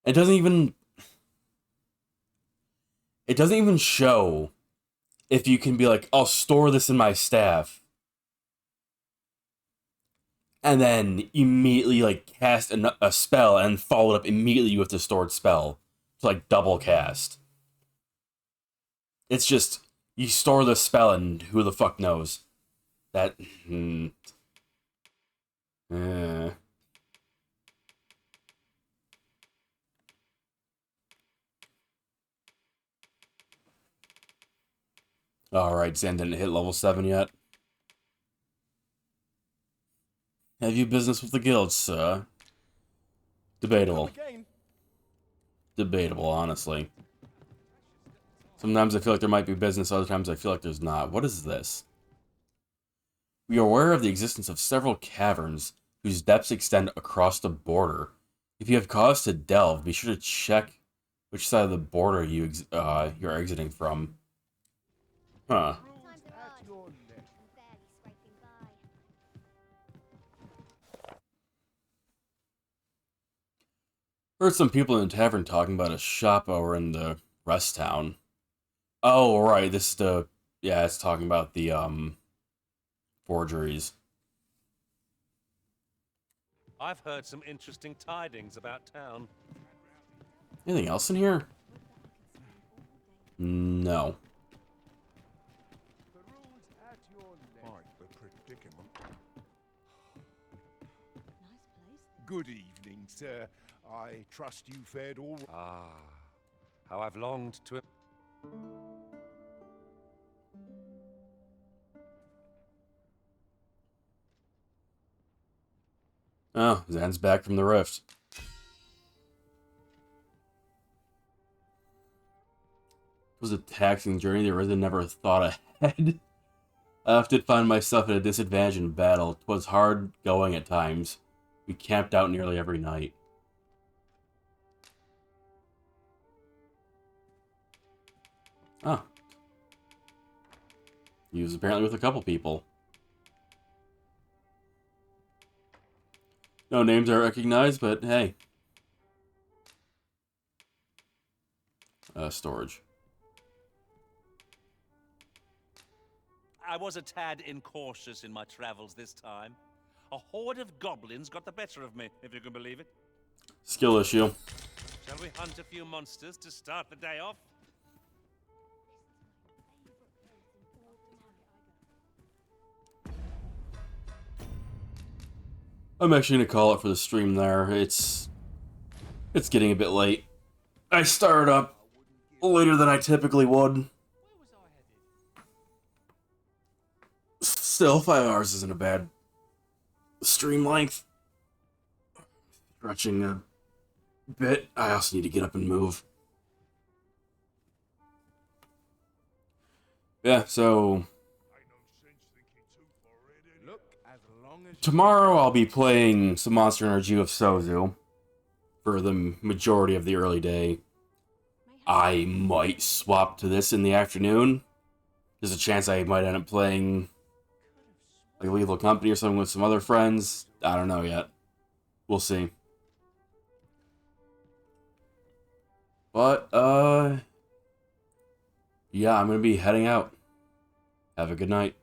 It doesn't even show if you can be like, I'll store this in my staff. And then immediately, like, cast a spell and follow it up immediately with the stored spell. To, like, double cast. It's just, you store the spell and who the fuck knows. That, Alright, Zan didn't hit level 7 yet. Have you business with the guild, sir? Debatable. Debatable, honestly. Sometimes I feel like there might be business, other times I feel like there's not. What is this? We are aware of the existence of several caverns whose depths extend across the border. If you have cause to delve, be sure to check which side of the border you're exiting from. Huh. Heard some people in the tavern talking about a shop over in the rest town. Oh, right, this is the... Yeah, it's talking about the, forgeries. I've heard some interesting tidings about town. Anything else in here? No. Good evening, sir. I trust you fared all right. Ah, how I've longed to... Oh, Zan's back from the rift. It was a taxing journey that really never thought ahead. I often find myself at a disadvantage in battle. 'Twas hard going at times. We camped out nearly every night. Ah. He was apparently with a couple people. No names I recognize, but hey. Storage. I was a tad incautious in my travels this time. A horde of goblins got the better of me, if you can believe it. Skill issue. Shall we hunt a few monsters to start the day off? I'm actually going to call it for the stream there. It's getting a bit late. I started up later than I typically would. Still, 5 hours isn't a bad stream length. Stretching a bit. I also need to get up and move. Yeah, so tomorrow I'll be playing some Monster Energy with Sozu for the majority of the early day. I might swap to this in the afternoon. There's a chance I might end up playing like Lethal Company or something with some other friends. I don't know yet. We'll see. But, yeah, I'm gonna be heading out. Have a good night.